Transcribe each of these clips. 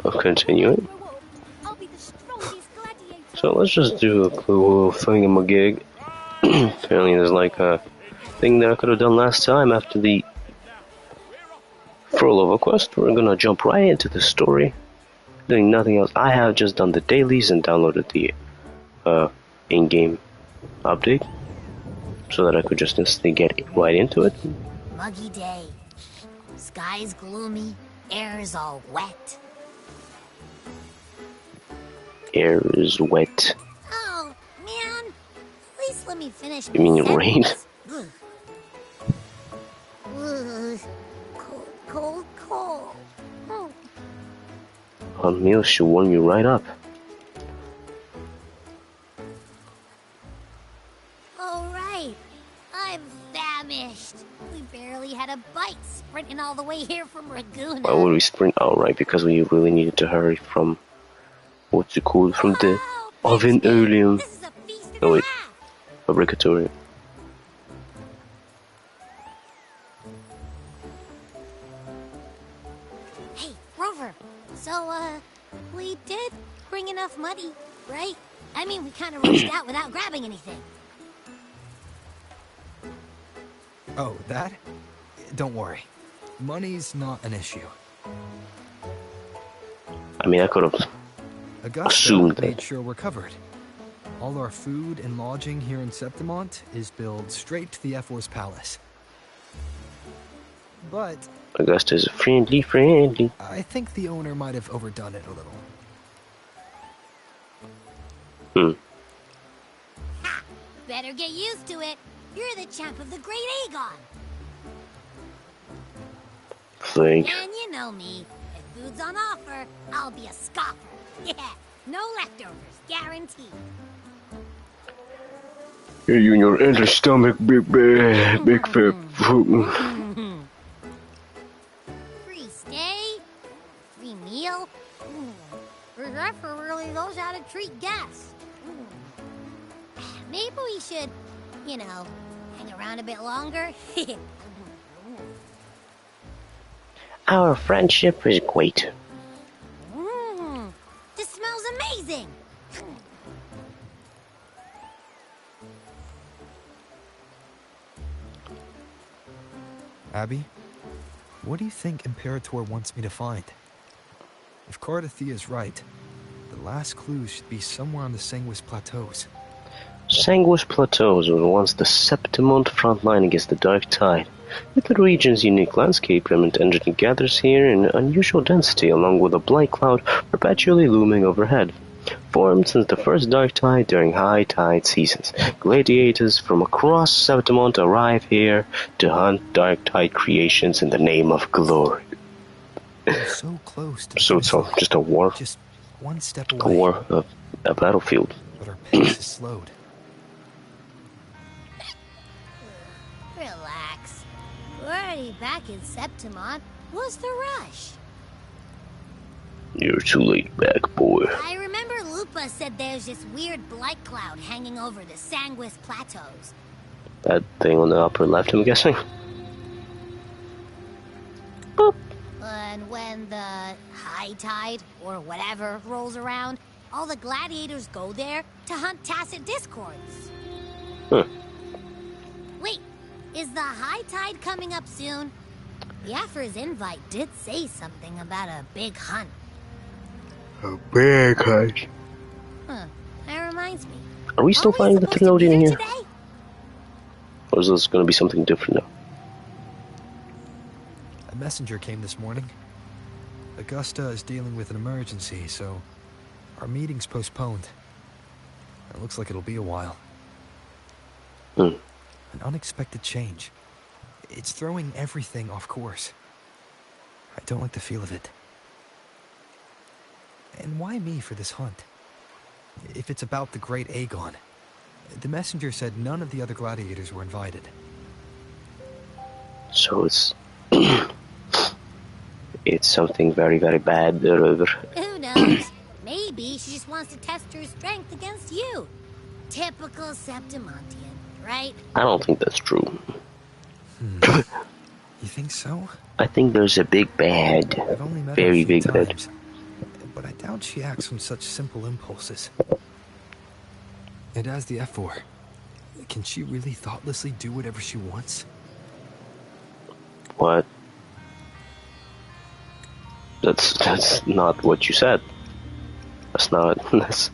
of continuing. So let's just do a cool thingamagig. Apparently there's like a thing that I could have done last time after the Furlover quest. We're gonna jump right into the story, doing nothing else. I have just done the dailies and downloaded the in-game update so that I could just instantly get right into it. Muggy day. Sky's gloomy. Air's all wet. Air is wet. Oh, man. At least let me finish. You mean it rained? Cold. Oh. A meal should warm you right up. All right. I'm famished. We barely had a bite sprinting all the way here from Raguna. Why would we sprint? Oh, right, because we really needed to hurry from what's it called? From the oven earlium. Oh wait, fabricatorium. Hey, Rover. So, we did bring enough money, right? I mean, we kind of rushed out without grabbing anything. Oh, that? Don't worry. Money's not an issue. I mean, I could have assumed made that. sure we're covered. All our food and lodging here in Septimont is billed straight to the F4's palace. But Augusta's friendly. I think the owner might have overdone it a little. Ha! Better get used to it. You're the champ of the Great Aegon. Think. And you know me. If food's on offer, I'll be a scoffer. Yeah, no leftovers, guaranteed. Hey, you and your endless stomach, big fat food. Free stay? Free meal? Reserve really knows how to treat guests. Maybe we should, you know, hang around a bit longer. Our friendship is great. This smells amazing. Abby, what do you think Imperator wants me to find? If Cardathia is right, the last clues should be somewhere on the Sanguis Plateaus. Sanguis Plateaus was once the Septimont front line against the Dark Tide. With the region's unique landscape, remnant energy gathers here in unusual density, along with a black cloud perpetually looming overhead. Formed since the first Dark Tide during high tide seasons, gladiators from across Septimont arrive here to hunt Dark Tide creations in the name of glory. We're so close to So it's just a war. Just one step away. A battlefield. But our pace is slowed. Relax. We're already back in Septimont. What's the rush? You're too late back, boy. I remember Lupa said there's this weird blight cloud hanging over the Sanguis Plateaus. That thing on the upper left, I'm guessing. Boop. And when the high tide, or whatever, rolls around, all the gladiators go there to hunt tacit discords. Wait, is the high tide coming up soon? Yafra's invite did say something about a big hunt. A big hunt. Huh, that reminds me. Are we still finding the Trinodian in here? Today? Or is this going to be something different now? A messenger came this morning. Augusta is dealing with an emergency, so our meeting's postponed. It looks like it'll be a while. An unexpected change. It's throwing everything off course. I don't like the feel of it. And why me for this hunt? If it's about the Great Aegon. The messenger said none of the other gladiators were invited. So it's... it's something very, very bad, Rover. Who knows? Maybe she just wants to test her strength against you. Typical Septimontian, right? I don't think that's true. You think so? I think there's a big bad. I've only met her Very a few big bad. times. but I doubt she acts on such simple impulses. And as the F4, can she really thoughtlessly do whatever she wants? What? That's not what you said. That's not. That's.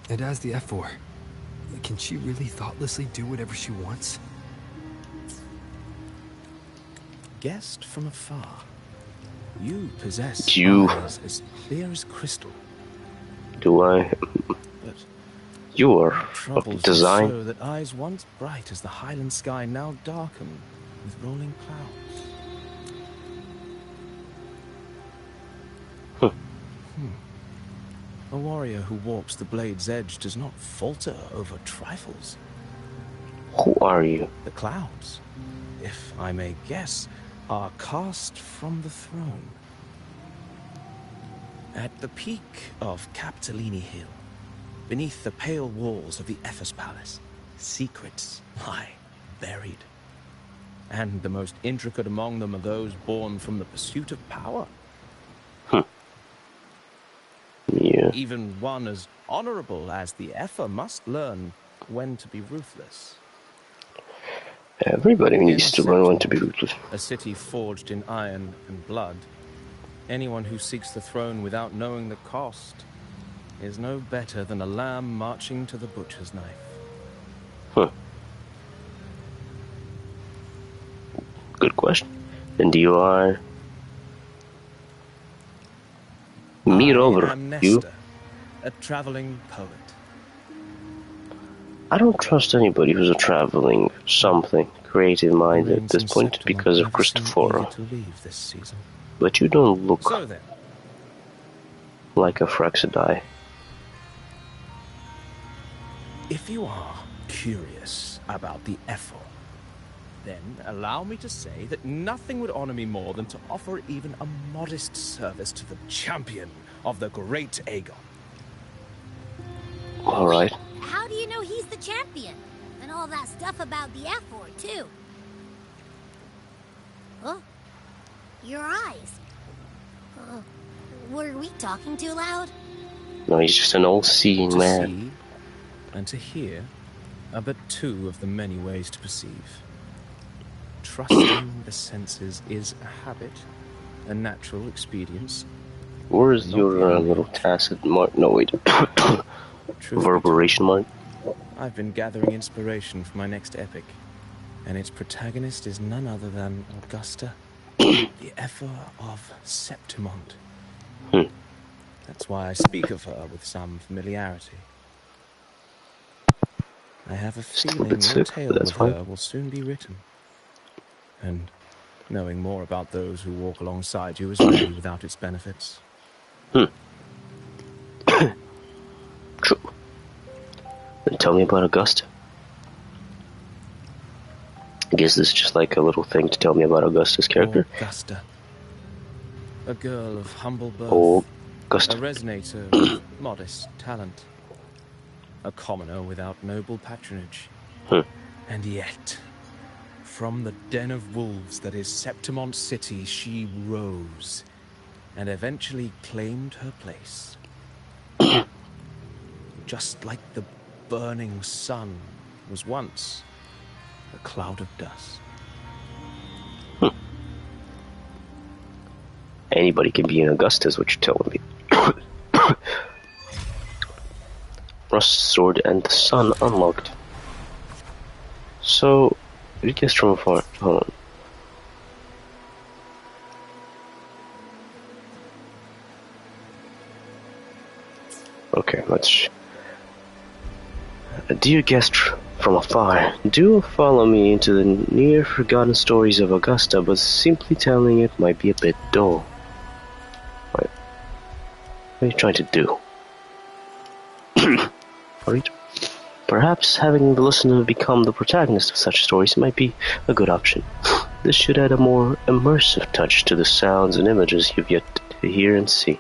And as the F4, can she really thoughtlessly do whatever she wants? Guessed from afar, you possess eyes as clear as crystal. Do I? But you are troubles design. so that eyes once bright as the highland sky now darken with rolling clouds. A warrior who walks the blade's edge does not falter over trifles. Who are you? The clouds, if I may guess, are cast from the throne. At the peak of Capitolini Hill, beneath the pale walls of the Ephes Palace, secrets lie buried. And the most intricate among them are those born from the pursuit of power. Yeah. Even one as honorable as the Epher must learn when to be ruthless. Everybody needs to learn when to be ruthless. A city forged in iron and blood. Anyone who seeks the throne without knowing the cost is no better than a lamb marching to the butcher's knife. Good question. And you are? Meet over you. A traveling poet. I don't trust anybody who's a traveling something creative mind at this point because of Christopher. But you don't look like a Fraxidai. If you are curious about the effort, then allow me to say that nothing would honor me more than to offer even a modest service to the champion of the great Aegon. All right. How do you know he's the champion? And all that stuff about the F4, too. Oh, your eyes. Were we talking too loud? No, he's just an all-seeing man. To see and to hear are but two of the many ways to perceive. Trusting the senses is a habit, a natural experience. Where's your little tacit mark? No, wait. Verberation mark? I've been gathering inspiration for my next epic, and its protagonist is none other than Augusta, the Epher of Septimont. That's why I speak of her with some familiarity. I have a feeling your tale with her will soon be written. And knowing more about those who walk alongside you is rarely without its benefits. True. Then tell me about Augusta. I guess this is just like a little thing to tell me about Augusta's character. Augusta. A girl of humble birth. Augusta. A resonator with modest talent. A commoner without noble patronage. And yet, from the den of wolves that is Septimont City, she rose and eventually claimed her place. Just like the burning sun was once a cloud of dust. Anybody can be an Augusta, is what you're telling me. Rust sword and the sun unlocked. So, we guessed from afar. Hold on. Okay, let's. Dear guest from afar, do follow me into the near-forgotten stories of Augusta, but simply telling it might be a bit dull. What are you trying to do? Alright. Perhaps having the listener become the protagonist of such stories might be a good option. This should add a more immersive touch to the sounds and images you've yet to hear and see.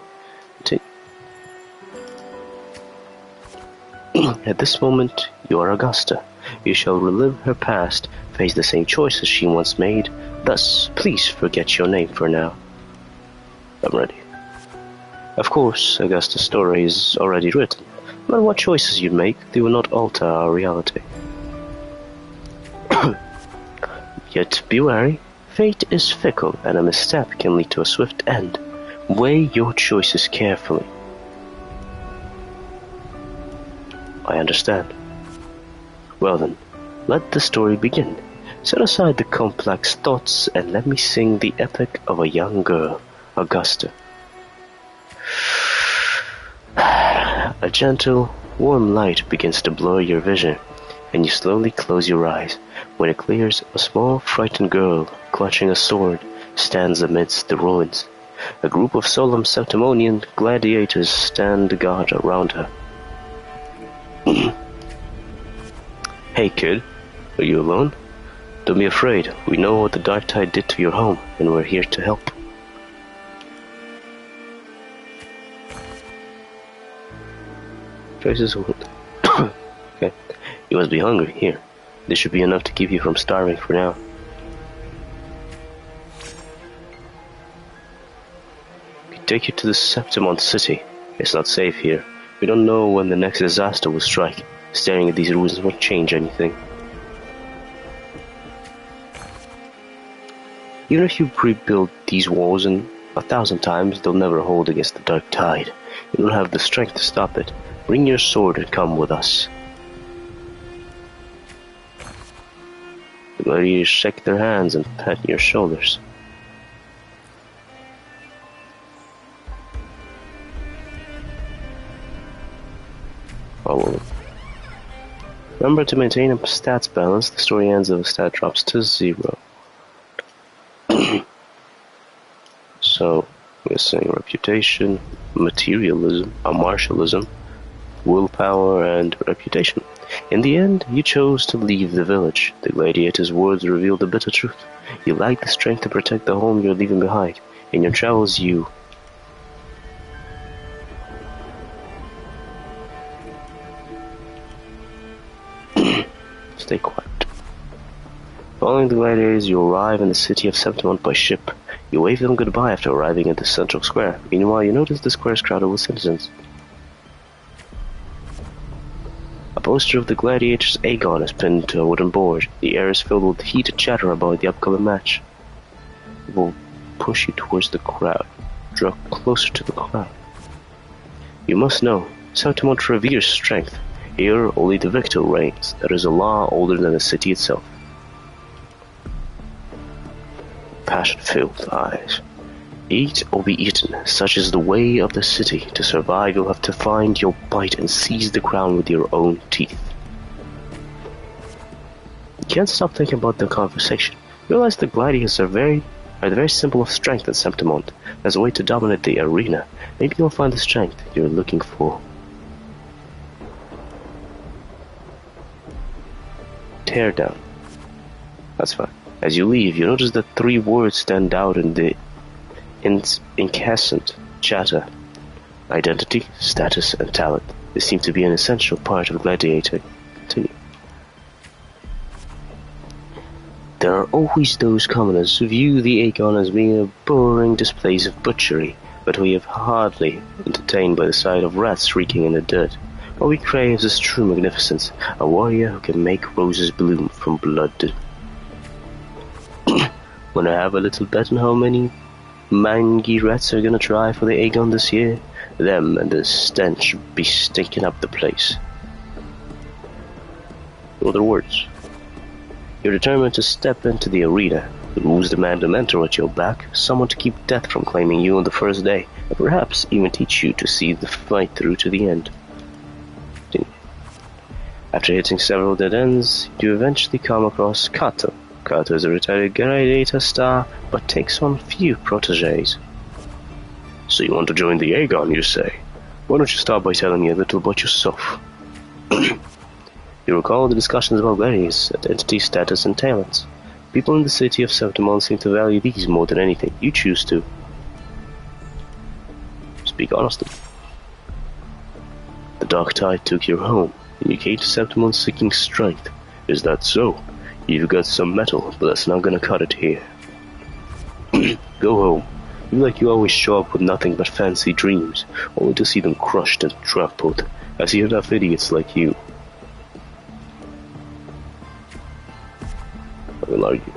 At this moment, you are Augusta. You shall relive her past, face the same choices she once made. Thus, please forget your name for now. I'm ready. Of course, Augusta's story is already written, but what choices you make, they will not alter our reality. Yet be wary, fate is fickle, and a misstep can lead to a swift end. Weigh your choices carefully. I understand. Well then, let the story begin. Set aside the complex thoughts and let me sing the epic of a young girl, Augusta. A gentle, warm light begins to blur your vision, and you slowly close your eyes. When it clears, a small, frightened girl, clutching a sword, stands amidst the ruins. A group of solemn Septimonian gladiators stand guard around her. Hey kid, are you alone? Don't be afraid, we know what the dark tide did to your home, and we're here to help. Traces wood. Okay, you must be hungry. Here, this should be enough to keep you from starving for now. We take you to the Septimont city. It's not safe here. We don't know when the next disaster will strike. Staring at these ruins won't change anything. Even if you rebuild these walls 1,000 times, they'll never hold against the dark tide. You don't have the strength to stop it. Bring your sword and come with us. The gladiators shake their hands and pat your shoulders. Follow them. Remember to maintain a stats balance. The story ends if a stat drops to 0. So, we're saying reputation, materialism, martialism, willpower, and reputation. In the end, you chose to leave the village. The gladiator's words revealed the bitter truth. You lack the strength to protect the home you're leaving behind. In your travels, you... Stay quiet. Following the gladiators, you arrive in the city of Septimont by ship. You wave them goodbye after arriving at the central square. Meanwhile, you notice the square is crowded with citizens. A poster of the gladiators' Aegon is pinned to a wooden board. The air is filled with heated chatter about the upcoming match. It will push you towards the crowd. Draw closer to the crowd. You must know, Septimont reveres strength. Here, only the victor reigns. There is a law older than the city itself. Passion-filled eyes. Eat or be eaten, such is the way of the city. To survive, you'll have to find your bite and seize the crown with your own teeth. You can't stop thinking about the conversation. Realize the gladiators are the very symbol of strength in Septimont. As a way to dominate the arena, maybe you'll find the strength you're looking for. Tear down. That's fine. As you leave, you notice that 3 words stand out in the incessant chatter. Identity, status, and talent. They seem to be an essential part of gladiating. Continue. There are always those commoners who view the Aegon as being a boring displays of butchery, but we have hardly entertained by the sight of rats reeking in the dirt. What we crave is true magnificence, a warrior who can make roses bloom from blood. Wanna have a little bet on how many mangy rats are gonna try for the Aegon this year? Them and the stench be stinking up the place. In other words, you're determined to step into the arena. The rules demand a mentor at your back, someone to keep death from claiming you on the first day, and perhaps even teach you to see the fight through to the end. After hitting several dead ends, you eventually come across Kato. Kato is a retired gladiator star, but takes on few protégés. So you want to join the Aegon, you say? Why don't you start by telling me a little about yourself? You recall the discussions about gladiators, identity, status, and talents. People in the city of Septimont seem to value these more than anything. You choose to. Speak honestly. The dark tide took your home, and you came to Septimont seeking strength. Is that so? You've got some metal, but that's not gonna cut it here. Go home. You like you always show up with nothing but fancy dreams, only to see them crushed and trampled. I see enough idiots like you. I will argue.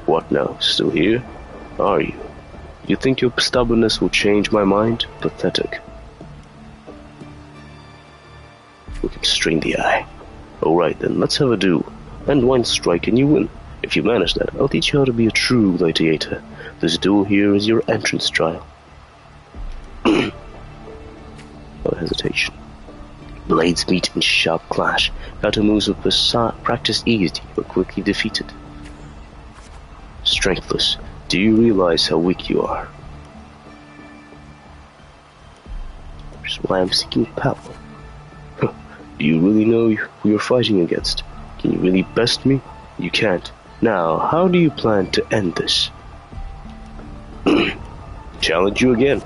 What now? Still here? Are you? You think your stubbornness will change my mind? Pathetic. We can strain the eye. Alright then, let's have a duel. And one strike and you win. If you manage that, I'll teach you how to be a true gladiator. This duel here is your entrance trial. No hesitation. Blades meet in sharp clash. Counter moves of practice easy, but quickly defeated. Strengthless. Do you realize how weak you are? That's why I'm seeking power. Do you really know who you're fighting against? Can you really best me? You can't. Now, how do you plan to end this? Challenge you again.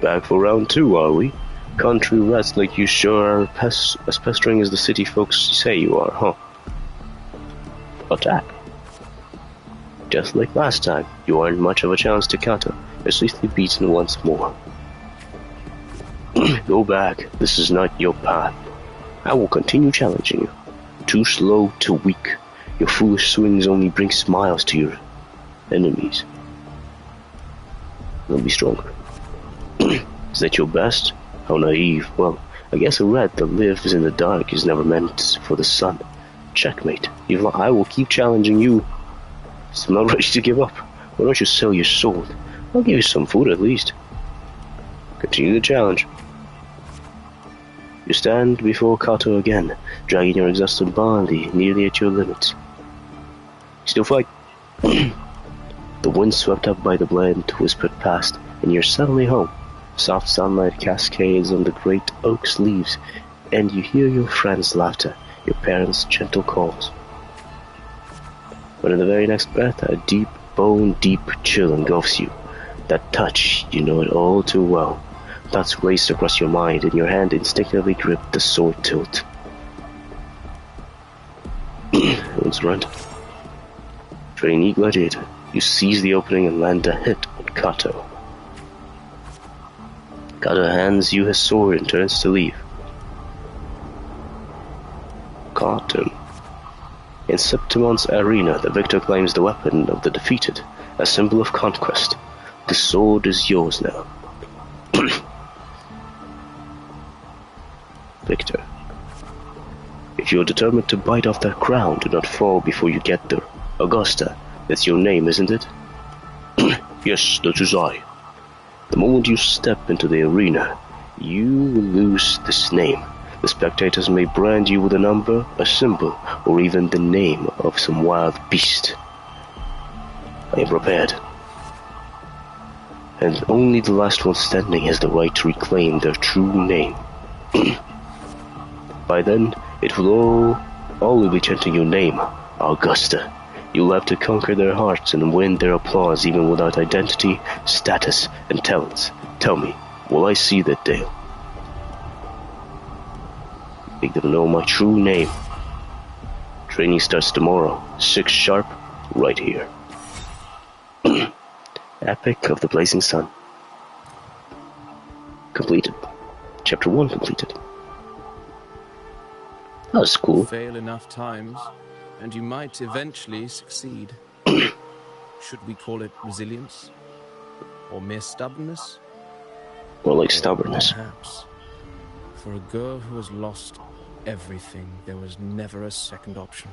Back for round 2, are we? Country rats like you sure are as pestering as the city folks say you are, huh? Attack. Just like last time, you aren't much of a chance to counter. You're swiftly beaten once more. Go back. This is not your path. I will continue challenging you. Too slow, too weak. Your foolish swings only bring smiles to your enemies. They'll be stronger. Is that your best? How naive. Well, I guess a rat that lives in the dark is never meant for the sun. Checkmate. I will keep challenging you. I'm not ready to give up. Why don't you sell your soul? I'll give you some food at least. Continue the challenge. You stand before Kato again, dragging your exhausted body nearly at your limits. Still fight. The wind swept up by the blade whispered past, and you're suddenly home. Soft sunlight cascades on the great oak's leaves, and you hear your friends' laughter, your parents' gentle calls. But in the very next breath, a deep, bone-deep chill engulfs you. That touch, you know it all too well. Thoughts raced across your mind, and your hand instinctively gripped the sword tilt. Let's run. Trainee gladiator, you seize the opening and land a hit on Kato. Kato hands you his sword and turns to leave. Caught him. In Septimon's arena, the victor claims the weapon of the defeated, a symbol of conquest. The sword is yours now. Victor. If you are determined to bite off that crown, do not fall before you get there. Augusta, that's your name, isn't it? Yes, that is I. The moment you step into the arena, you will lose this name. The spectators may brand you with a number, a symbol, or even the name of some wild beast. I am prepared. And only the last one standing has the right to reclaim their true name. By then, it will all be chanting your name, Augusta. You'll have to conquer their hearts and win their applause even without identity, status, and talents. Tell me, will I see that day? Make them know my true name. Training starts tomorrow, 6 sharp, right here. Epic of the Blazing Sun. Completed. Chapter 1 completed. That was cool. Fail enough times, and you might eventually succeed. Should we call it resilience? Or mere stubbornness? More like stubbornness. Perhaps. For a girl who has lost everything, there was never a second option.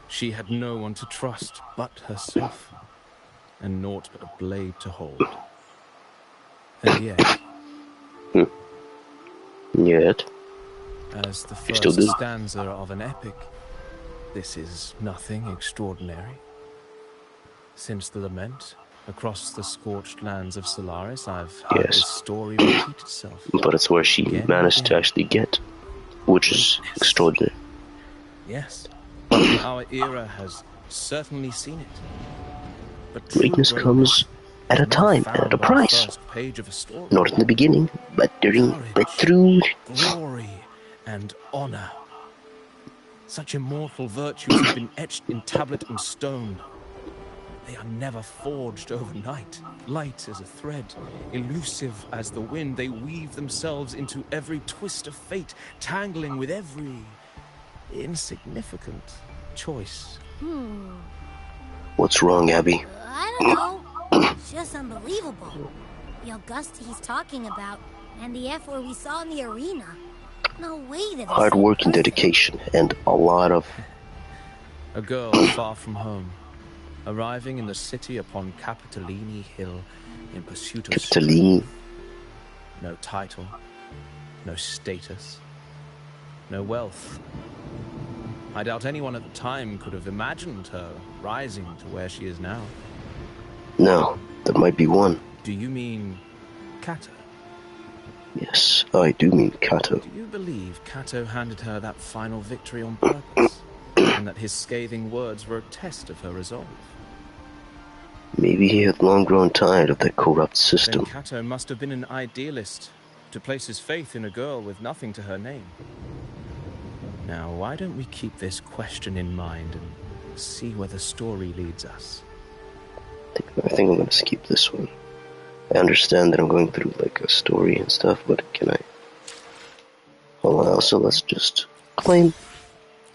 She had no one to trust but herself, and naught but a blade to hold. And yet... Yet? As the first stanza of an epic, this is nothing extraordinary. Since the lament, across the scorched lands of Solaris, I've heard this story repeat itself. But it's where she managed to actually get, which is extraordinary. Yes, our era has certainly seen it. But greatness comes at a time and at a price. Not in the beginning, but through glory and honor. Such immortal virtues have been etched in tablet and stone. They are never forged overnight. Light as a thread, elusive as the wind, they weave themselves into every twist of fate, tangling with every insignificant choice. What's wrong, Abby? I don't know. It's just unbelievable. The Augusta he's talking about, and the F-4 we saw in the arena. No way that it's Hard work and dedication, and a lot of... A girl far from home, arriving in the city upon Capitolini Hill in pursuit of Capitolini? no title, no status, no wealth. I doubt anyone at the time could have imagined her rising to where she is now. No, there might be one. Do you mean Kato? Yes, I do mean Kato. Do you believe Kato handed her that final victory on purpose? And that his scathing words were a test of her resolve? Maybe he had long grown tired of that corrupt system. Then Kato must have been an idealist, to place his faith in a girl with nothing to her name. Now, why don't we keep this question in mind and see where the story leads us? I think I'm gonna skip this one. I understand that I'm going through like a story and stuff, but can I... Hold on, also let's just claim.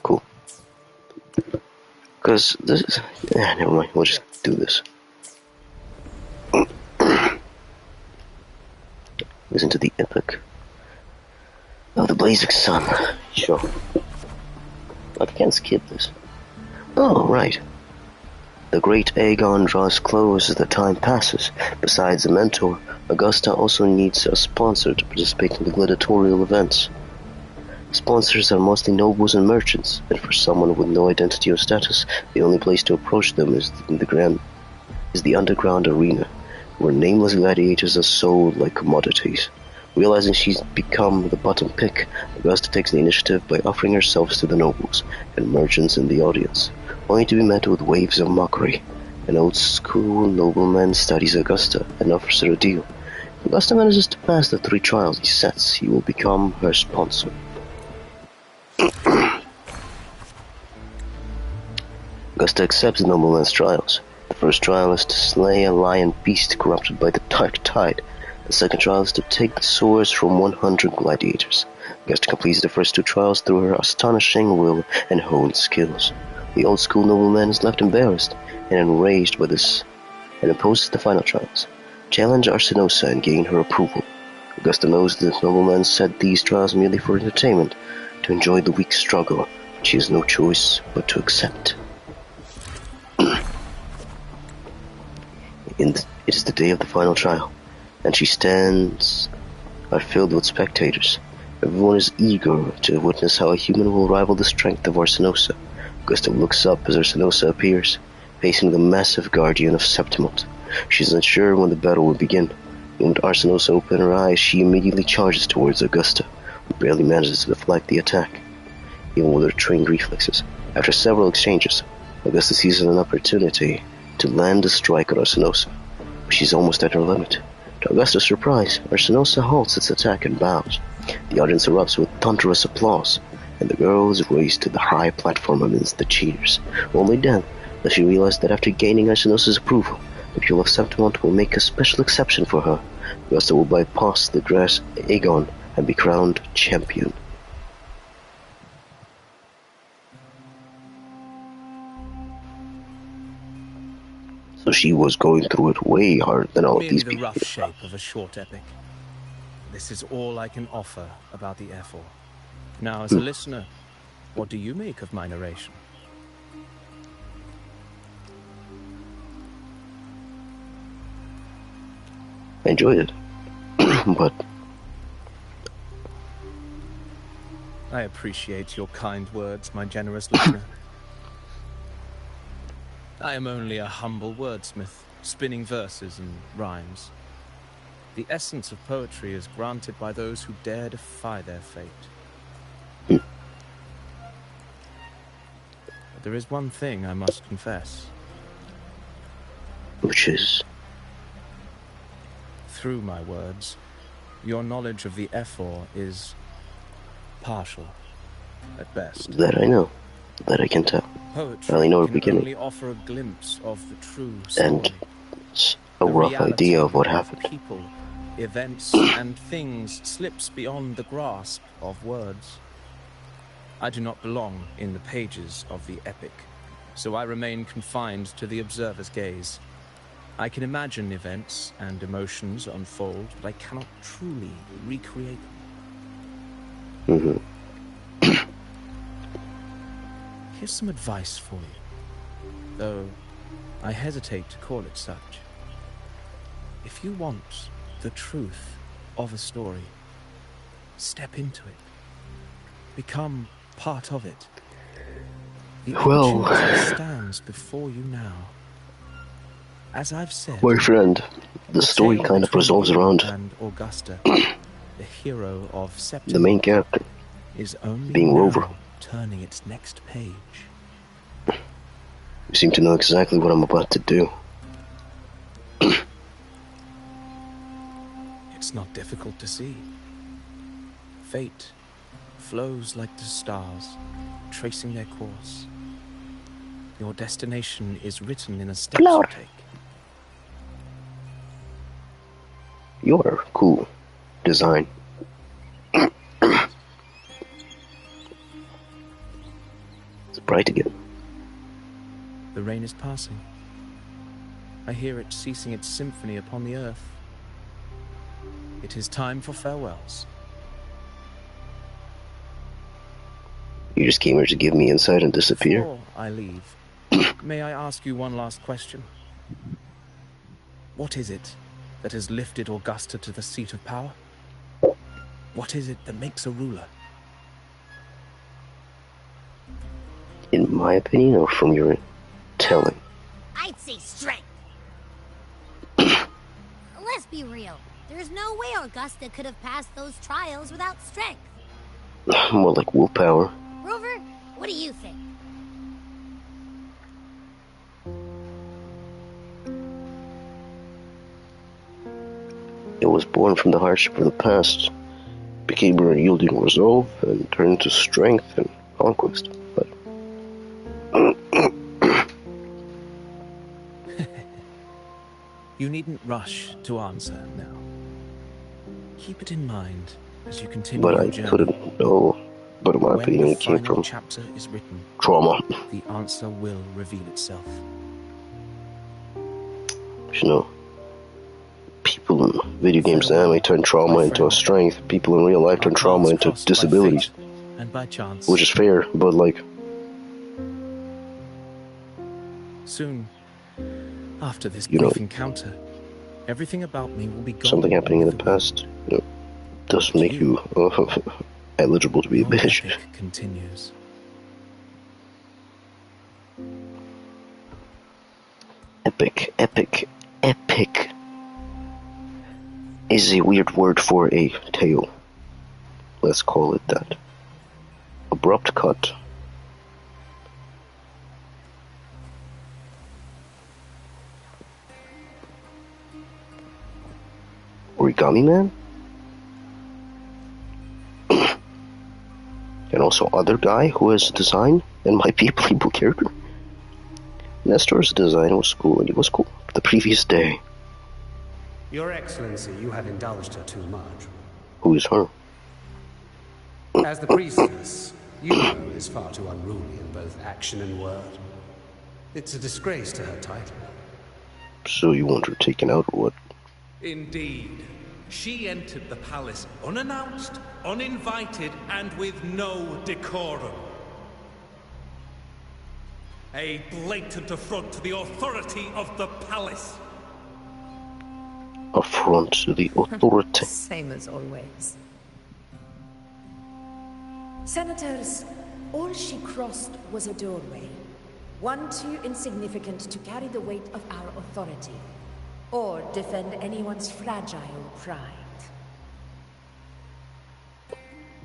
Cool. Because this is... never mind, we'll just do this. Listen to the epic of the blazing sun. Sure. I can't skip this. Oh, right. The great Aegon draws close as the time passes. Besides a mentor, Augusta also needs a sponsor to participate in the gladiatorial events. Sponsors are mostly nobles and merchants, and for someone with no identity or status, the only place to approach them is the underground arena, where nameless gladiators are sold like commodities. Realizing she's become the bottom pick, Augusta takes the initiative by offering herself to the nobles and merchants in the audience, only to be met with waves of mockery. An old-school nobleman studies Augusta and offers her a deal. If Augusta manages to pass the 3 trials he sets, he will become her sponsor. Augusta accepts the nobleman's trials. The first trial is to slay a lion beast corrupted by the dark tide. The second trial is to take the swords from 100 gladiators. Augusta completes the first 2 trials through her astonishing will and honed skills. The old-school nobleman is left embarrassed and enraged by this, and imposes the final trials. Challenge Arsinosa and gain her approval. Augusta knows the nobleman set these trials merely for entertainment, to enjoy the weak struggle, which she has no choice but to accept. It is the day of the final trial, and she stands are filled with spectators. Everyone is eager to witness how a human will rival the strength of Arsinosa. Augusta looks up as Arsinosa appears, facing the massive guardian of Septimont. She is unsure when the battle will begin. The moment Arsinosa opens her eyes, she immediately charges towards Augusta, who barely manages to deflect the attack, even with her trained reflexes. After several exchanges, Augusta seizes an opportunity to land a strike on Arsinosa, but she's almost at her limit. To Augusta's surprise, Arsinosa halts its attack and bows. The audience erupts with thunderous applause, and the girl is raised to the high platform amidst the cheers. Only then does she realize that after gaining Arsinosa's approval, the people of Septimont will make a special exception for her. Augusta will bypass the grass Aegon and be crowned champion. So she was going through it way harder than all of these people. The rough shape of a short epic. This is all I can offer about the F4. Now, as a listener, what do you make of my narration? I enjoyed it, but... I appreciate your kind words, my generous listener. I am only a humble wordsmith, spinning verses and rhymes. The essence of poetry is granted by those who dare defy their fate. But there is one thing I must confess. Which is? Through my words, your knowledge of the F4 is partial, at best. That I know. That I can tell. Poetry I only know the can beginning. only offer a glimpse of the true And story. a The rough idea of what reality happened. People, events, and things slips beyond the grasp of words. I do not belong in the pages of the epic, so I remain confined to the observer's gaze. I can imagine events and emotions unfold, but I cannot truly recreate them. Here's some advice for you, though I hesitate to call it such. If you want the truth of a story, step into it. Become part of it. The opportunity stands before you now. As I've said, my friend, the story tale kind of between revolves you around and Augusta, the hero of September, the main character is only being now Rover. turning its next page. You seem to know exactly what I'm about to do. It's not difficult to see. Fate flows like the stars, tracing their course. Your destination is written in a step you take. You're cool. Design. It's bright again. The rain is passing. I hear it ceasing its symphony upon the earth. It is time for farewells. You just came here to give me insight and disappear? Before I leave, may I ask you one last question? What is it that has lifted Augusta to the seat of power? What is it that makes a ruler? In my opinion, or from your telling? I'd say strength. Let's be real. There's no way Augusta could have passed those trials without strength. More like willpower. Rover, what do you think? It was born from the hardship of the past, became a yielding resolve, and turned to strength and conquest. But You needn't rush to answer now. Keep it in mind as you continue but your I journey. couldn't know. But in my When opinion, the it came final from chapter is written, trauma. the answer will reveal itself. You know, people in video games and anime turn trauma into a strength. People in real life turn trauma into disabilities. And by chance. Which is fair, but like... Soon, after this You know, brief encounter, everything about me will be gone. Something happening in the past, you know, does make you eligible to be a bitch. Epic continues. Epic, epic, epic is a weird word for a tale. Let's call it that. Abrupt cut. Origami Man? And also other guy who has design and might be a playable character. Nestor's design was cool, and he was cool the previous day. Your Excellency, you have indulged her too much. Who is her? As the priestess, Yuko is far too unruly in both action and word. It's a disgrace to her title. So you want her taken out or what? Indeed. She entered the palace unannounced, uninvited, and with no decorum. A blatant affront to the authority of the palace. Affront to the authority. Same as always. Senators, all she crossed was a doorway. One too insignificant to carry the weight of our authority, or defend anyone's fragile pride.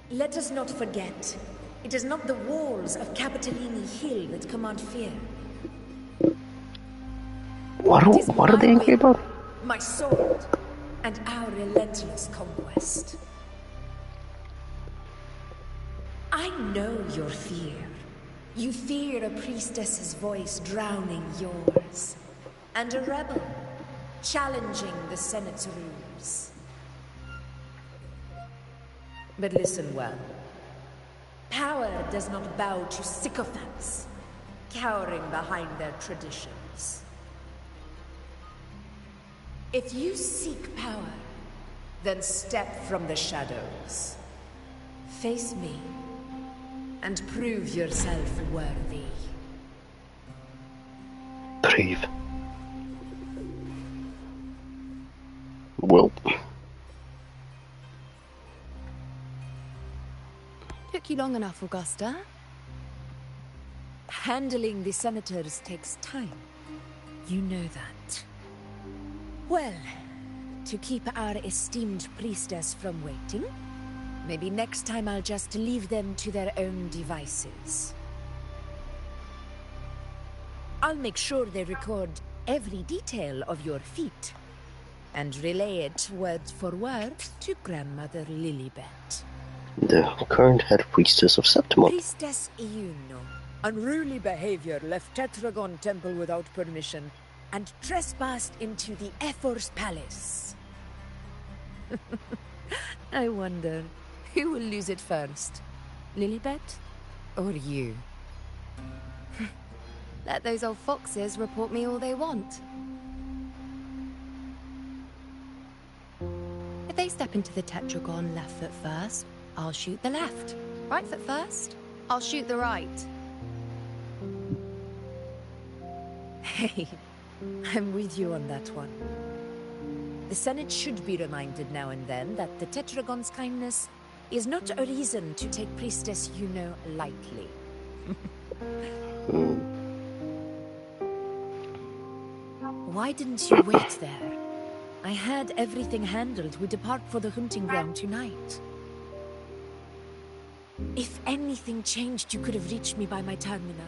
Let us not forget, it is not the walls of Capitolini Hill that command fear. What are they angry about? My sword, and our relentless conquest. I know your fear, You fear a priestess's voice drowning yours, and a rebel challenging the Senate's rules. But listen well. Power does not bow to sycophants, cowering behind their traditions. If you seek power, then step from the shadows. Face me, and prove yourself worthy. Brave. Well. Took you long enough, Augusta. Handling the senators takes time. You know that. Well, to keep our esteemed priestess from waiting, maybe next time I'll just leave them to their own devices. I'll make sure they record every detail of your feat, and relay it word for word to Grandmother Lilibet. The current head priestess of Septimont. Priestess Iuno. Unruly behavior left Tetragon Temple without permission, and trespassed into the Ephor's palace. I wonder, who will lose it first? Lilibet? Or you? Let those old foxes report me all they want. If they step into the Tetragon left foot first, I'll shoot the left. Right foot first, I'll shoot the right. Hey, I'm with you on that one. The Senate should be reminded now and then that the Tetragon's kindness is not a reason to take Priestess Yuno lightly. Why didn't you wait there? I had everything handled. We depart for the hunting ground tonight. If anything changed, you could have reached me by my terminal.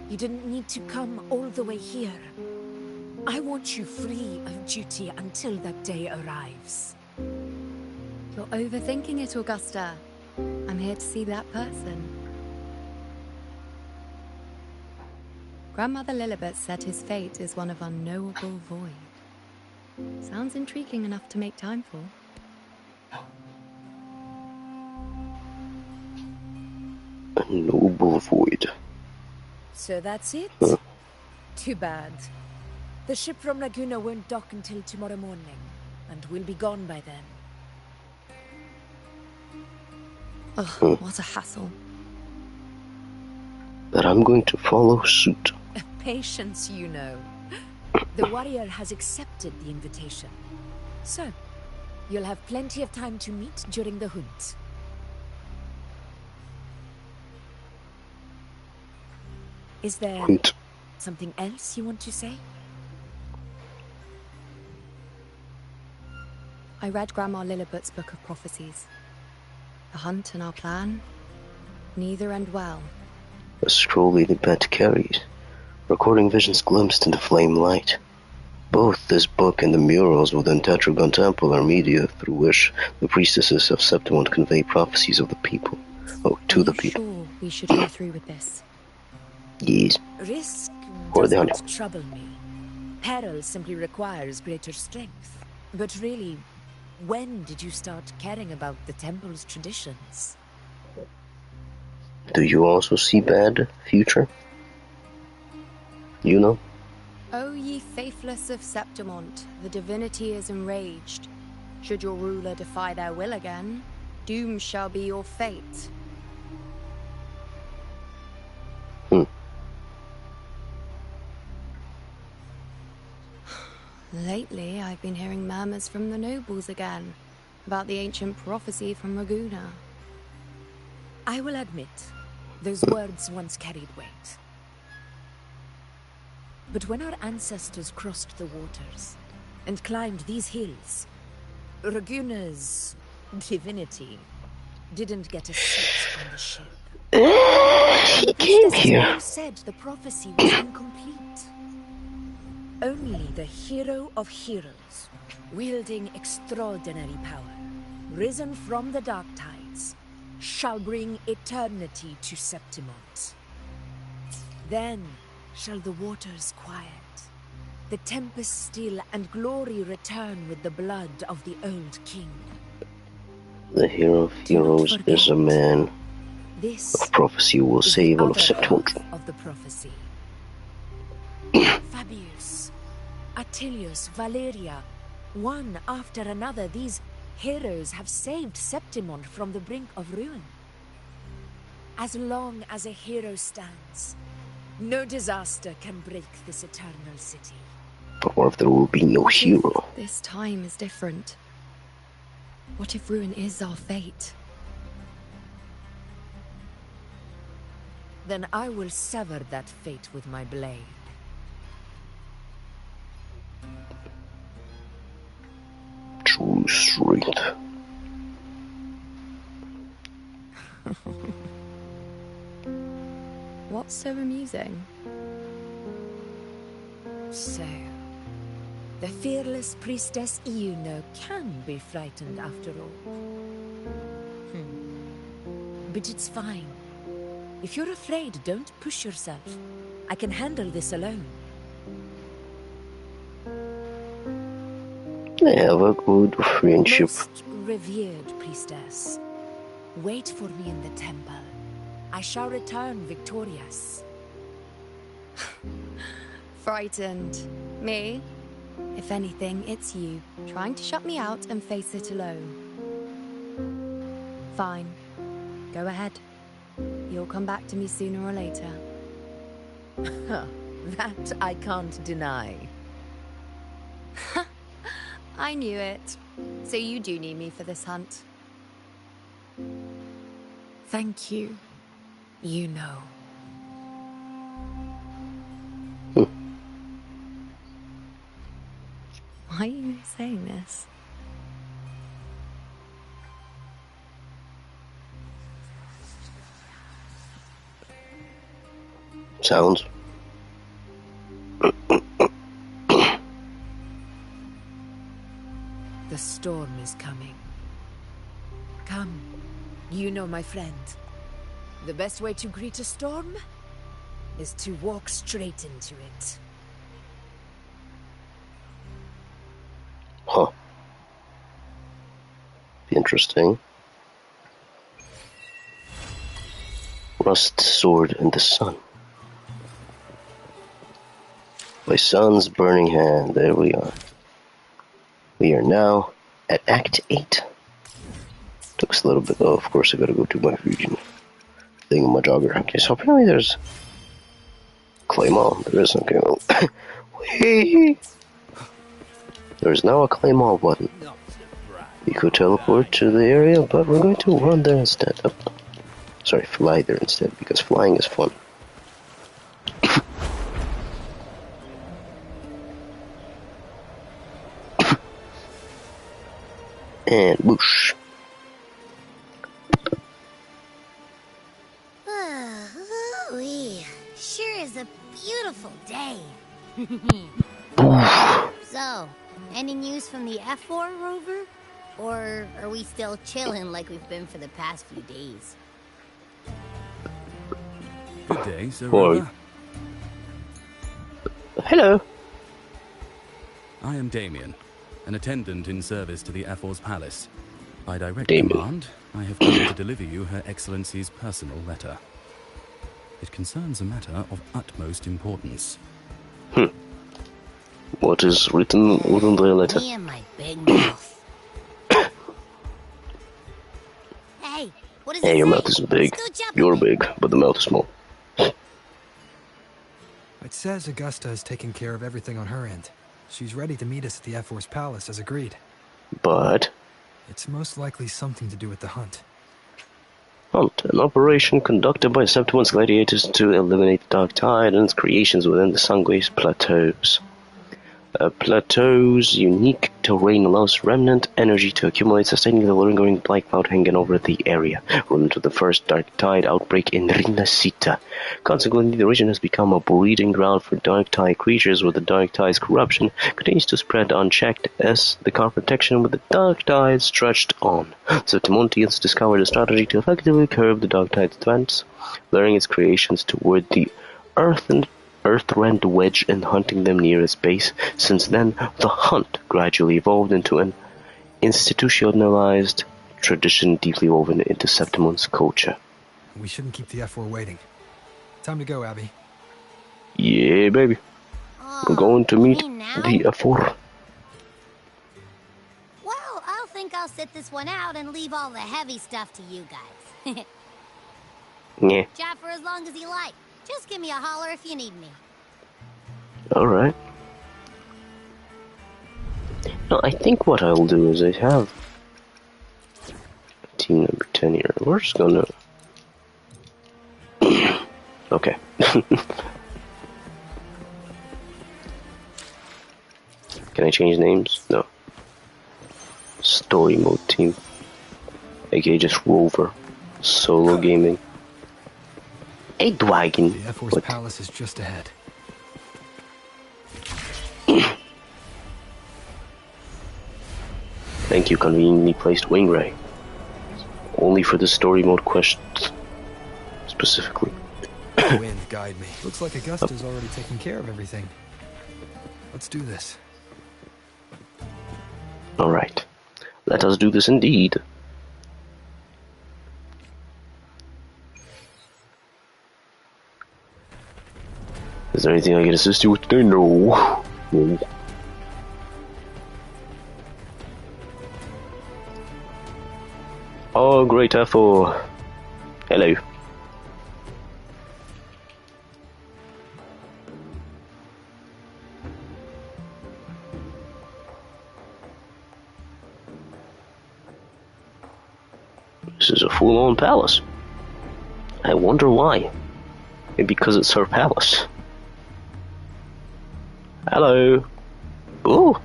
You didn't need to come all the way here. I want you free of duty until that day arrives. You're overthinking it, Augusta. I'm here to see that person. Grandmother Lilibet said his fate is one of unknowable void. Sounds intriguing enough to make time for. A noble void. So that's it? Too bad. The ship from Laguna won't dock until tomorrow morning, and we'll be gone by then. Ugh, what a hassle. But I'm going to follow suit. Patience, you know. The warrior has accepted the invitation. So, you'll have plenty of time to meet during the hunt. Is there something else you want to say? I read Grandma Lilibet's Book of Prophecies. The hunt and our plan, neither end well. A scroll Lilibet carries, recording visions glimpsed in the flame light. Both this book and the murals within Tetragon Temple are media through which the priestesses of Septimont convey prophecies of the people. Oh, to the people. Are you sure we should go through with this? Yes. Risk Or does the not hunter. trouble me. Peril simply requires greater strength. But really, when did you start caring about the temple's traditions? Do you also see bad future? You know? O ye faithless of Septimont, the divinity is enraged. Should your ruler defy their will again, doom shall be your fate. Lately, I've been hearing murmurs from the nobles again, about the ancient prophecy from Raguna. I will admit, those words once carried weight. But when our ancestors crossed the waters and climbed these hills, Raguna's divinity didn't get a seat on the ship. He came here. All said the prophecy was incomplete. Only the hero of heroes, wielding extraordinary power, risen from the dark tides, shall bring eternity to Septimont. Then shall the waters quiet, the tempest still, and glory return with the blood of the old king. The hero of heroes is a man. This A prophecy will is save the all of other Septimont. half of the prophecy. Fabius, Attilius, Valeria, one after another, these heroes have saved Septimont from the brink of ruin. As long as a hero stands, no disaster can break this eternal city. But what if there will be no hero? This time is different. What if ruin is our fate? Then I will sever that fate with my blade. True strength. What's so amusing? So, the fearless priestess Iuno can be frightened after all. But it's fine. If you're afraid, don't push yourself. I can handle this alone. They have a good friendship. Most revered priestess, wait for me in the temple. I shall return victorious. Frightened. Me? If anything, it's you, trying to shut me out and face it alone. Fine. Go ahead. You'll come back to me sooner or later. That I can't deny. I knew it. So you do need me for this hunt. Thank you. You know. Why are you saying this? Sounds. The storm is coming. Come, you know my friend. The best way to greet a storm is to walk straight into it. Huh. Interesting. Rust Sword in the Sun. By Sun's Burning Hand. There we are. We are now at Act 8. Took us a little bit though. Of course I gotta go to my region. Thingamajogger. Okay, so apparently there's Claymore. There is, okay. Well, whee! There's now a Claymore button. We could teleport to the area, but we're going to run there instead. Oh, sorry, fly there instead, because flying is fun. And whoosh. Ooh-wee. Sure is a beautiful day. So, any news from the F4 rover? Or are we still chilling like we've been for the past few days? Good day, Sir Boy. Rover. Hello. I am Damien, an attendant in service to the F4's palace. By direct Damien. command, I have come to deliver you Her Excellency's personal letter. It concerns a matter of utmost importance. What is written within the letter? Me and my big mouth. Hey, what does Hey, it your say? mouth isn't big. Scooch up a You're bit. big, but the mouth is small. It says Augusta has taken care of everything on her end. She's ready to meet us at the F4's palace as agreed. But It's most likely something to do with the hunt. Hunt, an operation conducted by Septimont's gladiators to eliminate the Dark Tide and its creations within the Sungrace Plateaus. Plateau's unique terrain allows remnant energy to accumulate, sustaining the lingering black cloud hanging over the area, remnant of the first Dark Tide outbreak in Rinasita. Consequently, the region has become a breeding ground for Dark Tide creatures, where the Dark Tide's corruption continues to spread unchecked as the confrontation with the Dark Tide stretched on. Septimontians discovered a strategy to effectively curb the Dark Tide's advance, luring its creations toward the earth-rend wedge and hunting them near its base. Since then, the hunt gradually evolved into an institutionalized tradition deeply woven into Septimon's culture. We shouldn't keep the F4 waiting. Time to go, Abby. Yeah, baby. We're going to meet the F4. Well, I'll think I'll sit this one out and leave all the heavy stuff to you guys. Yeah. Chat for as long as you like. Just give me a holler if you need me. Alright. Now, I think what I'll do is I have team number 10 here. We're just gonna... okay. Can I change names? No. Story mode team. aka just Rover. Solo gaming. A dragon. The F-Force Palace is just ahead. Thank you, conveniently placed wing ray. Only for the story mode questions. Specifically. Wind, guide me. Looks like Augusta's already taken care of everything. Let's do this. Alright. Let us do this indeed. Is there anything I can assist you with today? No. No. Oh, great F4. Hello. This is a full-on palace. I wonder why. Maybe because it's her palace. Hello. Ooh.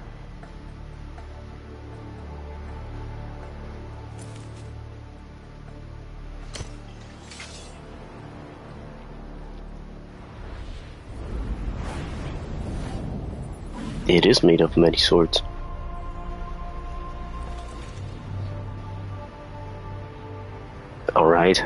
It is made of many swords. All right.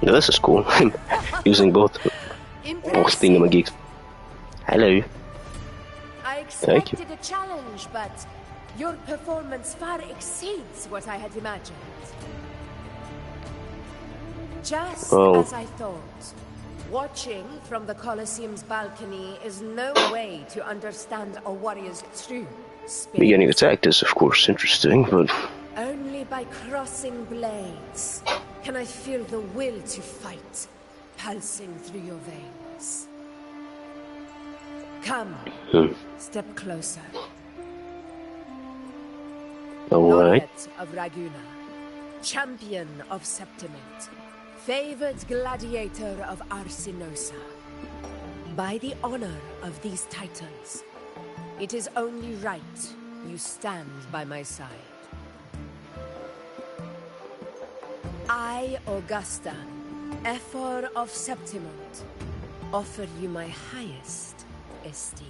Now this is cool. Using both thingamagigs. Hello. I expected a challenge, but your performance far exceeds what I had imagined. Just as I thought. Watching from the Colosseum's balcony is no way to understand a warrior's true spirit. Me getting attacked is, of course, interesting, but... Only by crossing blades can I feel the will to fight pulsing through your veins. Come, step closer. Alright. Of Raguna, champion of Septiment, favored gladiator of Arsinosa. By the honor of these titles, it is only right you stand by my side. I, Augusta, Ephor of Septimont, offer you my highest esteem.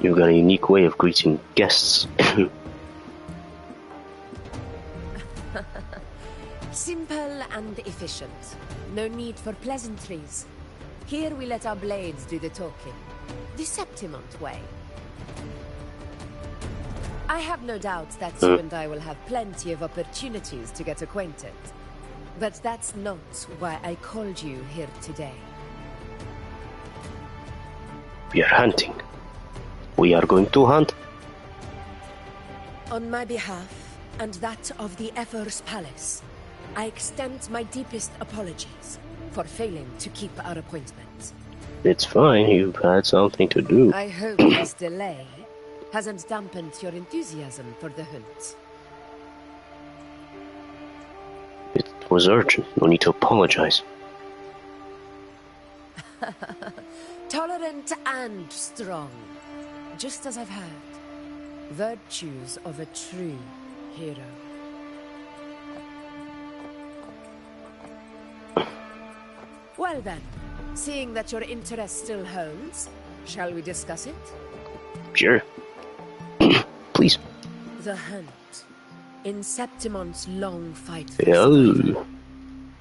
You've got a unique way of greeting guests. Simple and efficient. No need for pleasantries. Here we let our blades do the talking. The Septimont way. I have no doubt that you and I will have plenty of opportunities to get acquainted. But that's not why I called you here today. We are hunting. We are going to hunt. On my behalf, and that of the Ephor's Palace, I extend my deepest apologies for failing to keep our appointment. It's fine, you've had something to do. I hope this delay hasn't dampened your enthusiasm for the hunt. It was urgent, no need to apologize. Tolerant and strong, just as I've heard. Virtues of a true hero. Well then, seeing that your interest still holds, shall we discuss it? Sure. Please. The hunt. In Septimon's long fight for Oh. survival,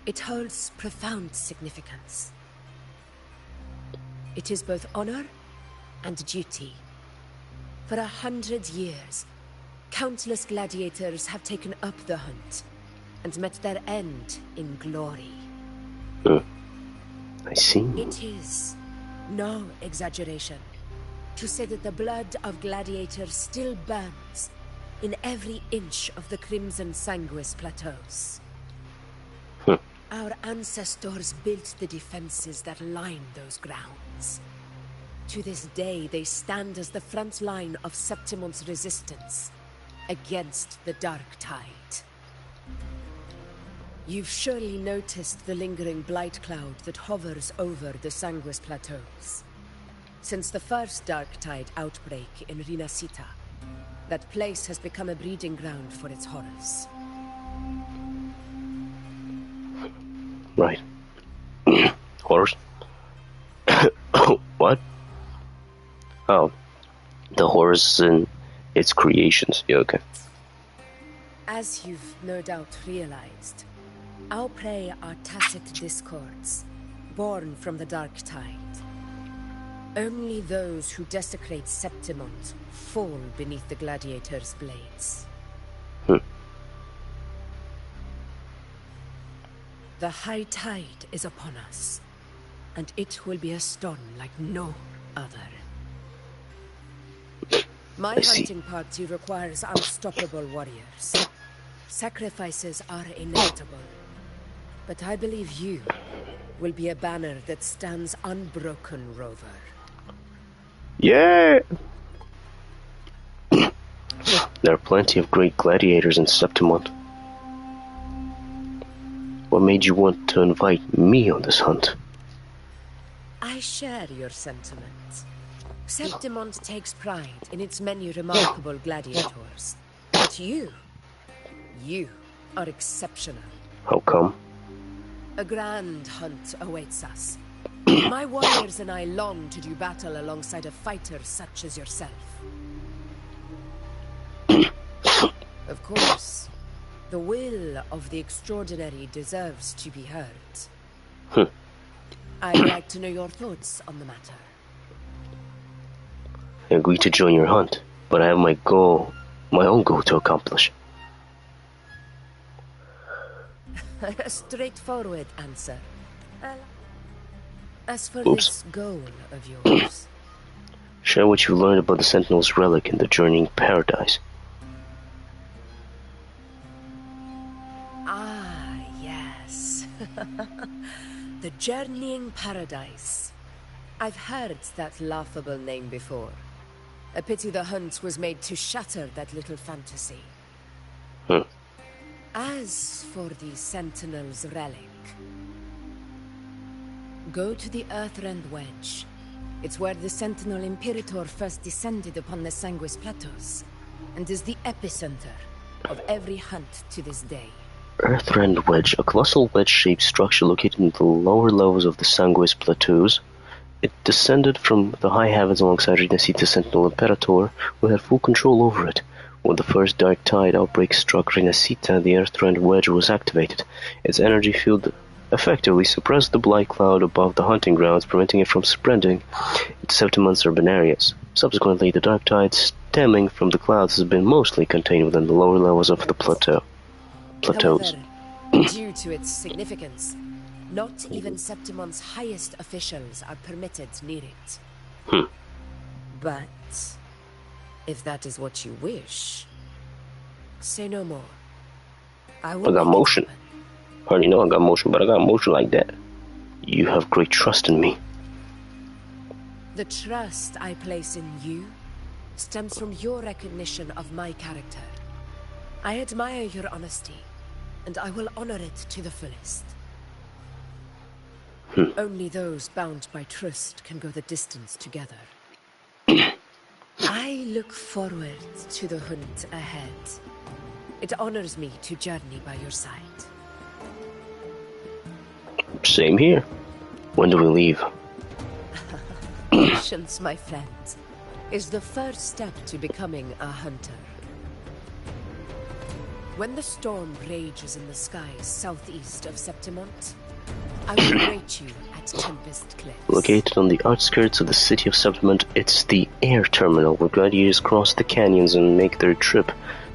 it holds profound significance. It is both honor and duty. For 100 years, countless gladiators have taken up the hunt and met their end in glory. I see. It is no exaggeration to say that the blood of gladiators still burns in every inch of the Crimson Sanguis plateaus. Our ancestors built the defenses that line those grounds. To this day, they stand as the front line of Septimon's resistance against the Dark Tide. You've surely noticed the lingering blight cloud that hovers over the Sanguis plateaus. Since the first Dark Tide outbreak in Rinascita, that place has become a breeding ground for its horrors. Right. Horrors? What? Oh. The horrors and its creations. Yeah, okay. As you've no doubt realized, our prey are tacit discords, born from the Dark Tide. Only those who desecrate Septimont fall beneath the gladiators' blades. The high tide is upon us, and it will be a storm like no other. My hunting party requires unstoppable warriors. Sacrifices are inevitable, but I believe you will be a banner that stands unbroken, Rover. Yeah! There are plenty of great gladiators in Septimont. What made you want to invite me on this hunt? I share your sentiments. Septimont takes pride in its many remarkable gladiators. But you are exceptional. How come? A grand hunt awaits us. My warriors and I long to do battle alongside a fighter such as yourself. Of course, the will of the extraordinary deserves to be heard. I'd like to know your thoughts on the matter. I agreed to join your hunt, but I have my own goal to accomplish. A straightforward answer. As for Oops. this goal of yours... Share what you learned about the Sentinel's relic in the Journeying Paradise. Ah, yes. The Journeying Paradise. I've heard that laughable name before. A pity the hunt was made to shatter that little fantasy. As for the Sentinel's relic, go to the Earthrend Wedge. It's where the Sentinel Imperator first descended upon the Sanguis Plateaus, and is the epicenter of every hunt to this day. Earthrend Wedge, a colossal wedge-shaped structure located in the lower levels of the Sanguis Plateaus. It descended from the high heavens alongside Rinascita's Sentinel Imperator, who had full control over it. When the first Dark Tide outbreak struck Rinascita, the Earthrend Wedge was activated. Its energy field effectively suppressed the blight cloud above the hunting grounds, preventing it from spreading into Septimon's urban areas. Subsequently, the Dark Tide stemming from the clouds has been mostly contained within the lower levels of the plateaus. However, due to its significance, not even Septimon's highest officials are permitted near it. But if that is what you wish, say no more. I will I got make it motion. happen. I already know I got motion, but I got motion like that. You have great trust in me. The trust I place in you stems from your recognition of my character. I admire your honesty, and I will honor it to the fullest. Only those bound by trust can go the distance together. I look forward to the hunt ahead. It honors me to journey by your side. Same here. When do we leave? Patience, my friend, is the first step to becoming a hunter. When the storm rages in the skies southeast of Septimont, I will wait you at Tempest Cliffs. Located on the outskirts of the city of Septimont, it's the air terminal where gladiators cross the canyons and make their trip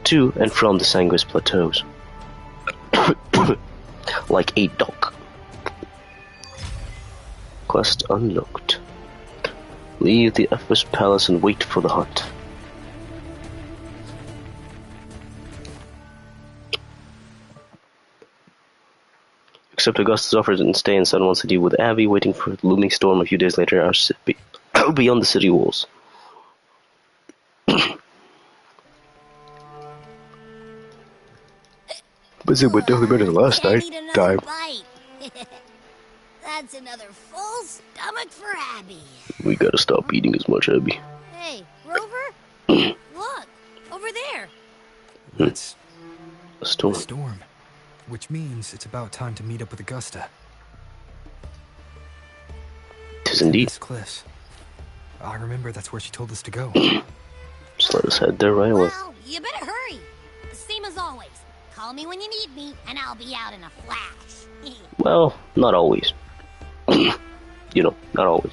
to and from the Sanguis Plateaus. Like a dog. Quest unlocked. Leave the Ephus Palace and wait for the hunt. Accept Augustus' offer and stay in San Juan City with Abby, waiting for the looming storm. A few days later, beyond the city walls. Busy with definitely better than last night. Time. That's another full stomach for Abby. We gotta stop eating as much, Abby. Hey, Rover? Look, over there. That's a storm. A storm. Which means it's about time to meet up with Augusta. 'Tis indeed. Cliffs. I remember that's where she told us to go. Just let us head there right away. Well, you better hurry. Same as always. Call me when you need me, and I'll be out in a flash. Well, not always. You know, not always.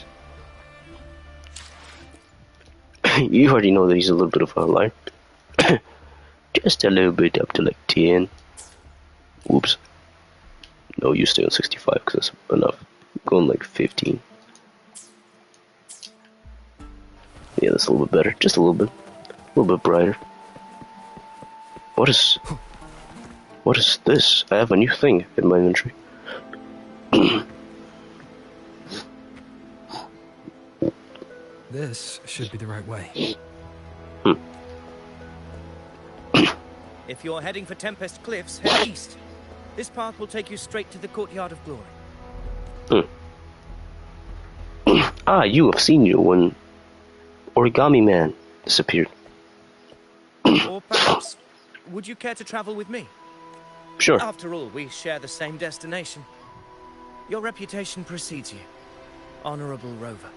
You already know that he's a little bit of a liar. Just a little bit up to like 10. Whoops. No, you stay on 65 because that's enough. I'm going like 15. Yeah, that's a little bit better. Just a little bit. A little bit brighter. What is this? I have a new thing in my inventory. This should be the right way. If you're heading for Tempest Cliffs, head east. This path will take you straight to the Courtyard of Glory. Ah, you have seen you when Origami Man disappeared. Or perhaps, would you care to travel with me? Sure. After all, we share the same destination. Your reputation precedes you. Honorable Rover.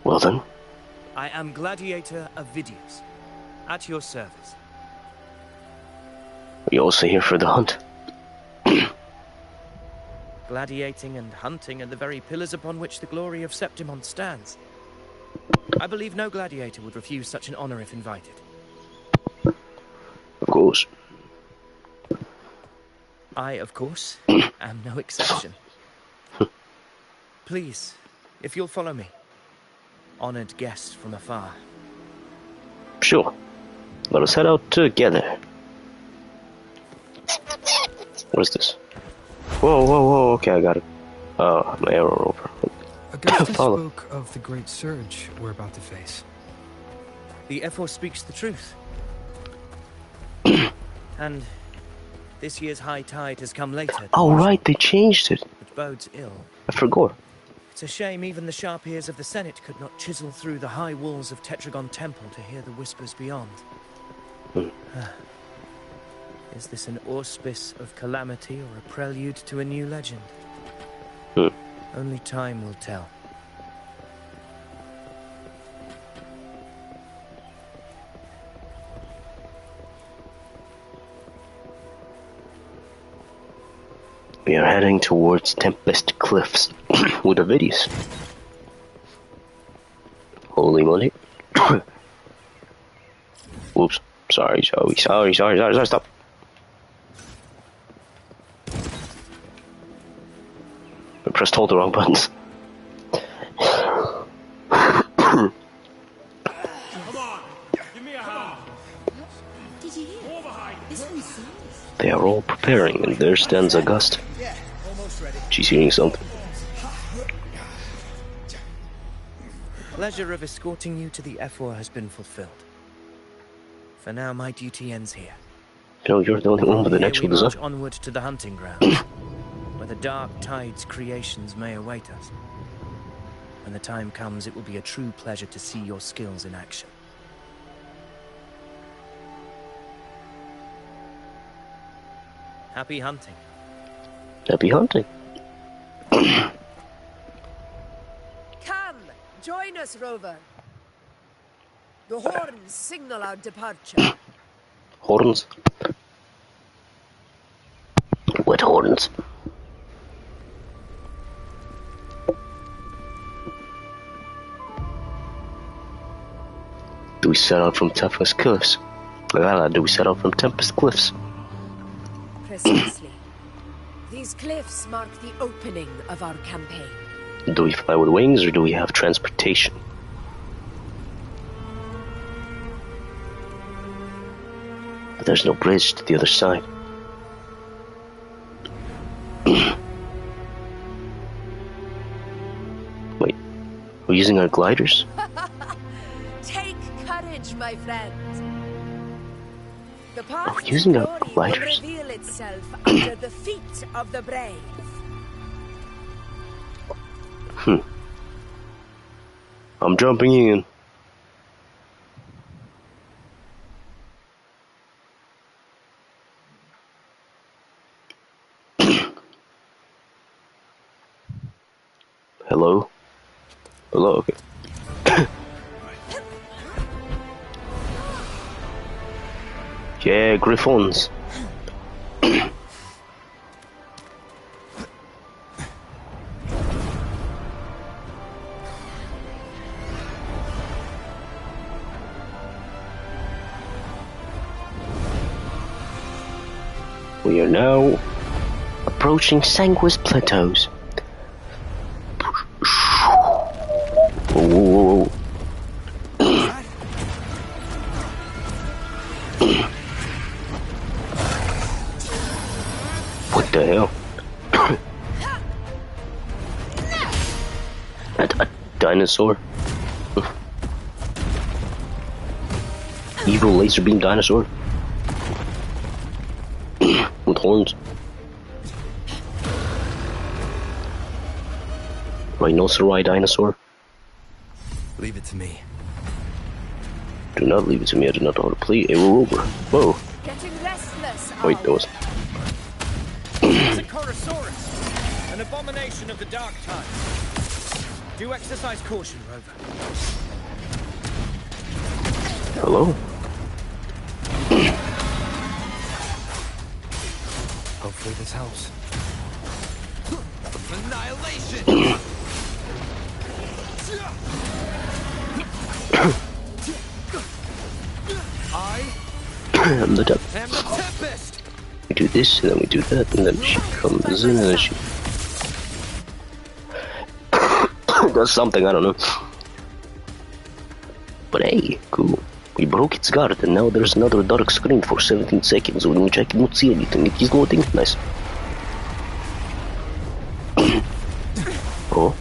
Well then. I am Gladiator Avidius, at your service. Are you also here for the hunt? Gladiating and hunting are the very pillars upon which the glory of Septimont stands. I believe no gladiator would refuse such an honor if invited. Of course. I, of course, am no exception. Please, if you'll follow me. Honored guest from afar. Sure. Let us head out together. What is this? Whoa, whoa, whoa, okay, I got it. My arrow over. Augusta spoke of the great surge we're about to face. The Ephor speaks the truth. And this year's high tide has come later. Oh, right, they changed it. Which bodes ill. I forgot. It's a shame even the sharp ears of the Senate could not chisel through the high walls of Tetragon Temple to hear the whispers beyond. Is this an auspice of calamity or a prelude to a new legend? Only time will tell. We are heading towards Tempest Cliffs with Avidius. Holy moly. Whoops. Sorry, stop. I pressed all the wrong buttons. Come on, give me a hand. Did you hear? This one's serious. They are all preparing, and there stands Augusta. She's hearing something. pleasure of escorting you to the F4 has been fulfilled. For now, my duty ends here. No, you're the only one with an Here actual we march design. onward to the hunting ground, where the Dark Tide's creations may await us. When the time comes, it will be a true pleasure to see your skills in action. Happy hunting. Happy hunting. Come, join us, Rover. The horns signal our departure. Horns. What horns? Do we set out from Tempest Cliffs? Do we set out from Tempest Cliffs? Precisely. These cliffs mark the opening of our campaign. Do we fly with wings or do we have transportation? But there's no bridge to the other side. Wait, we're using our gliders? Take courage, my friend. The path Are we using to our glory gliders? will reveal itself under the feet of the brave. I'm jumping in. Hello? Hello, okay. Yeah, Griffons. We are now approaching Sanguis Plateaus. Whoa, whoa, whoa. What the hell? A dinosaur? Evil laser beam dinosaur? With horns? Rhinoceri dinosaur? Leave it to me. Do not leave it to me, I do not know how to play a rover. Whoa. Getting restless. Wait, that was... It's a Chorosaurus, an abomination of the Dark Tide. Do exercise caution, Rover. Hello? Hopefully this helps. Annihilation! I'm the devil. And the Tempest! We do this, and then we do that, and then she comes in, and then she... does something, I don't know. But hey, cool. We broke its guard, and now there's another dark screen for 17 seconds, in which I cannot see anything. It is loading. Nice. Oh.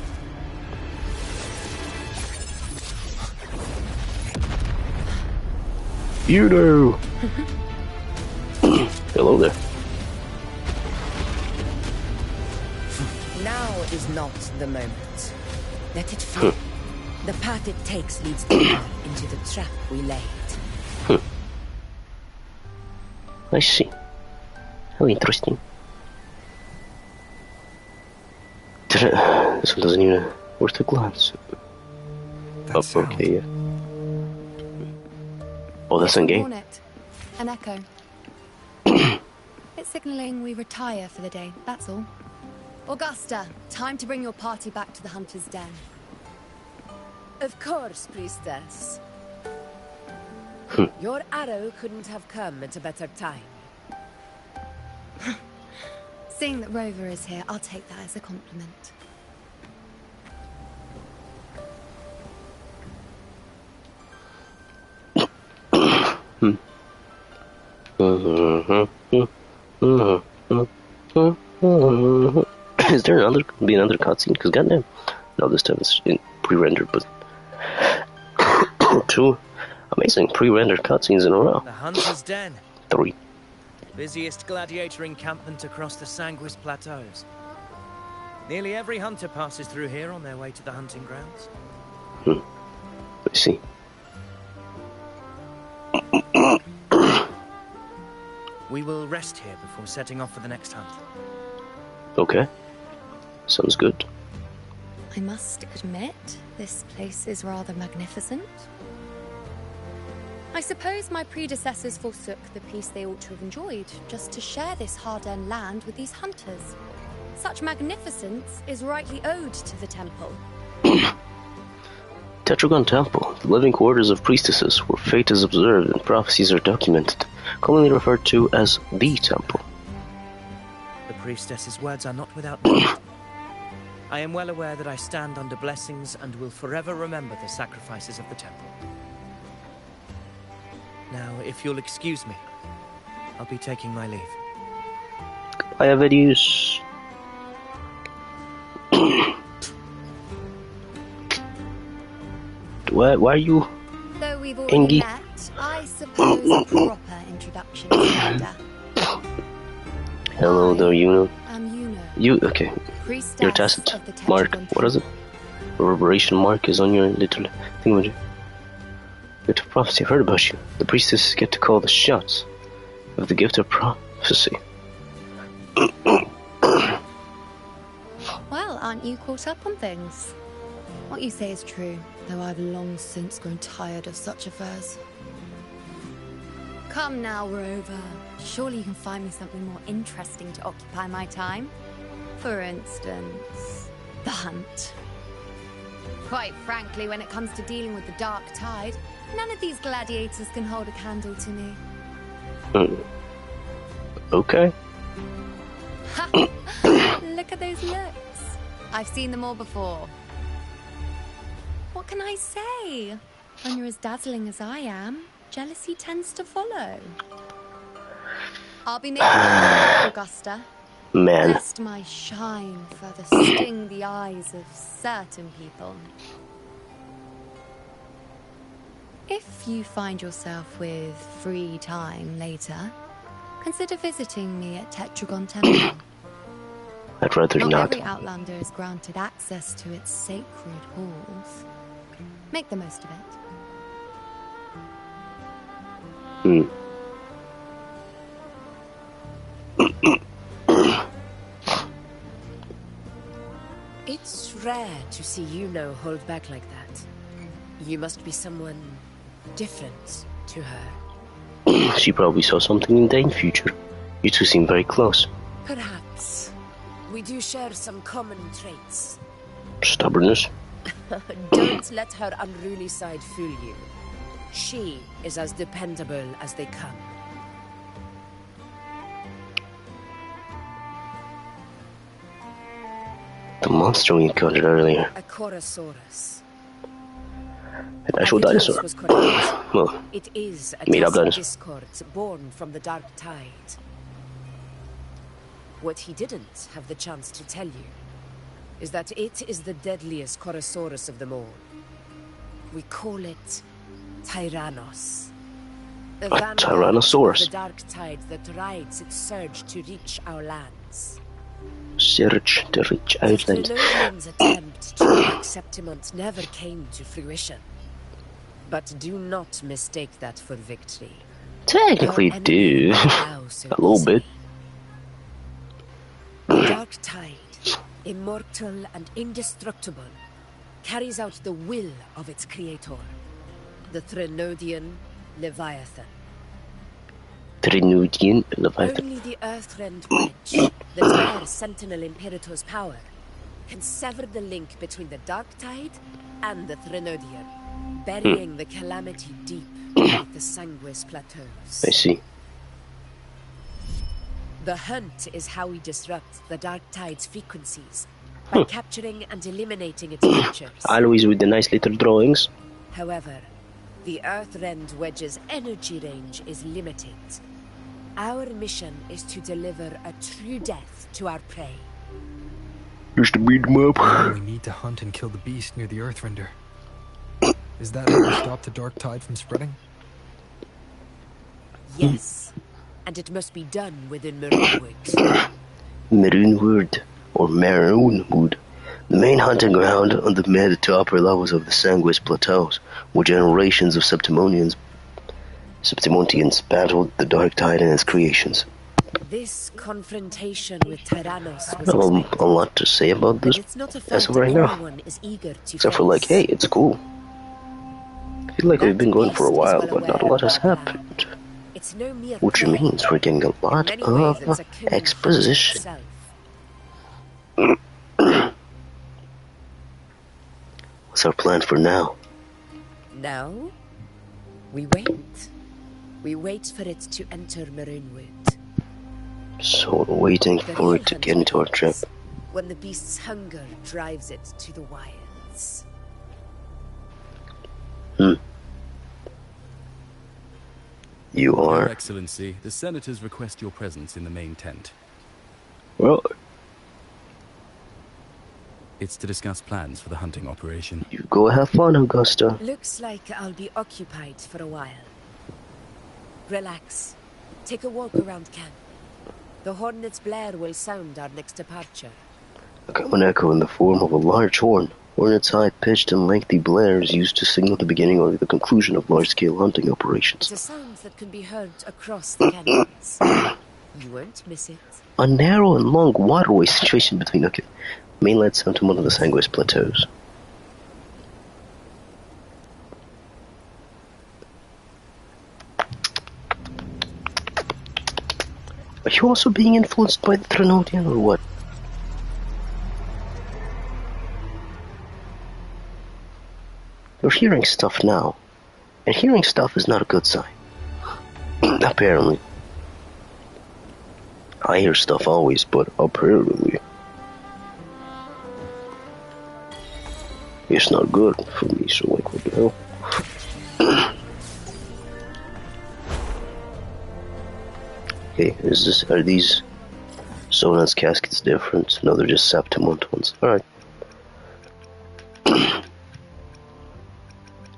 You know. Hello there. Now is not the moment. Let it flow. The path it takes leads deeper into the trap we laid. I see. How interesting. This one doesn't even worth a glance. That sound. Okay, yeah. Oh, that's in game. Hornet. An echo. It's signaling we retire for the day, that's all. Augusta, time to bring your party back to the Hunter's Den. Of course, priestess. Your arrow couldn't have come at a better time. Seeing that Rover is here, I'll take that as a compliment. Is there another cutscene? Because goddamn, no, this time it's in pre-rendered, but 2 amazing pre-rendered cutscenes in a row. The Hunter's Den. 3. Busiest gladiator encampment across the Sanguis Plateaus. Nearly every hunter passes through here on their way to the hunting grounds. I see. We will rest here before setting off for the next hunt. Okay. Sounds good. I must admit, this place is rather magnificent. I suppose my predecessors forsook the peace they ought to have enjoyed, just to share this hard-earned land with these hunters. Such magnificence is rightly owed to the temple. Tetragon Temple, the living quarters of priestesses, where fate is observed and prophecies are documented, commonly referred to as the Temple. The priestess's words are not without meaning. I am well aware that I stand under blessings and will forever remember the sacrifices of the temple. Now, if you'll excuse me, I'll be taking my leave. I have videos. Why are you? Though we've already met, I suppose a proper introduction is in order. Hello there, Yuno. I'm Yuno. You okay? Priestess Your tacit of the mark. Tetragon What is it? Reverberation mark is on your little thingamajig. Gift of prophecy. I've heard about you. The priestesses get to call the shots of the gift of prophecy. Well, aren't you caught up on things? What you say is true, though I've long since grown tired of such affairs. Come now, Rover. Surely you can find me something more interesting to occupy my time. For instance, the hunt. Quite frankly, when it comes to dealing with the dark tide, none of these gladiators can hold a candle to me. Okay. Look at those looks. I've seen them all before. What can I say? When you're as dazzling as I am, jealousy tends to follow. I'll be making a Augusta. Man. Lest my shine further sting the eyes of certain people. If you find yourself with free time later, consider visiting me at Tetragon Temple. I'd rather not. Every Outlander is granted access to its sacred halls. Make the most of it. It's rare to see Yuno hold back like that. You must be someone different to her. She probably saw something in the future. You two seem very close. Perhaps. We do share some common traits. Stubbornness. Don't let her unruly side fool you. She is as dependable as they come. The monster we encountered earlier. A Chorosaurus. An actual dinosaur. Was correct. Well, it is a made up dinosaur. discord born from the dark tide. What he didn't have the chance to tell you is that it is the deadliest Chorosaurus of them all. We call it Tyrannos. The Tyrannosaurus. The dark tide that rides its surge to reach our lands. Surge to reach our lands. The Threlodians' attempt to make Septimont never came to fruition. But do not mistake that for victory. Technically do. A little bit. The dark tide, immortal and indestructible, carries out the will of its creator, the Threlodian Leviathan. Trinodian Leviathan. Only the Earthrend Wedge, the dire Sentinel Imperator's power, can sever the link between the dark tide and the Threlodian, burying the calamity deep beneath the Sanguis Plateaus. I see. The hunt is how we disrupt the dark tide's frequencies, by capturing and eliminating its creatures. Always with the nice little drawings. However, the Earthrend Wedge's energy range is limited. Our mission is to deliver a true death to our prey. Just to beat them up. We need to hunt and kill the beast near the Earthrender. Is that how we stop the dark tide from spreading? Yes, and it must be done within Maroonwood. Maroonwood, or Maroonwood, the main hunting ground on the mid to upper levels of the Sanguis Plateaus, where generations of Septimontians battled the dark tide and its creations. This confrontation with Tyrannos was A lot to say about this as of right now. Except for like, hey, it's cool. I feel like we've been going for a while, but not a lot has happened. Which means we're getting a lot of exposition. What's our plan for now? Now, we wait. We wait for it to enter Maroonwood. So we're waiting for it to get into our trip. When the beast's hunger drives it to the wilds. You are? Your Excellency, the senators request your presence in the main tent. Well, it's to discuss plans for the hunting operation. You go have fun, Augusta. Looks like I'll be occupied for a while. Relax. Take a walk around camp. The hornet's blare will sound our next departure. A common echo in the form of a large horn. Hornet's high-pitched and lengthy blare is used to signal the beginning or the conclusion of large-scale hunting operations. It's a sound that can be heard across the canyons. You won't miss it. A narrow and long waterway situation between mainland south to one of the Sanguis Plateaus. Are you also being influenced by the Trinodian or what? You're hearing stuff now, and hearing stuff is not a good sign. Apparently. I hear stuff always, but apparently it's not good for me, so like, what the hell? Okay, are these Sonan's caskets different? No, they're just Septimont ones. Alright.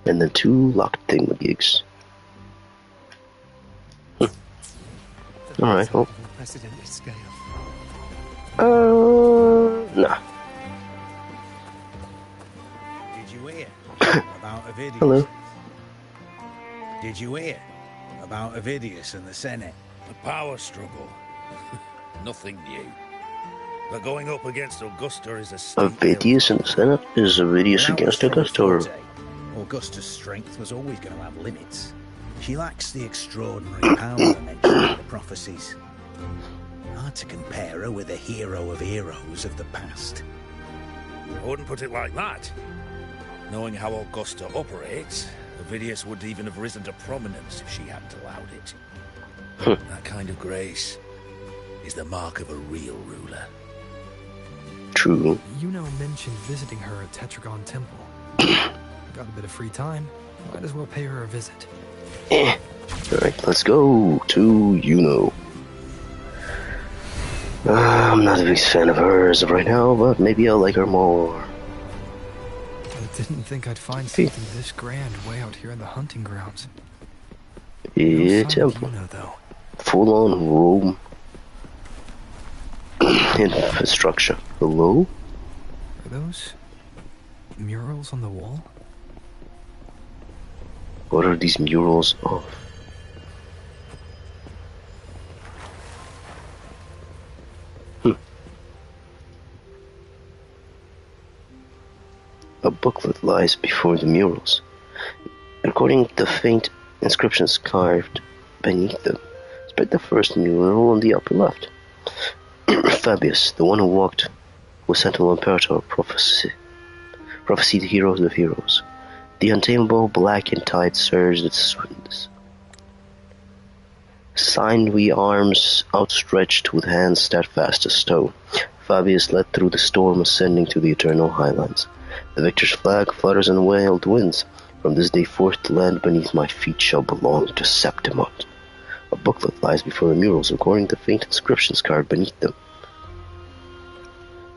And then 2 locked thingamagigs. Alright, well. Nah. Did you hear about Avidius? Hello. Did you hear about Avidius and the Senate? The power struggle. Nothing new. But going up against Augusta is a Avidius in the Senate? Is Avidius against Augusta, or? Augusta's strength was always going to have limits. She lacks the extraordinary power mentioned in the prophecies. Hard to compare her with the hero of heroes of the past. I wouldn't put it like that. Knowing how Augusta operates, Avidius would even have risen to prominence if she hadn't allowed it. That kind of grace is the mark of a real ruler. True. Yuno mentioned visiting her at Tetragon Temple. Got a bit of free time. Might as well pay her a visit. Alright, let's go to Yuno. I'm not a big fan of her as of right now, but maybe I'll like her more. I didn't think I'd find something this grand way out here in the hunting grounds. Yeah, temple. Yuno, though. Full-on Rome infrastructure. Hello? Are those murals on the wall? What are these murals of? A booklet lies before the murals, according to the faint inscriptions carved beneath them. Spread the first mural on the upper left. Fabius, the one who walked with Sentinel Imperator, prophesied heroes of heroes. The untamable blackened tide surged its winds. Signed we arms outstretched with hands steadfast as stone. Fabius led through the storm, ascending to the eternal highlands. The victor's flag flutters in wild winds. From this day forth, the land beneath my feet shall belong to Septimont. A booklet lies before the murals, recording the faint inscriptions carved beneath them.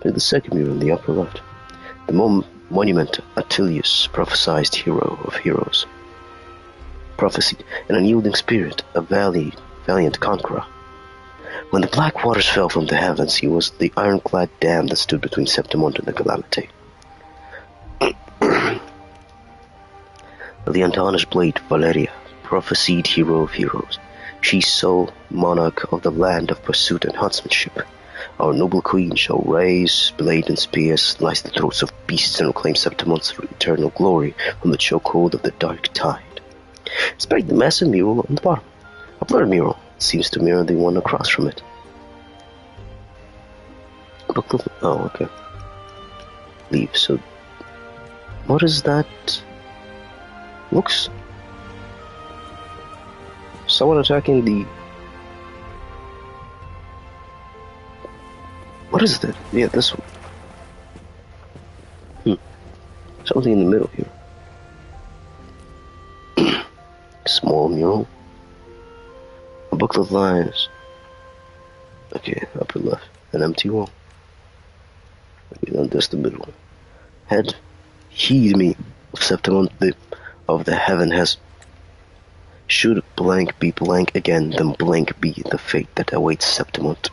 But the second mural in the upper left. The monument Attilius, prophesied hero of heroes. Prophesied an unyielding spirit, a valiant conqueror. When the black waters fell from the heavens, he was the ironclad dam that stood between Septimont and the calamity. The untarnished blade, Valeria, prophesied hero of heroes. She sole monarch of the land of pursuit and huntsmanship. Our noble queen shall raise blade and spear, slice the throats of beasts, and reclaim Septimont's eternal glory from the chokehold of the dark tide. Despite the massive mural on the bottom, a blurred mural seems to mirror the one across from it. Oh, okay. Leave. So, what is that? Looks. Someone attacking the. What is that? Yeah, this one. Something in the middle here. Small mural. A booklet of lines. Okay, upper left. An empty wall. Okay, then there's the middle one. Head, heed me, Septimont of the heaven has. Should blank be blank again, then blank be the fate that awaits Septimont.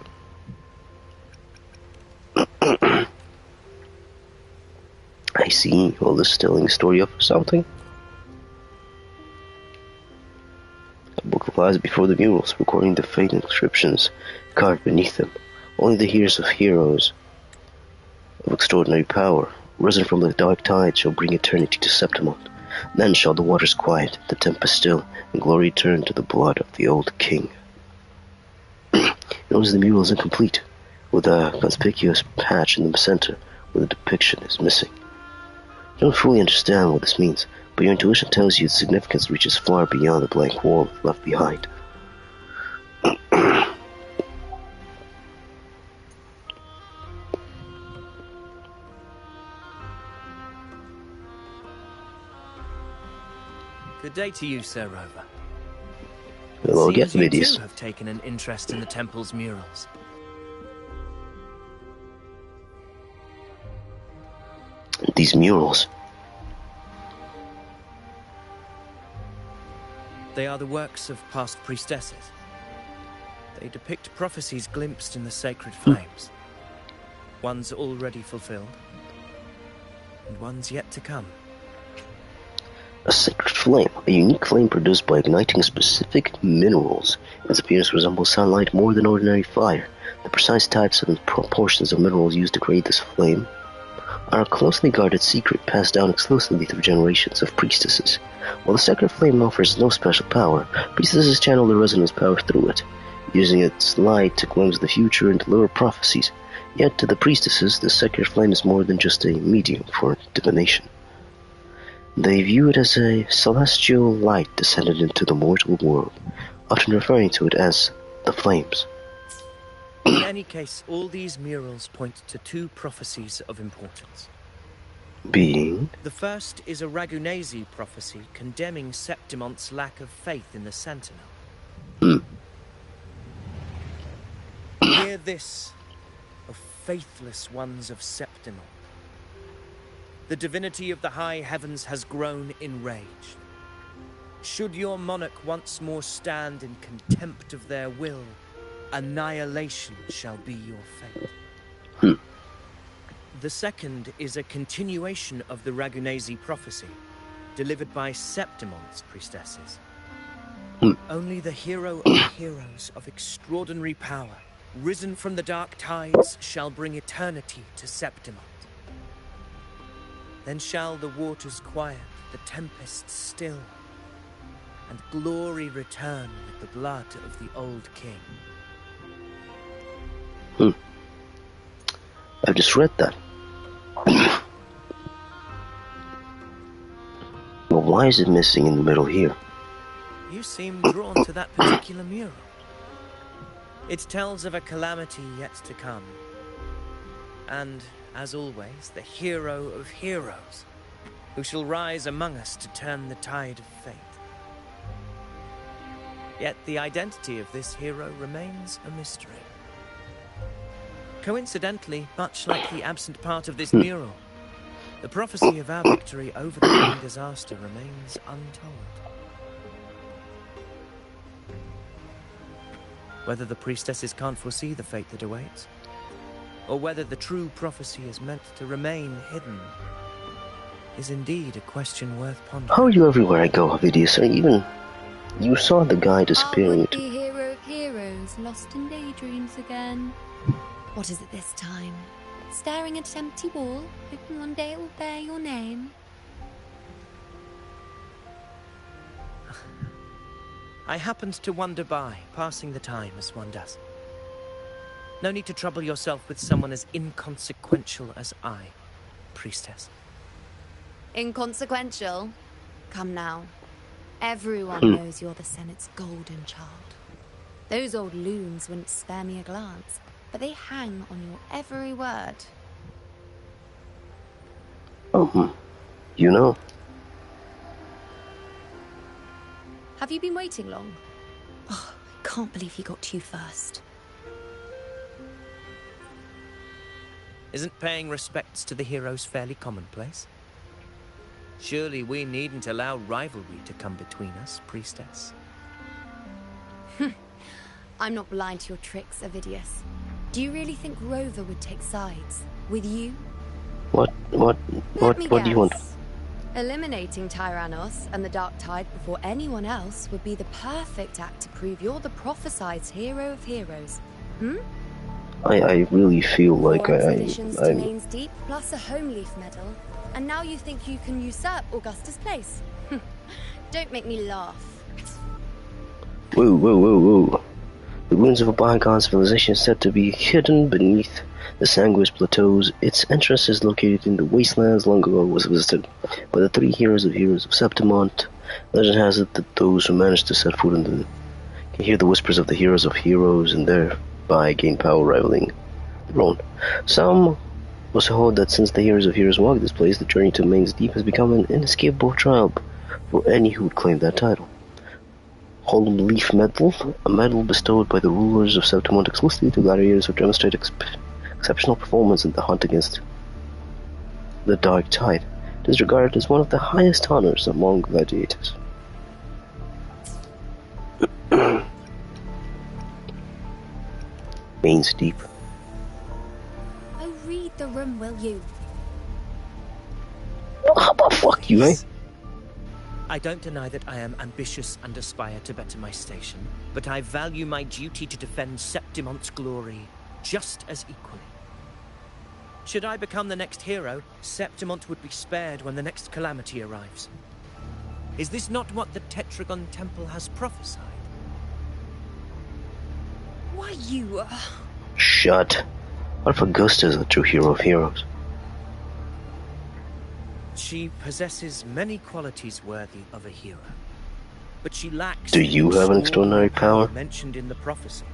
I see. All this telling a story of something. A book lies before the murals, recording the fate and inscriptions carved beneath them. Only the heroes of heroes of extraordinary power, risen from the dark tide, shall bring eternity to Septimont. Then shall the waters quiet, the tempest still, and glory return to the blood of the old king. Notice the mural is incomplete, with a conspicuous patch in the center where the depiction is missing. You don't fully understand what this means, but your intuition tells you its significance reaches far beyond the blank wall left behind. Good day to you, Sir Rover. Hello again, Seems you ladies. too have taken an interest in the temple's murals. These murals. They are the works of past priestesses. They depict prophecies glimpsed in the sacred flames. Ones already fulfilled, and ones yet to come. A sacred flame, a unique flame produced by igniting specific minerals. Its appearance resembles sunlight more than ordinary fire. The precise types and proportions of minerals used to create this flame are a closely guarded secret passed down exclusively through generations of priestesses. While the sacred flame offers no special power, priestesses channel the resonance power through it, using its light to glimpse the future and deliver prophecies. Yet to the priestesses, the sacred flame is more than just a medium for divination. They view it as a celestial light descended into the mortal world, often referring to it as the flames. In any case, all these murals point to two prophecies of importance. Being? The first is a Ragunesi prophecy condemning Septimont's lack of faith in the Sentinel. Hear this, O faithless ones of Septimont. The divinity of the high heavens has grown enraged. Should your monarch once more stand in contempt of their will, annihilation shall be your fate. The second is a continuation of the Ragunesi prophecy, delivered by Septimont's priestesses. Only the hero of heroes of extraordinary power, risen from the dark tides, shall bring eternity to Septimont. Then shall the waters quiet, the tempest still, and glory return with the blood of the old king. I've just read that. But why is it missing in the middle here? You seem drawn to that particular mural. It tells of a calamity yet to come. And, as always, the hero of heroes, who shall rise among us to turn the tide of fate. Yet the identity of this hero remains a mystery. Coincidentally, much like the absent part of this mural, The prophecy of our victory over the coming disaster remains untold. Whether the priestesses can't foresee the fate that awaits, or whether the true prophecy is meant to remain hidden, is indeed a question worth pondering. How are you everywhere I go, Ovidius? Or even you saw the guy disappearing. Our would-be hero of heroes, lost in daydreams again. What is it this time? Staring at an empty wall, hoping one day it will bear your name. I happened to wander by, passing the time as one does. No need to trouble yourself with someone as inconsequential as I, priestess. Inconsequential? Come now. Everyone knows you're the Senate's golden child. Those old loons wouldn't spare me a glance, but they hang on your every word. You know. Have you been waiting long? Oh, I can't believe he got to you first. Isn't paying respects to the heroes fairly commonplace? Surely we needn't allow rivalry to come between us, priestess. I'm not blind to your tricks, Ovidius. Do you really think Rover would take sides? With you? What do you want? Eliminating Tyrannos and the Dark Tide before anyone else would be the perfect act to prove you're the prophesied hero of heroes. I really feel like expeditions to Main's Deep, plus a home leaf medal, and now you think you can usurp Augusta's place. Don't make me laugh. Whoa. The ruins of a bygone civilization is said to be hidden beneath the Sanguis Plateaus. Its entrance is located in the wastelands long ago was visited by the three heroes of Septimont. Legend has it that those who managed to set foot in them can hear the whispers of the heroes of heroes and thereby gain power rivaling their own. Some was hold that since the heroes of heroes walked this place, the journey to Main's Deep has become an inescapable trial for any who would claim that title. Holm Leaf Medal, a medal bestowed by the rulers of Septimont exclusively to gladiators who demonstrate exceptional performance in the hunt against the Dark Tide. It is regarded as one of the highest honors among gladiators. Main's Deep. Oh, read the room, will you? How about fuck you, eh? I don't deny that I am ambitious and aspire to better my station, but I value my duty to defend Septimont's glory just as equally. Should I become the next hero, Septimont would be spared when the next calamity arrives. Is this not what the Tetragon Temple has prophesied? Why you... Shut. What if Augusta is a true hero of heroes? She possesses many qualities worthy of a hero, but she lacks... Do you have an extraordinary power? Mentioned in the prophecy.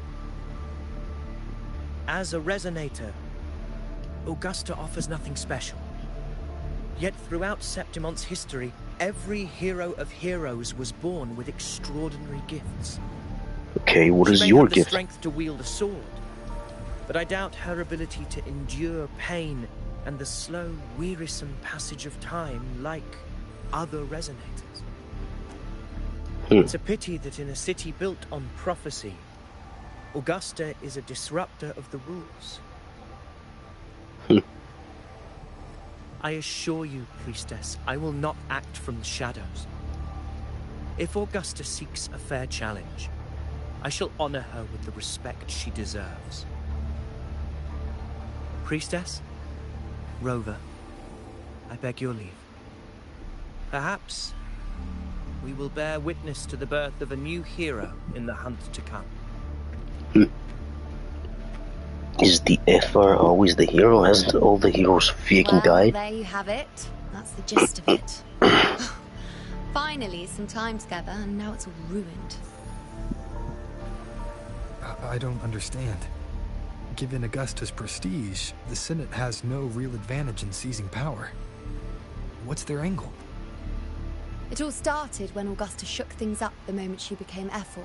As a resonator, Augusta offers nothing special. Yet throughout Septimont's history, every hero of heroes was born with extraordinary gifts. Okay, what is She may your have the gift? Strength to wield a sword, but I doubt her ability to endure pain and the slow, wearisome passage of time like other resonators. It's a pity that in a city built on prophecy, Augusta is a disruptor of the rules. I assure you, priestess, I will not act from the shadows. If Augusta seeks a fair challenge, I shall honor her with the respect she deserves. Priestess? Rover, I beg your leave. Perhaps we will bear witness to the birth of a new hero in the hunt to come. Is the FR always the hero? Hasn't all the heroes fucking died? There you have it. That's the gist of it. Finally, some time together, and now it's all ruined. I don't understand. Given Augusta's prestige, the Senate has no real advantage in seizing power. What's their angle? It all started when Augusta shook things up the moment she became Ephor.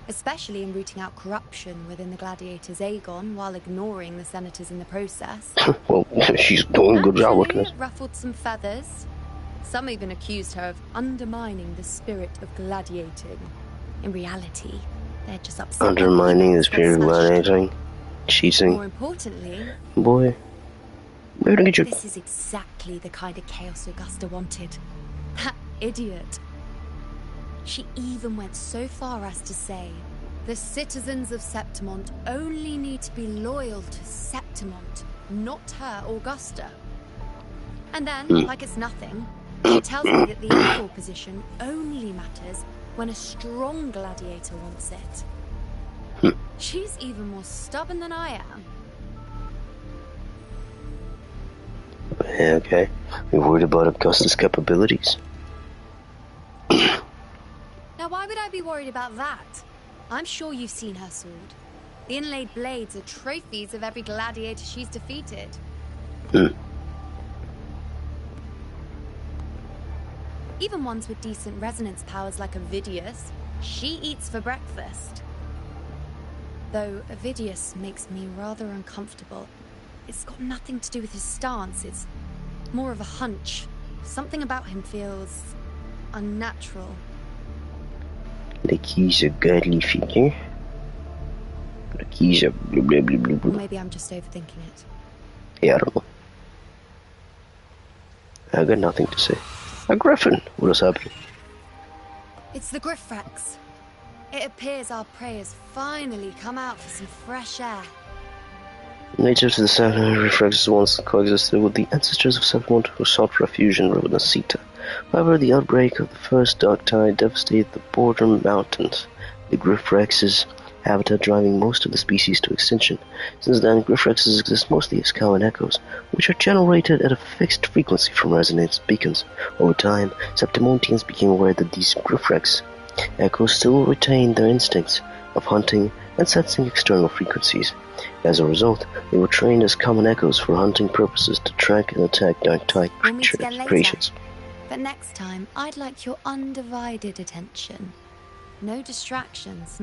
especially in rooting out corruption within the gladiators' Aegon while ignoring the senators in the process. Well, she's doing a good job working Naturally, this. it ruffled some feathers. Some even accused her of undermining the spirit of gladiating. In reality, they're just upset. Undermining the spirit of gladiating. Cheating. More importantly, boy, where did you? This is exactly the kind of chaos Augusta wanted. That idiot. She even went so far as to say, the citizens of Septimont only need to be loyal to Septimont, not her, Augusta. And then, like it's nothing, she tells me that the equal position only matters when a strong gladiator wants it. She's even more stubborn than I am. Okay, you're worried about Augusta's capabilities. Now, why would I be worried about that? I'm sure you've seen her sword. The inlaid blades are trophies of every gladiator she's defeated. Even ones with decent resonance powers like Ovidius, she eats for breakfast. Though Ovidius makes me rather uncomfortable. It's got nothing to do with his stance, it's more of a hunch. Something about him feels unnatural. Like he's a godly figure. Like he's a blah blah blah blah blah. Or maybe I'm just overthinking it. Yeah, I don't know. I got nothing to say. A griffin! What is happening? It's the Griffrex. It appears our prey has finally come out for some fresh air. Natives of the Southern Refrexes once coexisted with the ancestors of Septimont who sought refuge in Ravenacita. However, the outbreak of the first dark tide devastated the border mountains, the Griffrex's habitat driving most of the species to extinction. Since then, Griffrexes exist mostly as common echoes, which are generated at a fixed frequency from resonance beacons. Over time, Septimontians became aware that these Griffrex echoes still retain their instincts of hunting and sensing external frequencies. As a result, they were trained as common echoes for hunting purposes to track and attack dark tide creatures. But next time, I'd like your undivided attention. No distractions,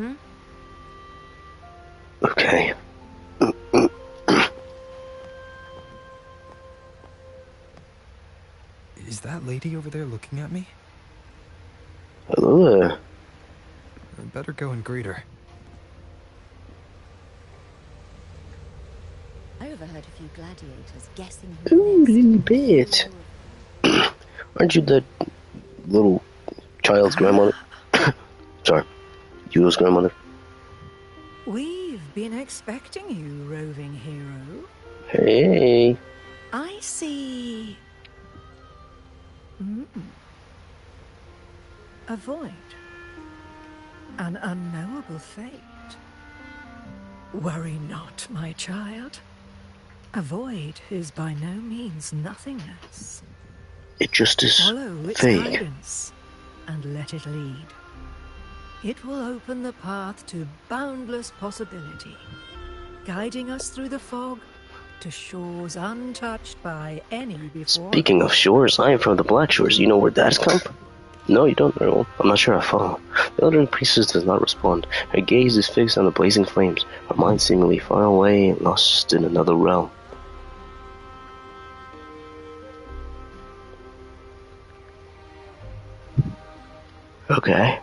Okay. Is that lady over there looking at me? Hello there. I'd better go and greet her. I overheard a few gladiators guessing Ooh, little bit. Aren't you the little child's grandmother? Sorry, Yu's grandmother. We've been expecting you, roving hero. Hey. I see. A void. An unknowable fate. Worry not, my child. A void is by no means nothingness. It just is Follow its vague. guidance and let it lead. It will open the path to boundless possibility, guiding us through the fog to shores untouched by any before. Speaking of shores, I am from the Black Shores. You know where that's come from? No, you don't very well. I'm not sure I follow. The elderly priestess does not respond. Her gaze is fixed on the blazing flames, her mind seemingly far away, lost in another realm. Okay.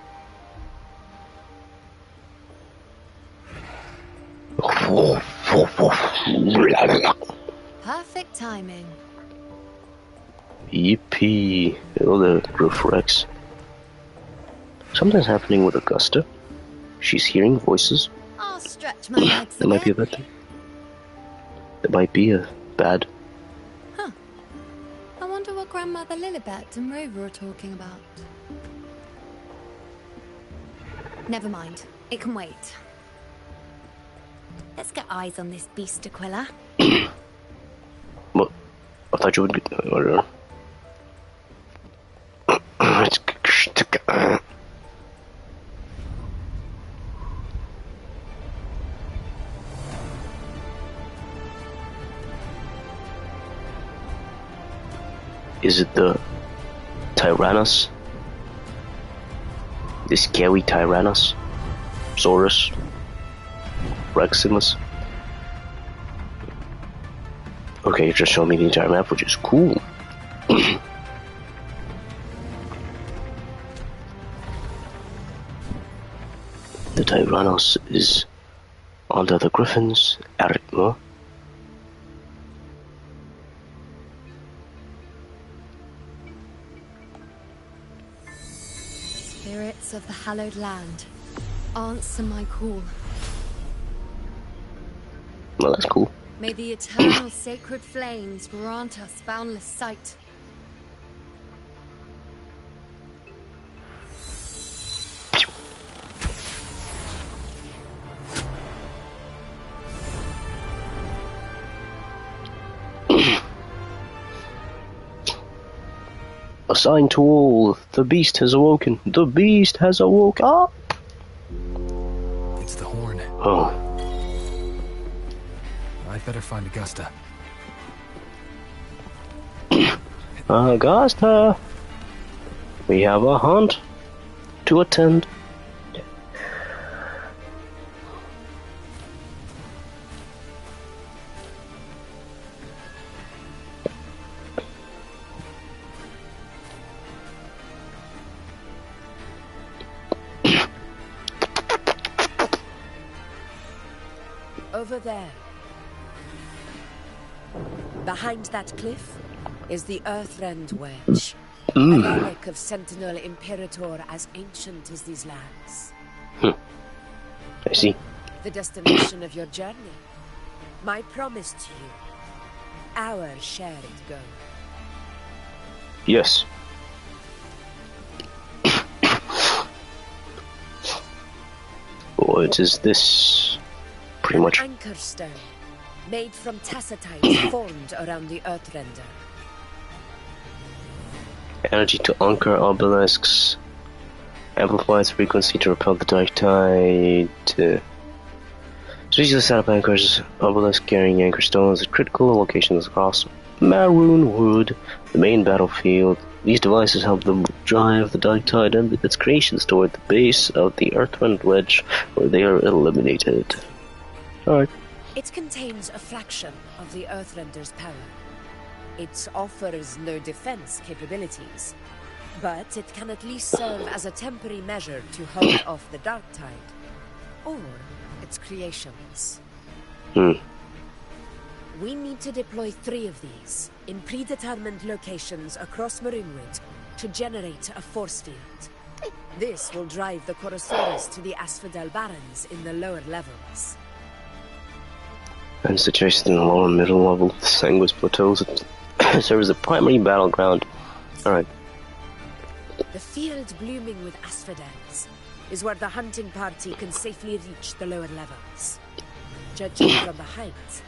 Perfect timing. Yippee. Hello there, Griffrex. Something's happening with Augusta. She's hearing voices. I'll stretch my legs That might be a bad thing. That might be a bad. Huh. I wonder what Grandmother Lilibet and Rover are talking about. Never mind. It can wait. Let's get eyes on this beast, Aquila. What? I thought you would get... Is it the Tyrannus? The scary Tyrannus? Saurus, Reximus. Okay, you just showed me the entire map, which is cool. The Tyrannos is under the Griffins, Erigma. Spirits of the hallowed land, answer my call. Well, that's cool. May the eternal sacred flames grant us boundless sight. A sign to all, the beast has awoken. The beast has awoke up. It's the horn. Oh. I'd better find Augusta. Augusta, we have a hunt to attend. Over there. Behind that cliff is the Earthrend Wedge. A relic of Sentinel Imperator as ancient as these lands. I see. The destination of your journey. My promise to you. Our shared goal. Yes. What is this? Pretty much. An anchor stone, made from tacitites formed around the Earthrender. Energy to anchor obelisks. Amplifies frequency to repel the dark tide. Strategically set up anchors. Obelisk carrying anchor stones at critical locations across Maroon Wood, the main battlefield. These devices help them drive the dark tide and its creations toward the base of the Earthrend Wedge, where they are eliminated. Alright. It contains a fraction of the Earthrender's power. It offers no defense capabilities, but it can at least serve as a temporary measure to hold off the dark tide, or its creations. We need to deploy 3 of these in predetermined locations across Maroonwood to generate a force field. This will drive the Chorosaurus to the Asphodel Barrens in the lower levels. And situated in the lower and middle level, the Sanguis Plateaus serve as a primary battleground. Alright. The field blooming with asphodels is where the hunting party can safely reach the lower levels. Judging from the height,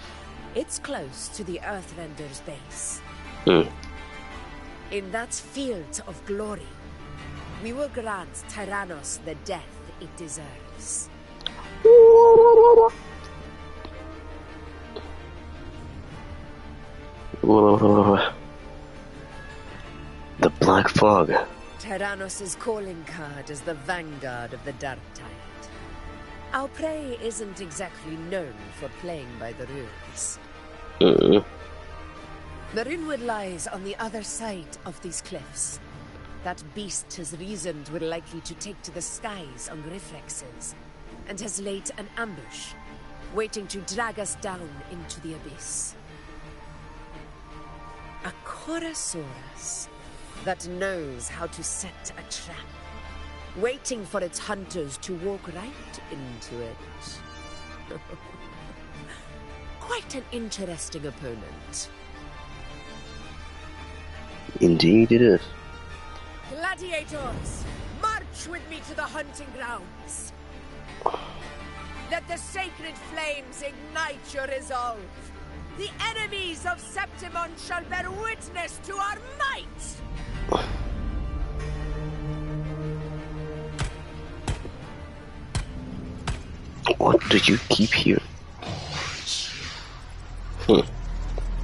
it's close to the Earthrender's base. In that field of glory, we will grant Tyrannos the death it deserves. The Black Fog. Tyrannos' calling card is the vanguard of the dark tide. Our prey isn't exactly known for playing by the rules. Maroonwood lies on the other side of these cliffs. That beast has reasoned we're likely to take to the skies on reflexes, and has laid an ambush, waiting to drag us down into the abyss. A Chorosaurus that knows how to set a trap, waiting for its hunters to walk right into it. Quite an interesting opponent. Indeed it is. Gladiators, march with me to the hunting grounds. Let the sacred flames ignite your resolve. The enemies of Septimon shall bear witness to our might! What do you keep here?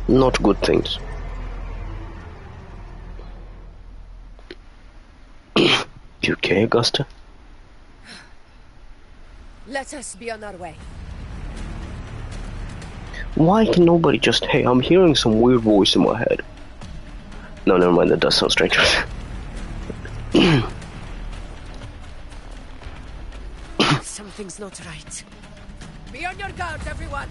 Not good things. You okay, Augusta? Let us be on our way. Why can nobody just, hey, I'm hearing some weird voice in my head. No, never mind, that does sound strange. Something's not right. Be on your guard, everyone!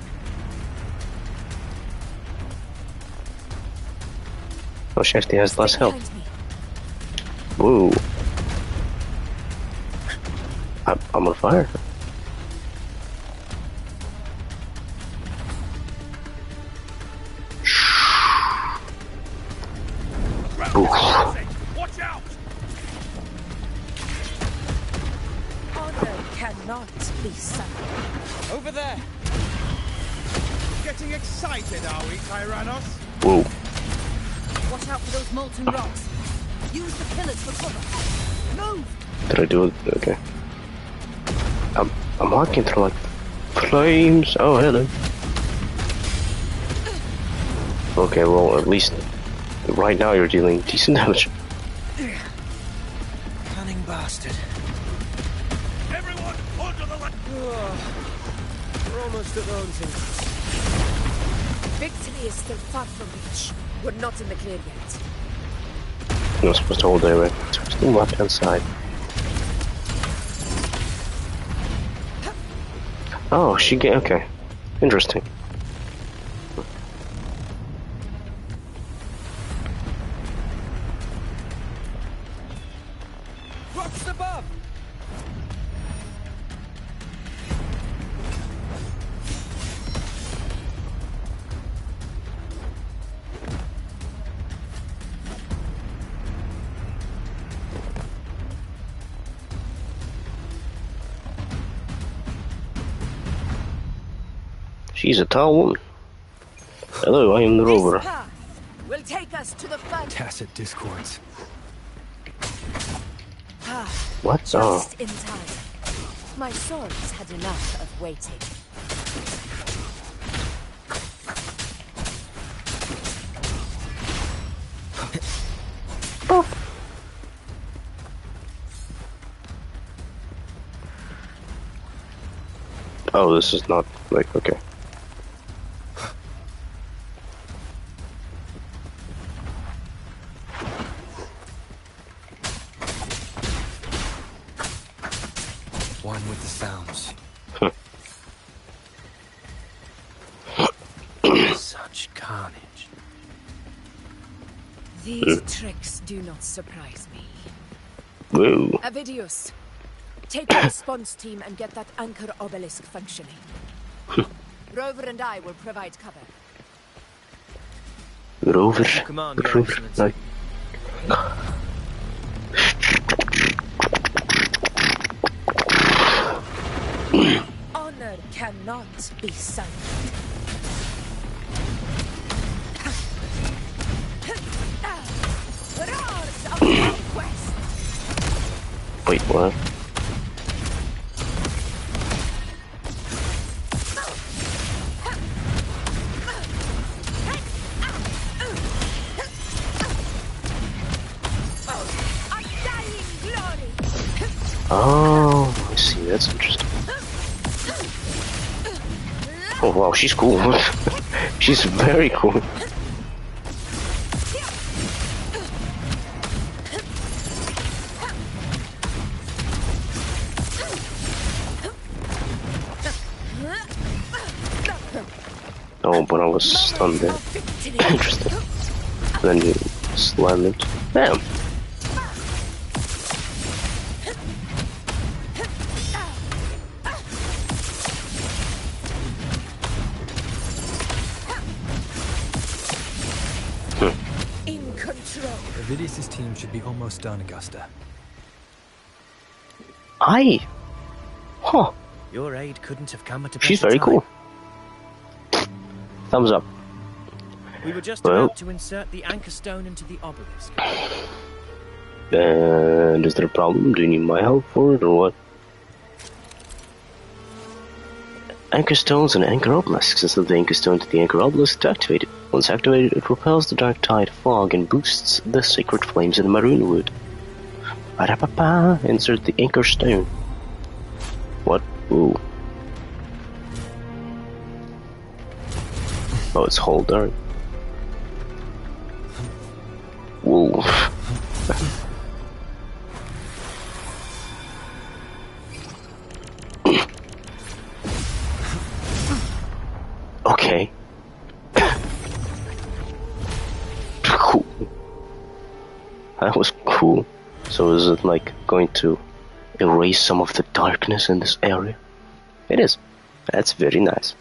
Oh, she actually has less health. Whoa. I'm on fire. Watch out! Honor cannot be sunk. Over there! Getting excited, are we, Tyrannos? Whoa. Watch out for those molten rocks. Use the pillars for cover. Move! Did I do it? Okay. I'm walking through like flames. Oh, hello. Okay, well, at least right now you're dealing decent damage. Cunning bastard. Everyone, onto the left! We're almost at Haunting. Victory is still far from reach. We're not in the clear yet. I'm not supposed to hold anyway. It's supposed to be left hand side. Oh, she get okay. Interesting. Rocks above! She's a tall woman. Hello, I am the rover. This path will take us to the fun. Tacit discords. What? Oh. Just in time. My swords had enough of waiting. Oh, this is not like okay. One with the sounds. Such carnage. These tricks do not surprise me. Whoa. Avidius, take the response team and get that anchor obelisk functioning. Rover and I will provide cover. Rover. Command, Your Excellency. Honor cannot be sunk. Roars of conquest. Wait, what? Oh, I see. That's interesting. Oh wow, she's cool. She's very cool. Oh, but I was stunned there. Interesting. Then you slam it. Bam! In control. Avidius' team should be almost done, Augusta. Huh. Your aid couldn't have come at a better She's very time. cool. Thumbs up. We were just Well. about to insert the anchor stone into the obelisk. And is there a problem? Do you need my help for it or what? Anchor stones and anchor obelisks. Insert the anchor stone to the anchor obelisk to activate it. Once activated, it repels the dark tide fog and boosts the sacred flames in the maroon wood. Ba-da-ba-ba. Insert the anchor stone. What? Ooh. Oh, it's Holder. Whoa. Okay. Cool. That was cool. So is it like going to erase some of the darkness in this area? It is. That's very nice.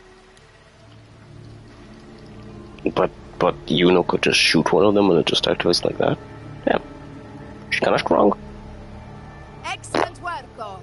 But Yuno could just shoot one of them and it just activates like that? Yeah. She's kinda strong. Excellent work, God.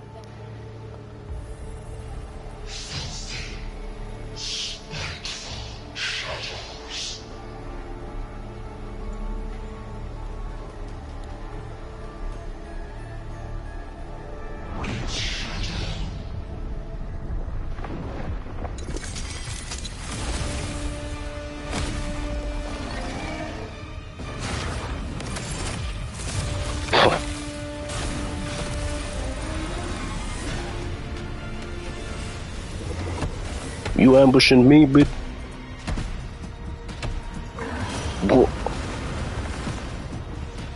You ambushing me, bitch? Whoa.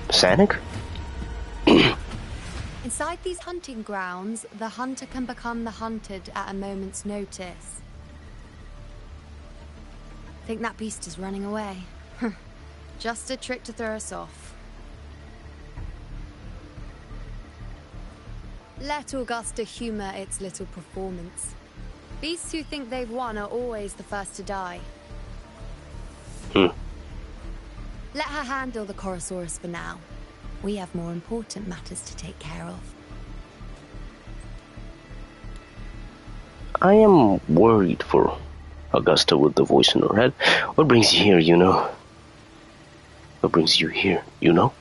Sanic? Inside these hunting grounds, the hunter can become the hunted at a moment's notice. Think that beast is running away? Just a trick to throw us off. Let Augusta humor its little performance. Beasts who think they've won are always the first to die. Let her handle the Chorosaurus for now. We have more important matters to take care of. I am worried for Augusta with the voice in her head. What brings you here, you know? What brings you here, you know?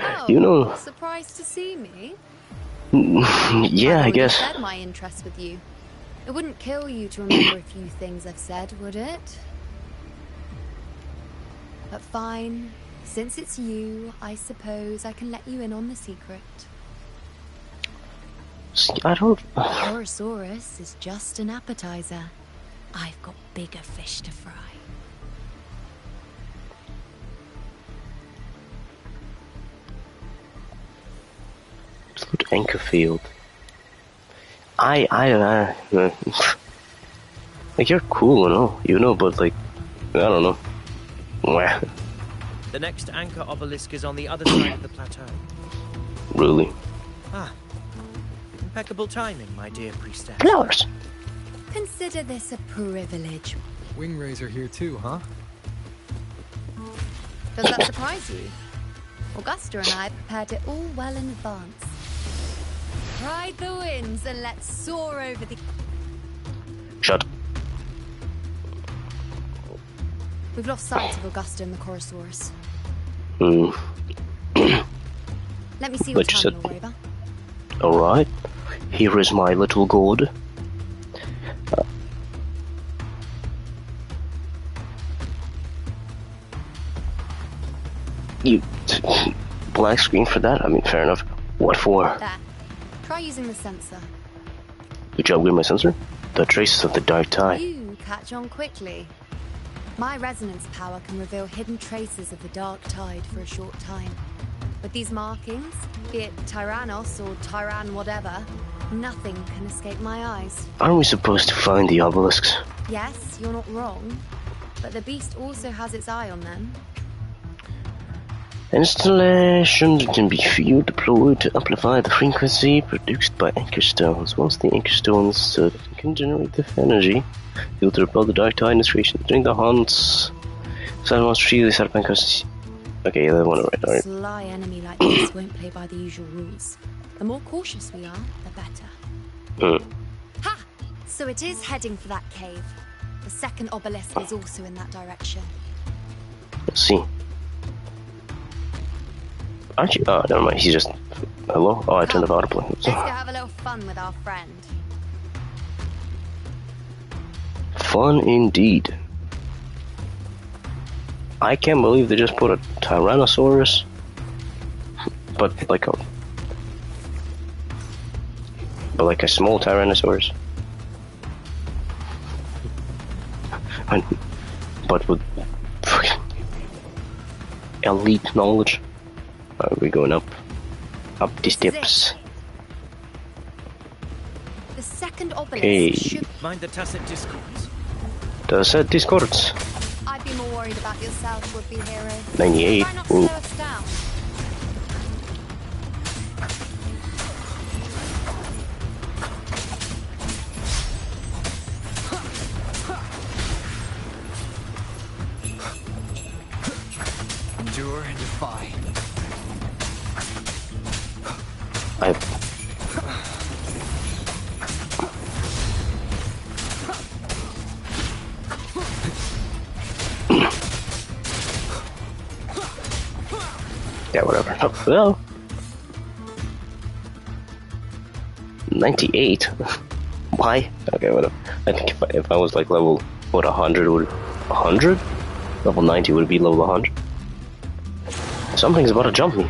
Oh, you know. Surprised to see me? Yeah, I guess. I said my interest with you. It wouldn't kill you to remember a few things I've said, would it? But fine. Since it's you, I suppose I can let you in on the secret. See, I don't... Chorosaurus is just an appetizer. I've got bigger fish to fry. Absolute anchor field. Like, you're cool and all, you know, but like, I don't know. Mwah. The next anchor obelisk is on the other side of the plateau. Really? Ah. Impeccable timing, my dear priestess. Flowers! Consider this a privilege. Wingrais are here too, huh? Does that surprise you? Augusta and I prepared it all well in advance. Ride the winds and let's soar over the... Shut. We've lost sight of Augusta and the Chorosaurus. Let me see your terminal, Rover. Alright. Here is my little gourd. You... black screen for that? I mean, fair enough. What for? There. Try using the sensor. Good job with my sensor. The traces of the dark tide. You catch on quickly. My resonance power can reveal hidden traces of the dark tide for a short time. With these markings, be it Tyrannos or Tyran whatever, nothing can escape my eyes. Aren't we supposed to find the obelisks? Yes, you're not wrong. But the beast also has its eye on them. Installations can be field deployed to amplify the frequency produced by anchor stones. Once the anchor stones can generate the energy, you'll repel the dark tide in its creation. During the hunts, some must freely set up anchors. Okay, that one right. A sly enemy like this won't play by the usual rules. The more cautious we are, the better. Ha! So it is heading for that cave. The second obelisk is also in that direction. Let's see. Aren't you? Oh, never mind. He's just... Hello? Oh, I turned off autoplay. Let's go have a little fun with our friend. Fun indeed. I can't believe they just put a Tyrannosaurus, but like a small Tyrannosaurus. but with fucking elite knowledge. Alright, we're going up the steps. The second obelisk Hey. should Mind the tacit discords. Tacit discords. I'd be more worried about yourself, would-be hero. 98. Try not to Ooh. slow us down. Endure and defy. Yeah, whatever. Oh, well. 98? Why? Okay, whatever. I think if I was like level, what, 100 would... 100? Level 90 would be level 100. Something's about to jump me.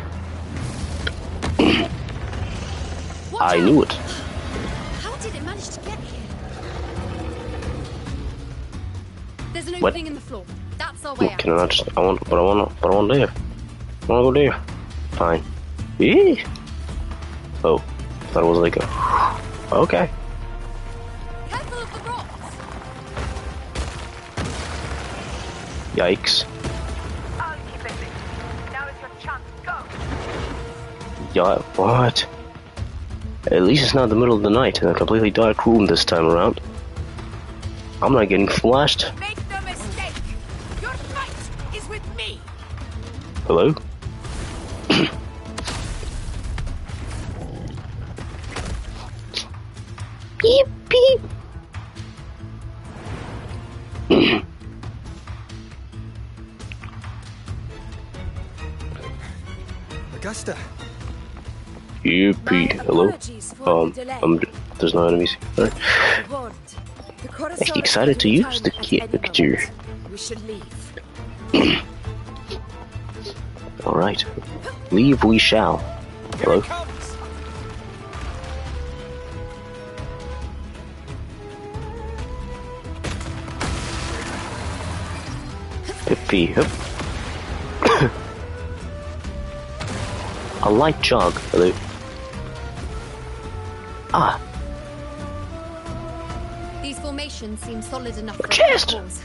I knew it. How did it manage to get here? There's an What? opening in the floor. That's our way out. Can I not just... I want there. I wanna go there. Fine. Eee! Oh. Thought it was like a... Okay. Careful of the rocks. Yikes. I'll keep it. Now is your chance. Go. Yeah, what? At least it's not the middle of the night in a completely dark room this time around. I'm not getting flashed. Make no mistake. Your fight is with me. Hello? Beep beep. Augusta. Yippee. Hello? There's no enemies. Alright. Excited to use the character. We should leave. Alright. Leave we shall. Hello? Hippie hip. A light jog. Hello? Ah. These formations seem solid enough for Chest! a cause.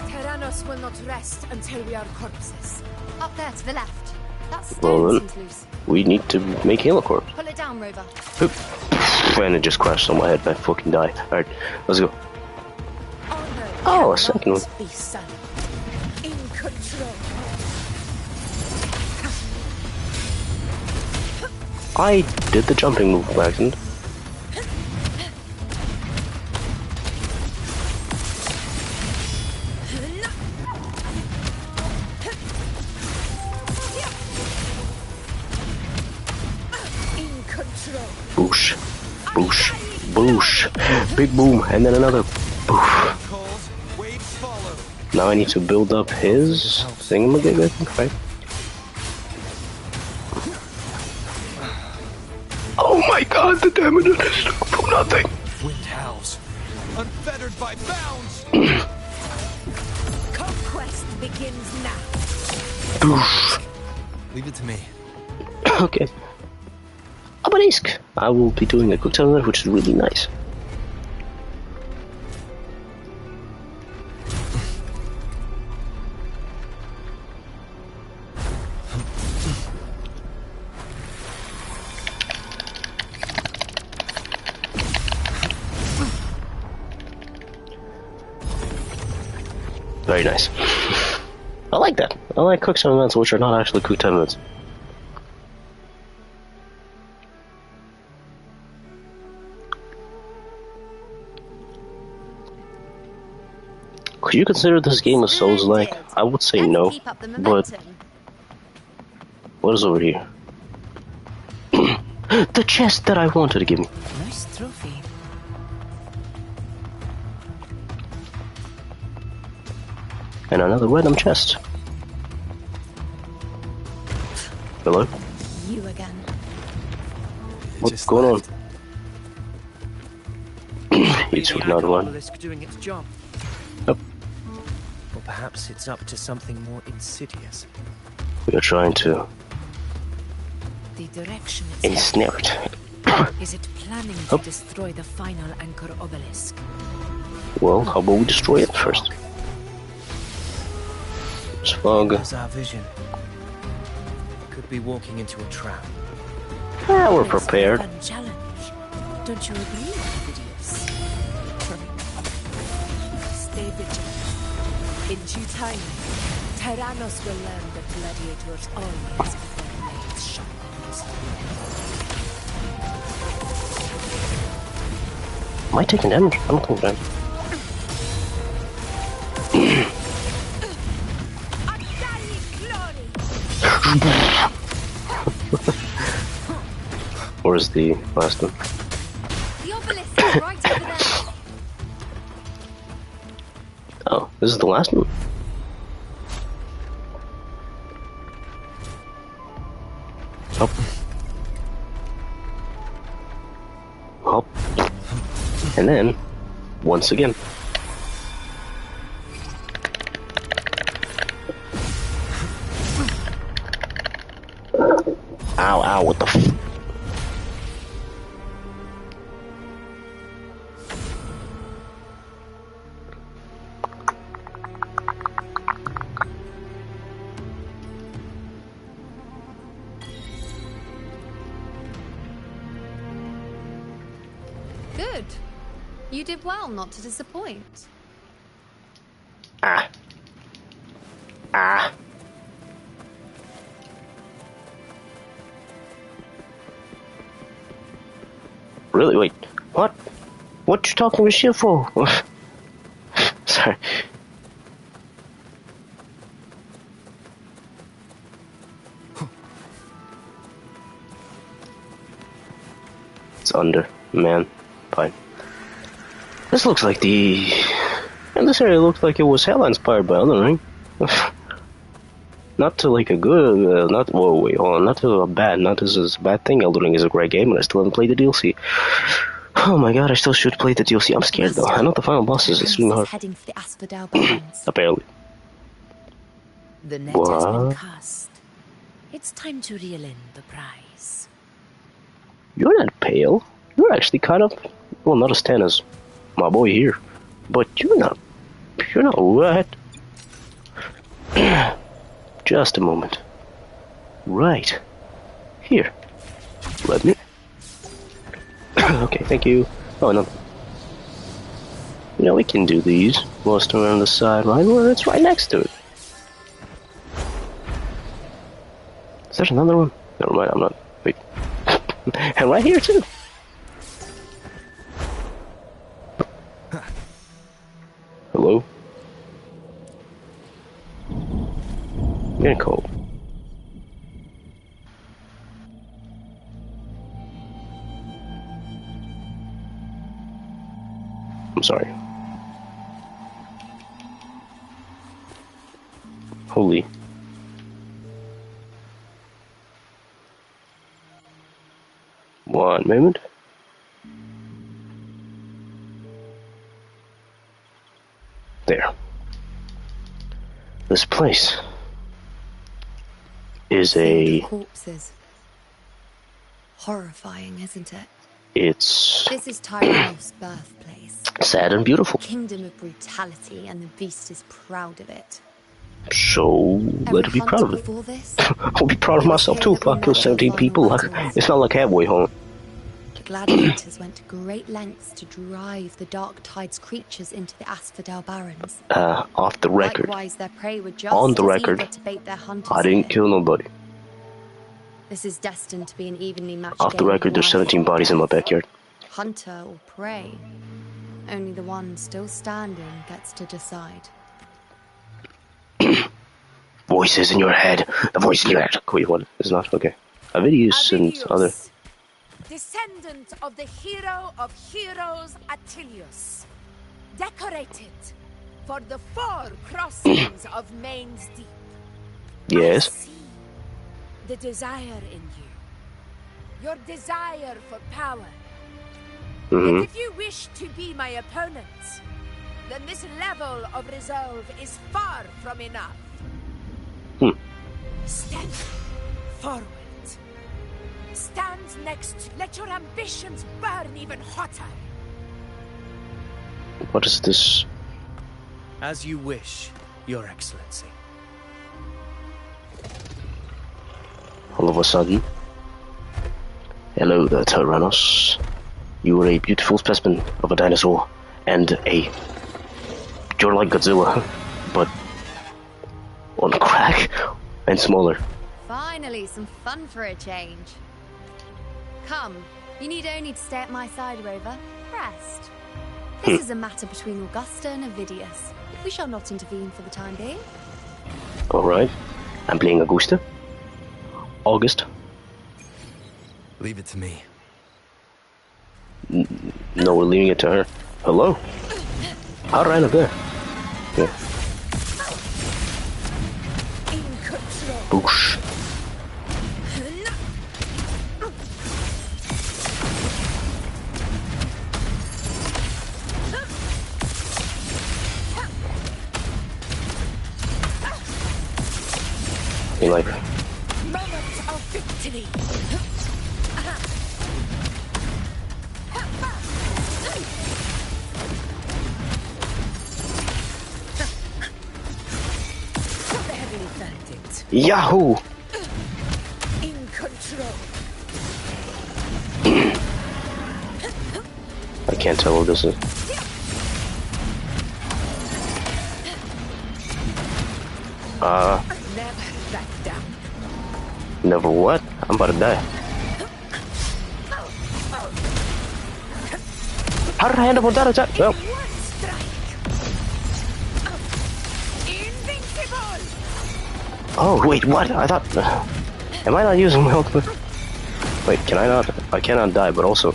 Tyrannos will not rest until we are corpses. Up there to the left. That Well, stone then, seems loose. we need to make Helicorp. Pull it down, Rover. Oop. And it just crashed on my head. I fucking died. Alright, let's go. Oh, a second one. Be silent. In control. I did the jumping move by accident. In control. Boosh. Boosh. Boosh. Big boom. And then another boof. Now I need to build up his thingamajig, I think, right? Oh my god, the damage on this from nothing. Wind howls. Unfettered by bounds. Conquest begins now. Boosh. Leave it to me. Okay. Obelisk. I will be doing a quick time event, which is really nice. Very nice. I like that. I like quick time events which are not actually quick time events. Could you consider this game a Souls-like? I would say no, but what is over here? The chest that I wanted to give me. Nice trophy. And another random chest. Hello? You again. What's going on? It's not one. Doing its job. Yep. perhaps it's up to something more insidious. We are trying to The direction it's ensnare it. Is it planning to destroy the final anchor obelisk? Well, how about we destroy it first? It's fog. There's our vision. Could be walking into a trap. Yeah, we're prepared. Fun challenge. Don't you agree, Videos? Stay vigilant. In due time, Tyrannos will learn that gladiators always prefer blades sharpened. Am I taking damage? I don't think that. Where's the last one? The obelisk is right over there. Oh, this is the last one? Up. Up. And then, once again. Ow, ow, what the f... Good. You did well not to disappoint. Ah. Ah. Really? Wait. What? What you talking with shit for? Sorry. It's under. Man. Fine. This looks like the... And this area looked like it was hella inspired by Elden Ring. Not to like a good, not, whoa, wait, hold on, not to a bad, not as a bad thing. Elden Ring is a great game, and I still haven't played the DLC. Oh my god, I still should play the DLC. I'm scared though. I know the final boss is extremely hard. Heading for the Asphodel Barrens. Apparently. The net has been cast. It's time to reel in the prize. You're not pale. You're actually kind of, well, not as tan as my boy here, but you're not wet. Just a moment. Right. Here. Let me. Okay, thank you. Oh, no. Yeah, we can do these. Most around the side, right? Well, it's right next to it. Is there another one? Never mind, I'm not. Wait. And right here, too. Hello? Getting cold. I'm sorry. Holy. One moment. There. This place is a... corpses. Horrifying, isn't it? It's... This is Tyrannos' birthplace. sad and beautiful. Kingdom of brutality, and the beast is proud of it. So, let her be proud of it. This, I'll be proud of myself too if I kill 17 people. It's not like Halfway Home. The gladiators went to great lengths to drive the Dark Tide's creatures into the Asphodel Barrens. Off the record. Likewise, their prey were just on the as record, eager to bait their hunters I didn't kill nobody. This is destined to be an evenly matched Off the game record, of there's life 17 or bodies in my death. backyard. Hunter or prey. Only the one still standing gets to decide. Voices in your head. The voice in your head. Wait, what? It's not? Okay. Avidius and other... Descendant of the hero of heroes Attilius. Decorated for the 4 crossings of Main's Deep. Yes. I see the desire in you. Your desire for power. And if you wish to be my opponent, then this level of resolve is far from enough. Stand forward. Stand next. Let your ambitions burn even hotter. What is this? As you wish, Your Excellency. All of a sudden. Hello there, Tyrannos. You are a beautiful specimen of a dinosaur, and you're like Godzilla, but on crack and smaller. Finally, some fun for a change. Come, you need only to stay at my side, Rover. Rest. This is a matter between Augusta and Ovidius. We shall not intervene for the time being. Alright, I'm playing Augusta. August. Leave it to me. No, we're leaving it to her. Hello? How ran up there? Yeah. Boosh. You like Moments of victory. Barely felt it. Yahoo! In control. I can't tell what this is. Never back down. Never what? I'm about to die. How did I end up with that attack? Well. One strike. Invincible. Oh, wait, what? I thought... am I not using my ultimate? Wait, can I not? I cannot die, but also...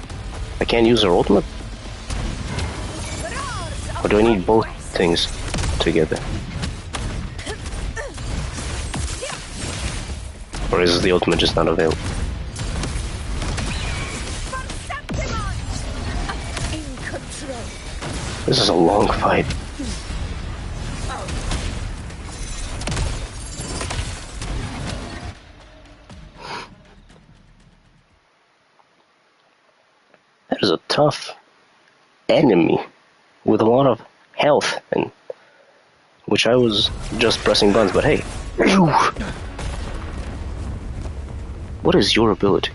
I can't use her ultimate? Or do I need both things together? Or is the ultimate just not available? In control. This is a long fight. That is a tough enemy with a lot of health, and which I was just pressing buttons, but hey. What is your ability?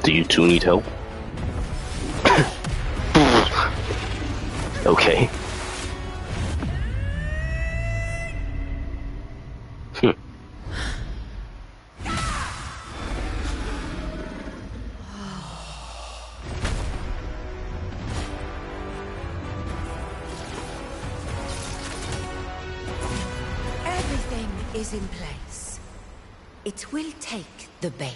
Do you two need help? Okay. Everything is in place. It will take the bait.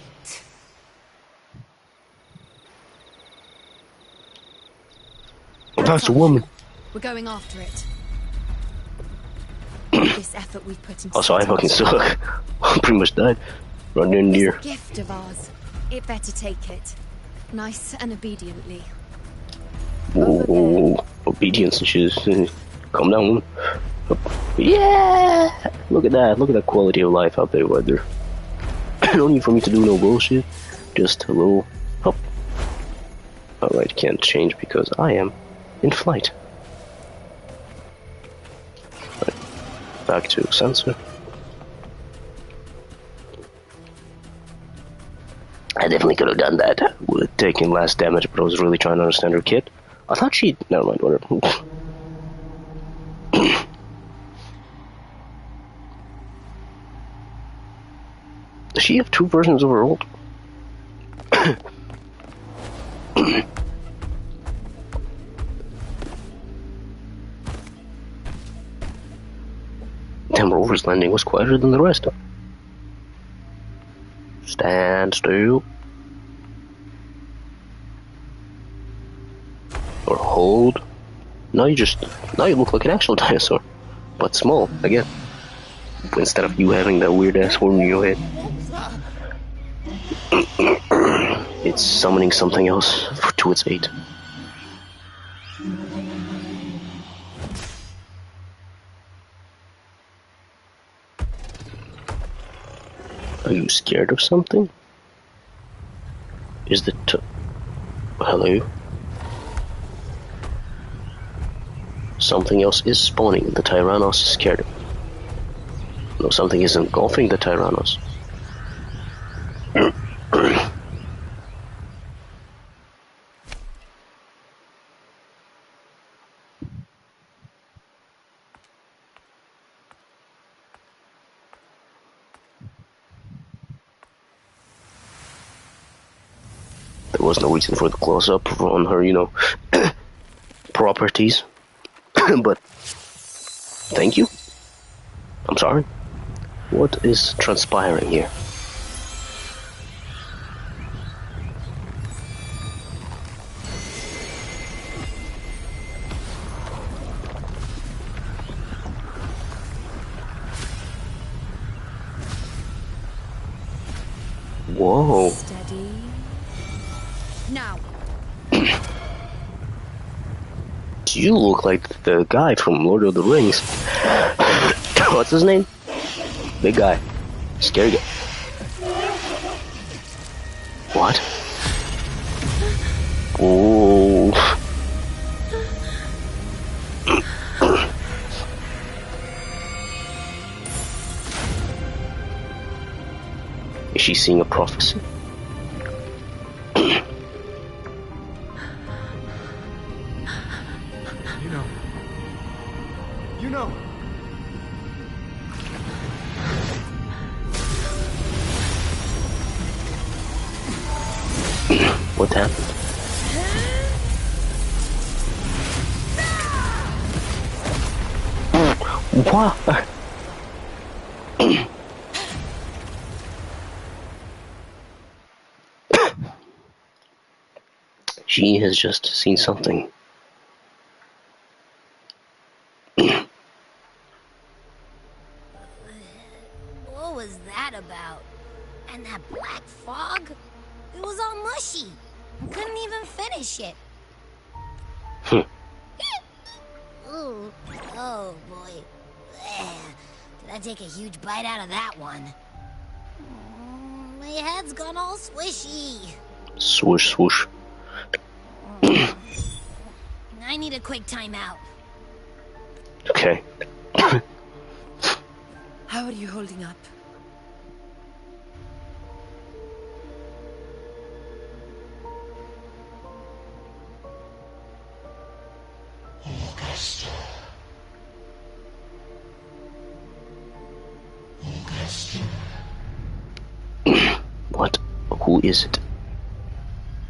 That's a woman. We're going after it. This effort we've put into... Also, I fucking suck. I pretty much died. Running in deer. It's a gift of ours. It better take it. Nice and obediently. Whoa, obedience and shit. Calm down, woman. Yeah! Look at that. Look at that quality of life out there, weather. No need for me to do no bullshit. Just a little hop. Alright, can't change because I am in flight. Right. Back to sensor. I definitely could have done that with taking less damage, but I was really trying to understand her kit. I thought she... Never mind, whatever. Does she have two versions of her ult? Damn, Rover's landing was quieter than the rest. Stand still. Or hold. Now you look like an actual dinosaur. But small, again. instead of you having that weird ass horn in your head. It's summoning something else to its aid. Are you scared of something? Is the hello? Something else is spawning. The Tyrannos is scared. No, something is engulfing the Tyrannos. There was no reason for the close-up on her, you know, properties. But thank you. I'm sorry. What is transpiring here? Whoa. Steady. Now. You look like the guy from Lord of the Rings. What's his name? Big guy. Scary guy. What? Oh. Is she seeing a prophecy? You know. What happened? What? She has just seen something. What was that about? And that black fog? It was all mushy. I couldn't even finish it. Ooh. Oh, boy. Did I take a huge bite out of that one? My head's gone all swishy. Swoosh, swoosh. I need a quick timeout. Okay. How are you holding up? Augusta. What? Who is it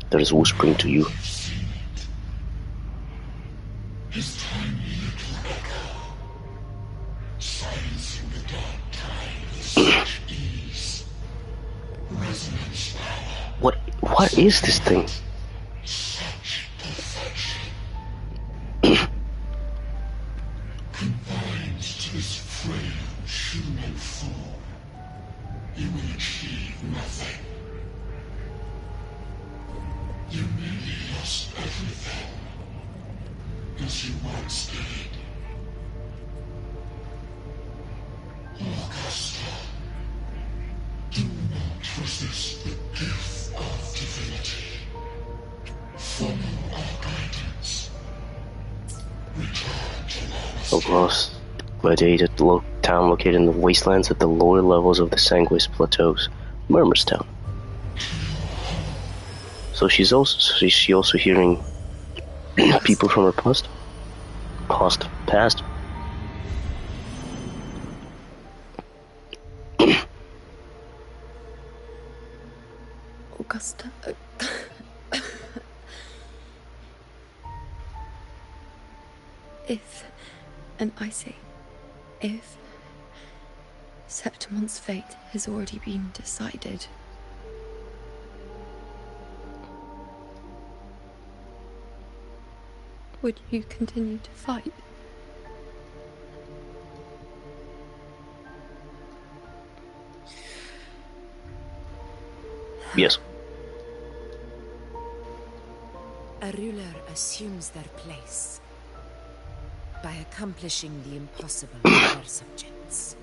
that is whispering to you? His tiny little echo, silencing the dark tide with such ease. Resonance power. What is this thing? Such perfection. Confined to this frail human form, you will achieve nothing. You nearly lost everything, as you once did. Augusta, do not resist the gift of divinity. Follow our guidance. Return to our Lost gladiated town located in the wastelands at the lower levels of the Sanguis Plateaus, Murmur's town. So is she also hearing people from her past? Past? Augusta. If, and I say, if Septimon's fate has already been decided, would you continue to fight? Yes. A ruler assumes their place by accomplishing the impossible for their subjects.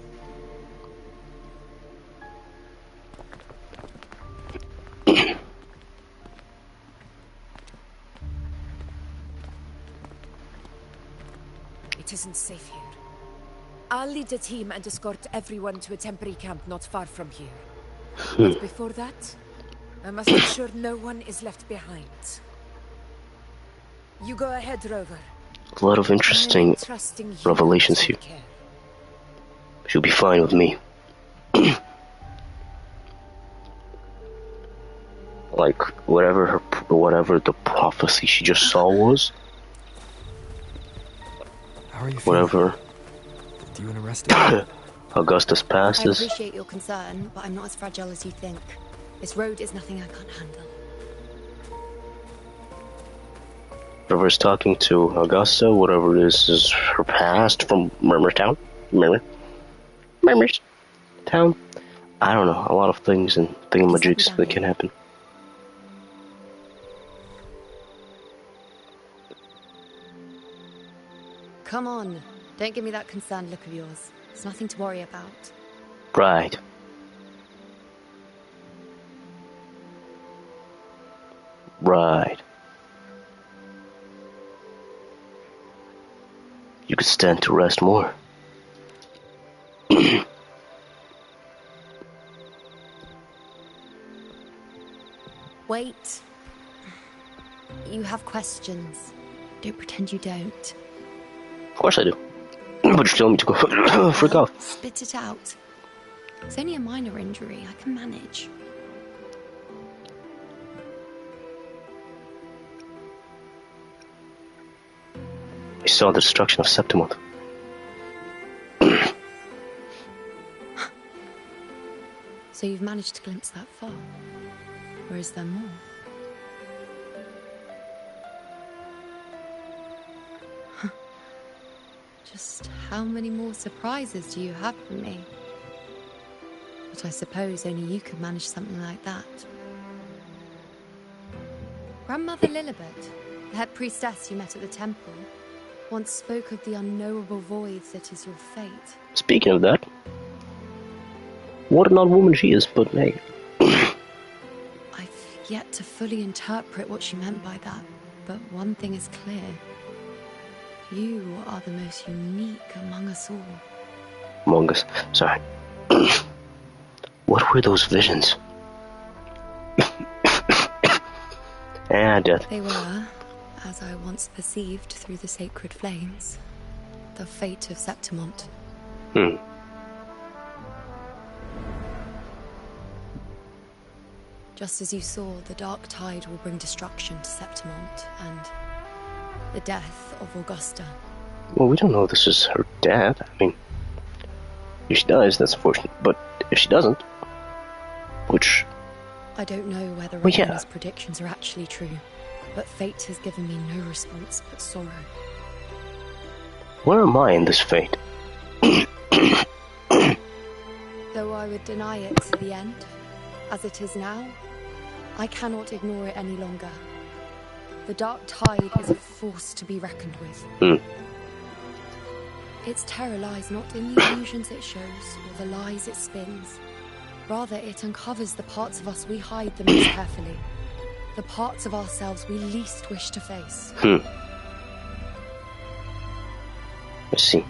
It isn't safe here. I'll lead a team and escort everyone to a temporary camp not far from here. But before that, I must ensure no one is left behind. You go ahead, Rover. A lot of interesting revelations here. She'll be fine with me. Like whatever the prophecy she just saw was. How are you whatever. Do you want to rest a bit? Augustus passes. I appreciate your concern, but I'm not as fragile as you think. This road is nothing I can't handle. Whoever's talking to Augusta, whatever it is her past from Murmur Town. Murmur's Town. I don't know, a lot of things and thingamajigs that can happen. Come on, don't give me that concerned look of yours. It's nothing to worry about. Right. Right. You could stand to rest more. Wait. You have questions. Don't pretend you don't. Of course I do. But you're telling me to go freak off. Spit it out. It's only a minor injury. I can manage. I saw the destruction of Septimont. So you've managed to glimpse that far? Or is there more? Just how many more surprises do you have for me? But I suppose only you could manage something like that. Grandmother Lilibet, the head priestess you met at the temple, once spoke of the unknowable voids that is your fate. Speaking of that, what an odd woman she is, but hey. I've yet to fully interpret what she meant by that, but one thing is clear. You are the most unique among us all. Among us. Sorry. What were those visions? Death. They were, as I once perceived through the sacred flames, the fate of Septimont. Just as you saw, the dark tide will bring destruction to Septimont and the death of Augusta. Well, we don't know if this is her death. I mean, if she dies, that's unfortunate. But if she doesn't, which... I don't know whether Ravenna's predictions are actually true, but fate has given me no response but sorrow. Where am I in this fate? Though I would deny it to the end, as it is now, I cannot ignore it any longer. The dark tide is a force to be reckoned with. Its terror lies not in the illusions it shows, or the lies it spins. Rather, it uncovers the parts of us we hide the most carefully. The parts of ourselves we least wish to face. I see.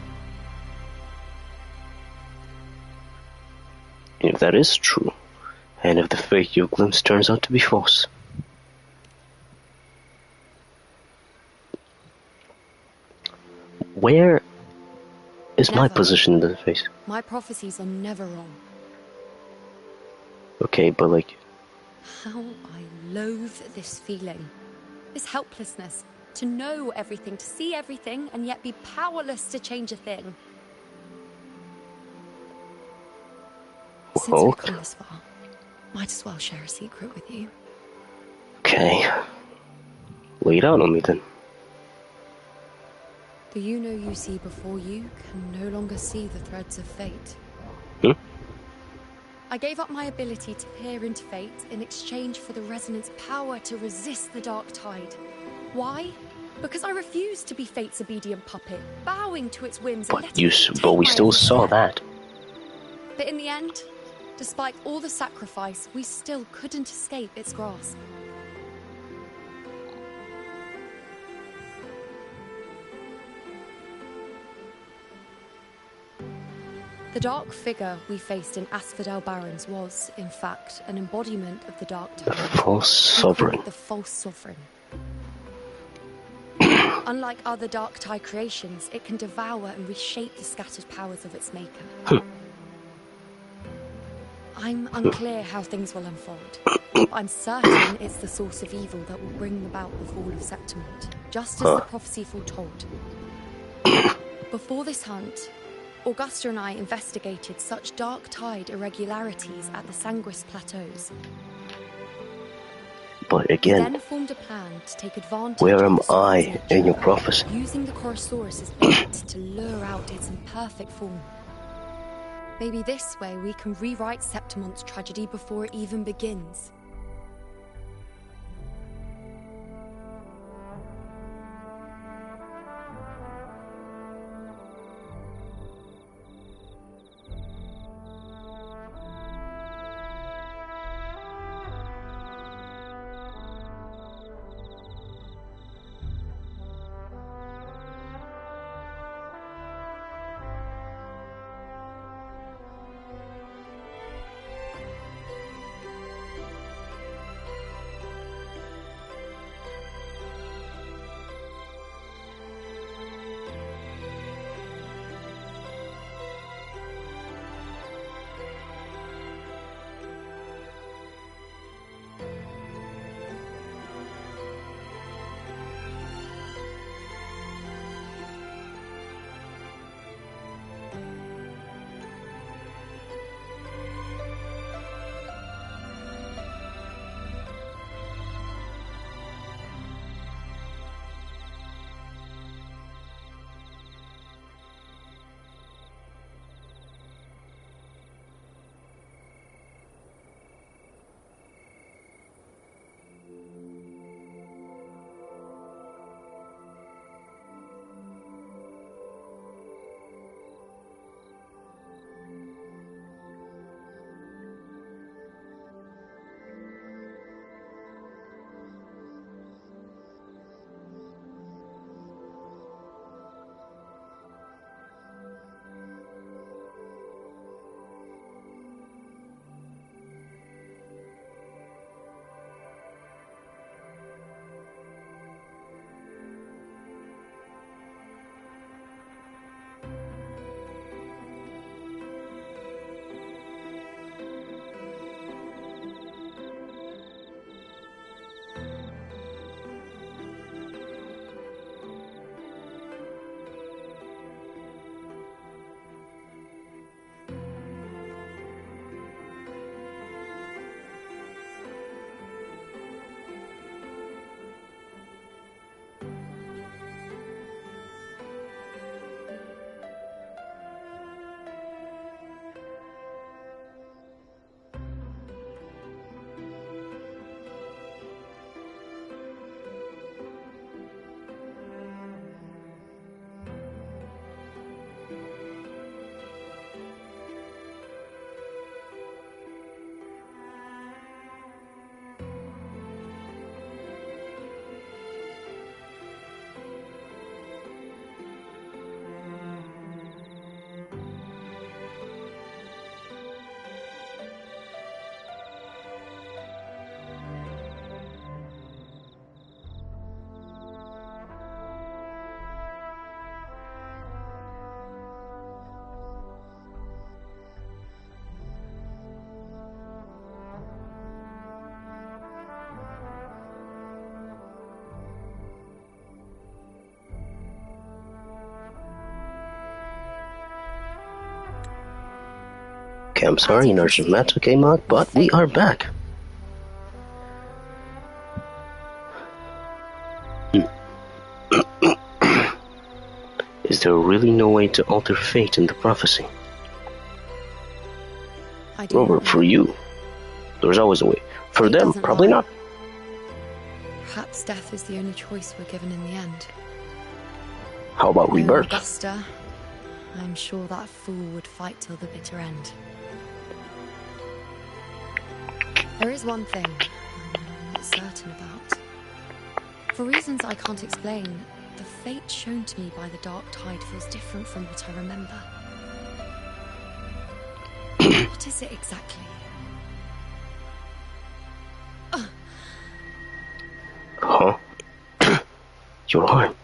If that is true, and if the fate you've glimpsed turns out to be false, where is my position in the face? My prophecies are never wrong. Okay, but like... How I loathe this feeling. This helplessness. To know everything, to see everything, and yet be powerless to change a thing. Since we've come this far, might as well share a secret with you. Okay. Lay it out on me then. The you know you see before you can no longer see the threads of fate. I gave up my ability to peer into fate in exchange for the resonance power to resist the dark tide. Why? Because I refused to be fate's obedient puppet, bowing to its whims and letting it But dictate we my still every saw step. that. But in the end, despite all the sacrifice, we still couldn't escape its grasp. The dark figure we faced in Asphodel Barrens was, in fact, an embodiment of the Dark Tide. The false We call sovereign. it the False Sovereign. Unlike other Dark Tide creations, it can devour and reshape the scattered powers of its maker. I'm unclear how things will unfold, but I'm certain it's the source of evil that will bring about the fall of Septimont, just as the prophecy foretold. Before this hunt, Augusta and I investigated such dark tide irregularities at the Sanguis Plateaus. But We again, then formed a plan to take advantage where of am the storm's I nature, in your prophecy? using the Chorosaurus as bait to lure out its imperfect form. Maybe this way we can rewrite Septimont's tragedy before it even begins. Okay, I'm sorry, an urgent matter came out, but we are back. Is there really no way to alter fate in the prophecy? I do However, not know. for you, there's always a way. For It them, doesn't probably lie. not. Perhaps death is the only choice we're given in the end. How about Knowing rebirth? Augusta, I'm sure that fool would fight till the bitter end. There is one thing I'm not certain about. For reasons I can't explain, the fate shown to me by the Dark Tide feels different from what I remember. What is it exactly? Huh? You're lying.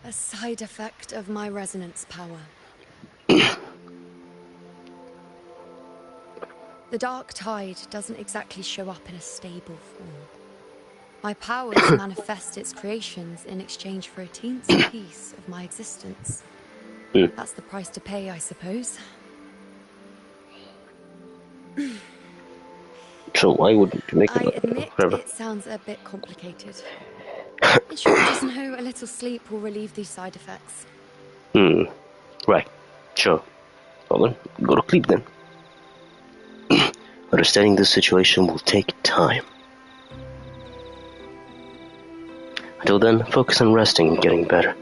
A side effect of my resonance power. The Dark Tide doesn't exactly show up in a stable form. My powers manifest its creations in exchange for a teensy piece of my existence. That's the price to pay, I suppose. So why wouldn't you make I it? admit Whatever. it sounds a bit complicated. It sure does know a little sleep will relieve these side effects. Right. Sure. Well then, go to sleep then. Understanding this situation will take time. Until then, focus on resting and getting better.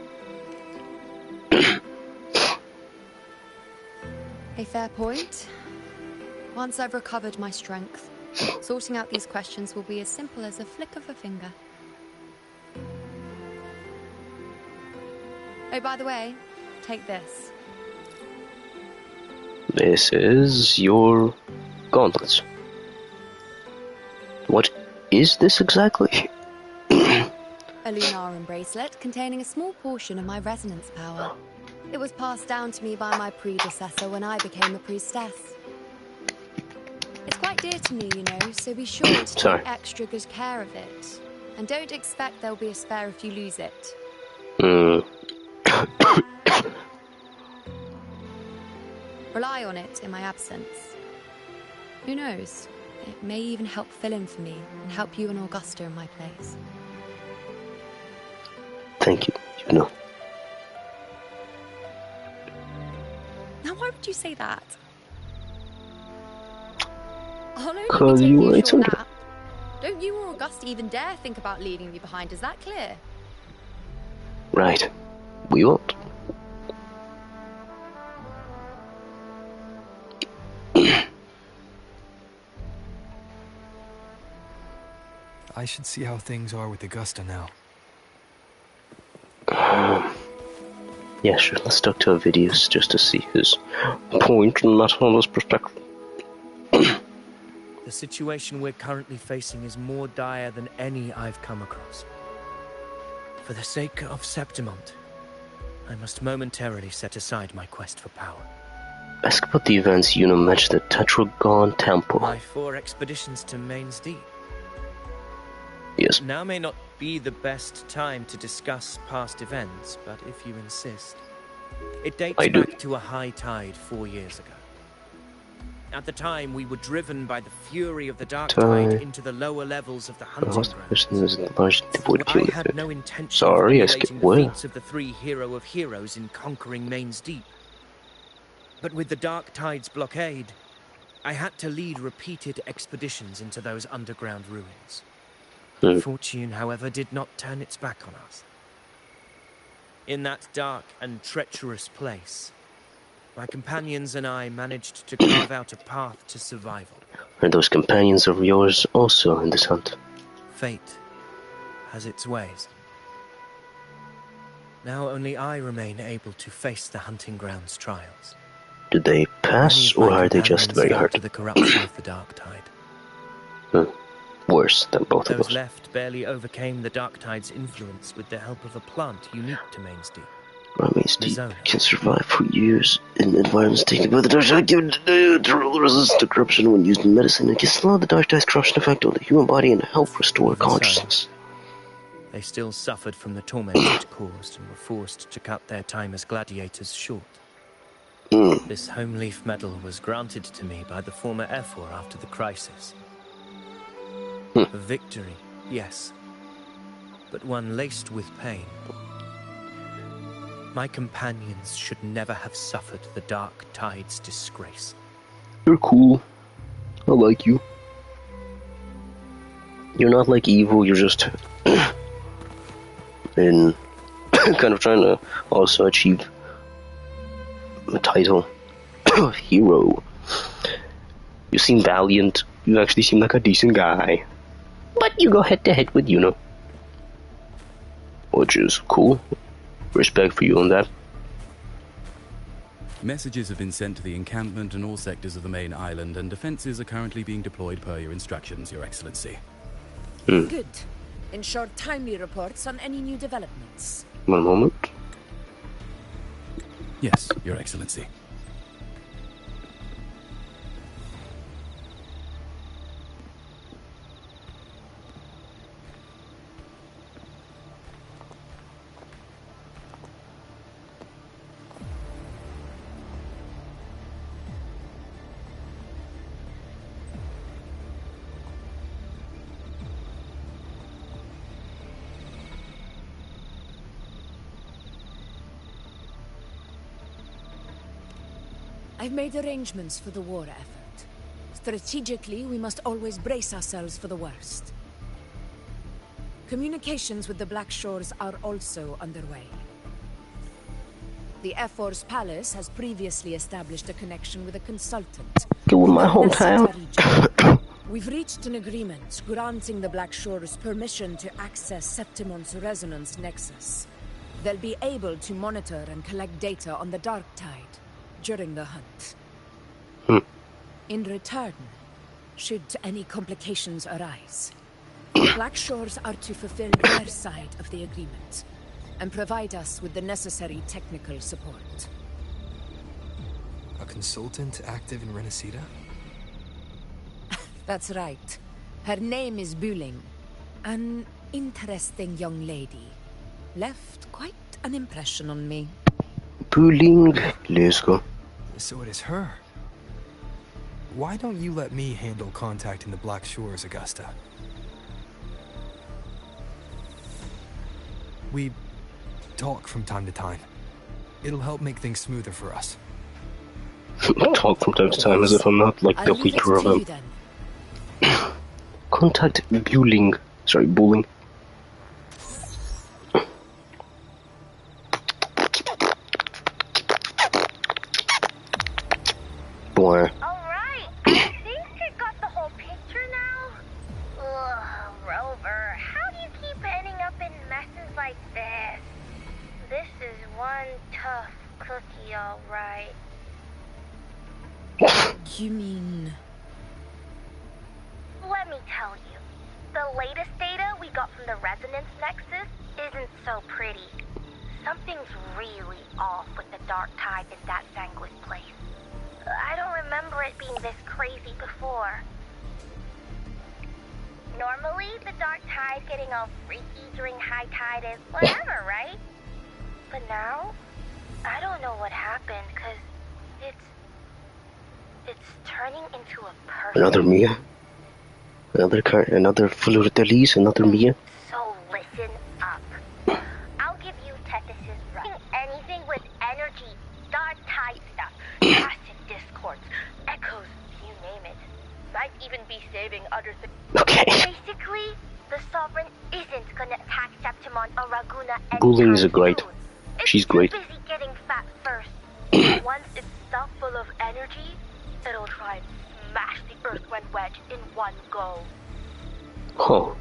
A fair point. Once I've recovered my strength, sorting out these questions will be as simple as a flick of a finger. Oh, by the way, take this. This is your gauntlets. What is this exactly? A Lunarum bracelet containing a small portion of my resonance power. It was passed down to me by my predecessor when I became a priestess. It's quite dear to me, you know, so be sure to take extra good care of it. And don't expect there'll be a spare if you lose it. Rely on it in my absence. Who knows? It may even help fill in for me and help you and Augusta in my place. Thank you. You know. Now, why would you say that? I'll only be Because taking you a ate short something. nap. Don't you or Augusta even dare think about leaving me behind, is that clear? Right. We won't. I should see how things are with Augusta now. Yeah, sure. Let's talk to Ovidius just to see his point from Natana's perspective. The situation we're currently facing is more dire than any I've come across. For the sake of Septimont, I must momentarily set aside my quest for power. Ask about the events Yuna mentioned at Tetragon Temple. My 4 expeditions to Main's Deep. Yes. Now may not be the best time to discuss past events, but if you insist. It dates back to a high tide 4 years ago. At the time, we were driven by the fury of the Dark Tide into the lower levels of the hunting grounds. I had no intention of emulating the feats of the 3 Hero of Heroes in conquering Main's Deep. But with the Dark Tide's blockade, I had to lead repeated expeditions into those underground ruins. Fortune, however, did not turn its back on us. In that dark and treacherous place, my companions and I managed to carve out a path to survival. Are those companions of yours also in this hunt? Fate has its ways. Now only I remain able to face the hunting grounds trials. Did they pass, or are they just very hurt? To the corruption of the Dark Tide. Worse than both of Those those. left barely overcame the Dark Tide's influence with the help of a plant unique to Main's Deep. Main's Deep can survive for years in environments taken by the Dark Tide, given to resist the corruption when used in medicine. It can slow the Dark Tide's corruption effect on the human body and help restore Even consciousness. So, they still suffered from the torment it caused and were forced to cut their time as gladiators short. This home leaf medal was granted to me by the former Ephor after the crisis. A victory, yes, but one laced with pain. My companions should never have suffered the Dark Tide's disgrace. You're cool. I like you. You're not like evil, you're just in kind of trying to also achieve the title of hero. You seem valiant, you actually seem like a decent guy. But you go head to head with Yuno. Which is cool. Respect for you on that. Messages have been sent to the encampment and all sectors of the main island, and defenses are currently being deployed per your instructions, Your Excellency. Good. Ensure timely reports on any new developments. One moment. Yes, Your Excellency. I've made arrangements for the war effort. Strategically, we must always brace ourselves for the worst. Communications with the Black Shores are also underway. The Air Force Palace has previously established a connection with a consultant. Go with my hometown. We've reached an agreement granting the Black Shores permission to access Septimon's resonance nexus. They'll be able to monitor and collect data on the Dark Tide during the hunt. In return, should any complications arise, the Black Shores are to fulfill their side of the agreement and provide us with the necessary technical support. A consultant active in Renacida? That's right. Her name is Buling. An interesting young lady. Left quite an impression on me. Buling, let's go. So it is her. Why don't you let me handle contacting the Black Shores, Augusta? We talk from time to time. It'll help make things smoother for us. Talk from time to time as if I'm not like the leader of a... Contact Buling. Sorry, Buling. Boy. Alright, I think I got the whole picture now. Ugh, Rover, how do you keep ending up in messes like this? This is one tough cookie, alright. You mean... Let me tell you, the latest data we got from the resonance nexus isn't so pretty. Something's really off with the Dark Tide in that Sanguis place. I don't remember it being this crazy before. Normally, the Dark Tide getting all freaky during high tide is whatever, right? But now, I don't know what happened, cause it's turning into a perfect... Another Mia? Another fleur-de-lis, another Mia? So listen up. I'll give you Tethys' right. Anything with energy, Dark Tide stuff, acid discords, echoes, you name it. Might even be saving other things. Okay. Basically, the Sovereign isn't gonna attack Septimon or Raguna anytime Buling is great. soon. She's It's great. too busy getting fat first. Once it's stuffed full of energy, it'll try and smash the Earthwind wedge in one go. Huh.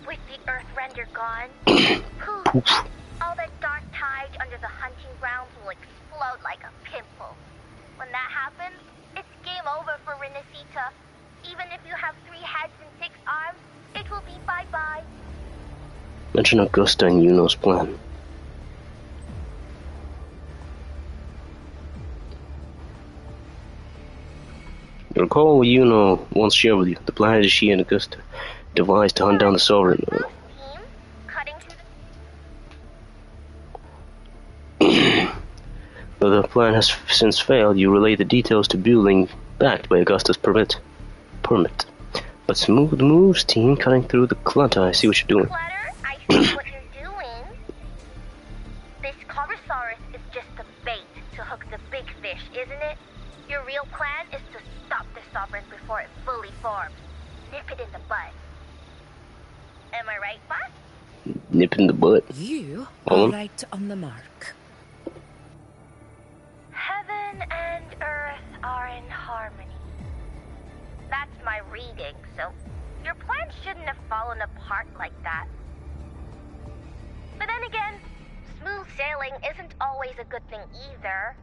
With the Earth Render gone, poof, all the Dark Tide under the hunting grounds will explode like a pimple. When that happens, it's game over for Renacita. Even if you have 3 heads and 6 arms, it will be bye-bye. Mention Augusta and Yuno's plan. Recall what Yuno once shared with you. The plan is she and Augusta devised to hunt down the Sovereign. Though the plan has since failed, you relay the details to Buling, backed by Augusta's permit. But smooth moves, team, cutting through the clutter. I see what you're doing. Clutter, I see what you're doing. This Corvosaurus is form. Nip it in the bud. Am I right, boss? Nip in the butt. You are right on the mark. Heaven and earth are in harmony. That's my reading, so your plan shouldn't have fallen apart like that. But then again, smooth sailing isn't always a good thing either.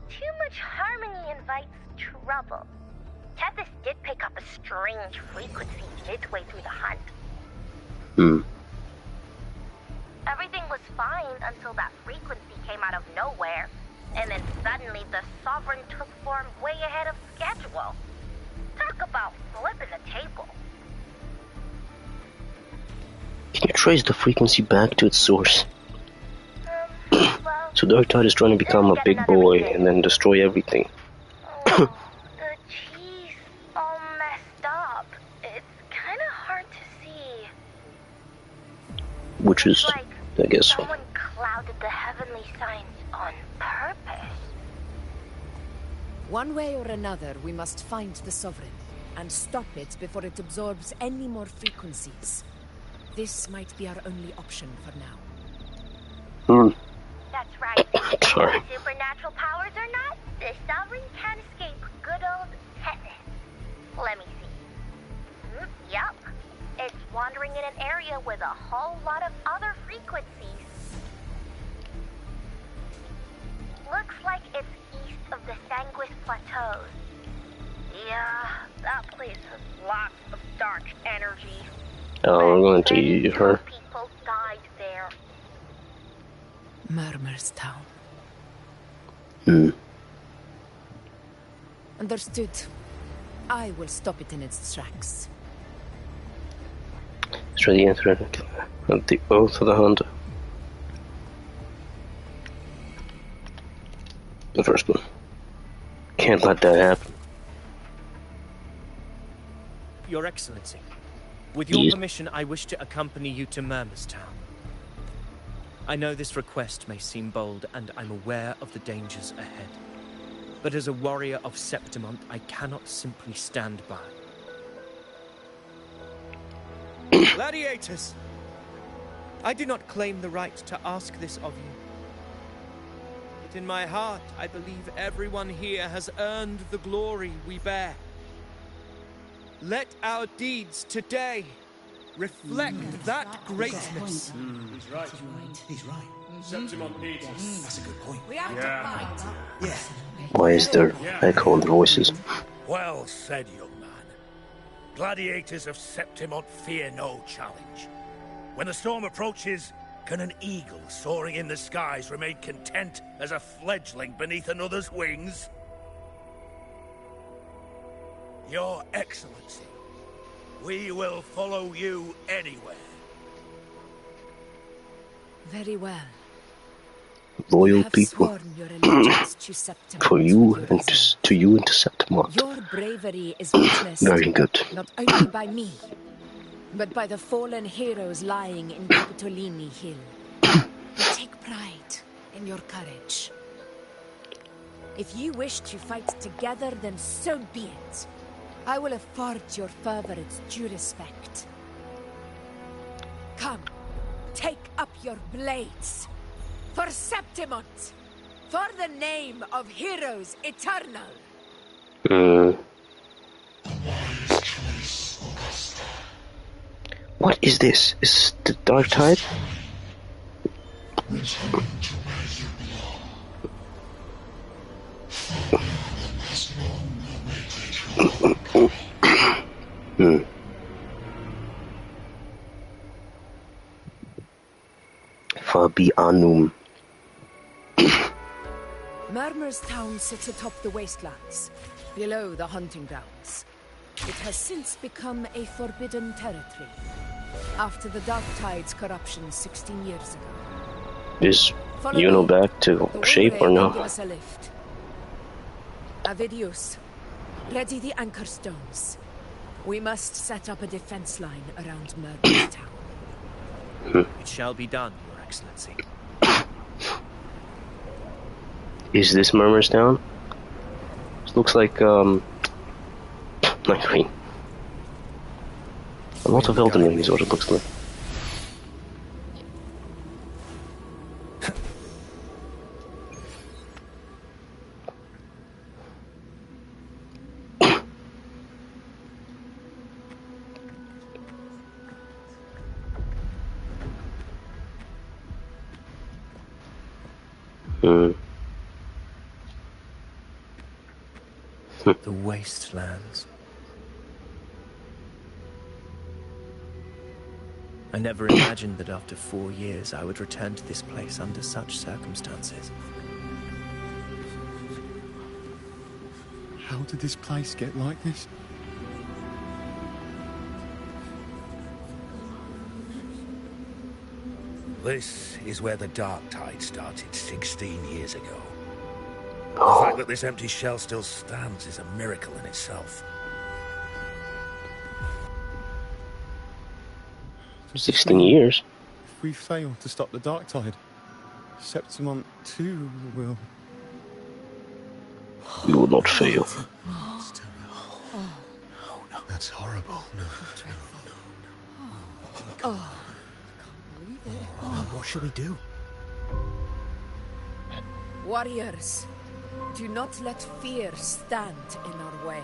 Too much harmony invites trouble. Tethys did pick up a strange frequency midway through the hunt. Everything was fine until that frequency came out of nowhere, and then suddenly the Sovereign took form way ahead of schedule. Talk about flipping the table. Can you trace the frequency back to its source? So Darktide is trying to become a big boy and then destroy everything. The cheese all messed up. It's kind of hard to see. Which is, like I guess. Someone clouded the heavenly signs on purpose. One way or another, we must find the Sovereign and stop it before it absorbs any more frequencies. This might be our only option for now. That's right. Sorry. Supernatural powers or not, the Sovereign can't escape good old Tethys. Let me see. Yup. It's wandering in an area with a whole lot of other frequencies. Looks like it's east of the Sanguis Plateaus. Yeah, that place has lots of dark energy. Oh, I'm going to eat her. People died there. Murmur's Town. Understood. I will stop it in its tracks. Try the answer of the Oath of the Hunter. The first one. Can't let that happen. Your Excellency, with your permission, I wish to accompany you to Murmur's Town. I know this request may seem bold, and I'm aware of the dangers ahead. But as a warrior of Septimont, I cannot simply stand by. Gladiators! I do not claim the right to ask this of you. But in my heart, I believe everyone here has earned the glory we bear. Let our deeds today reflect that greatness. He's right. He's right. Septimont needs us. That's a good point. We have to fight. Yeah. Why is there echo in the voices? Well said, young man. Gladiators of Septimont fear no challenge. When the storm approaches, can an eagle soaring in the skies remain content as a fledgling beneath another's wings? Your Excellency, we will follow you anywhere. Very well. Loyal people. For you and to you and to Septimont. Your bravery is witnessed Very good. not only by me, but by the fallen heroes lying in Capitolini Hill. We take pride in your courage. If you wish to fight together, then so be it. I will afford your fervor its due respect. Come, take up your blades. For Septimont! For the name of heroes eternal! What is this? Is the Darktide? Fabi Anum. Murmur's Town sits atop the wastelands, below the hunting grounds. It has since become a forbidden territory, after the Darktide's corruption 16 years ago. Is Yuno back to shape or no? Give us a lift. Avidius, ready the anchor stones. We must set up a defense line around Murmur's Town. It shall be done, Your Excellency. Is this Murmur's Town? This looks like, I mean, A lot of Elden Ring is what it looks like. The wastelands. I never imagined that after 4 years I would return to this place under such circumstances. How did this place get like this? This is where the Dark Tide started 16 years ago. The fact that this empty shell still stands is a miracle in itself. 16 years? If we fail to stop the Dark Tide, Septimont too will... We will not fail. That's horrible. No. What should we do? Warriors, do not let fear stand in our way.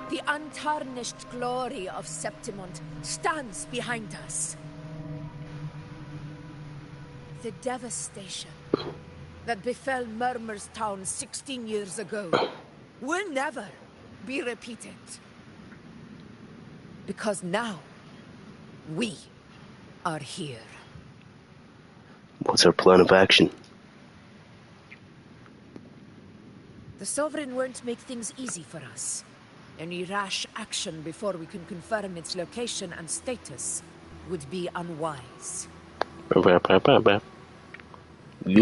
The untarnished glory of Septimont stands behind us. The devastation that befell Murmur's town 16 years ago will never be repeated. Because now, we are here. What's our plan of action? The Sovereign won't make things easy for us. Any rash action before we can confirm its location and status would be unwise. You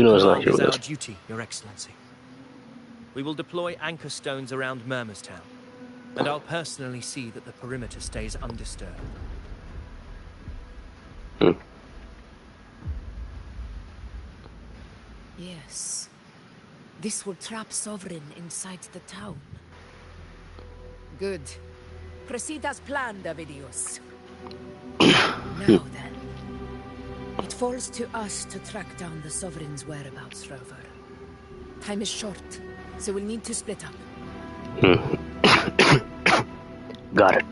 know it's not here It with is us. our duty, Your Excellency. We will deploy anchor stones around Murmur's town, and I'll personally see that the perimeter stays undisturbed. Yes. This will trap Sovereign inside the town. Good. Proceed as planned, Avidius. Now then. It falls to us to track down the Sovereign's whereabouts, Rover. Time is short, so we'll need to split up. Got it.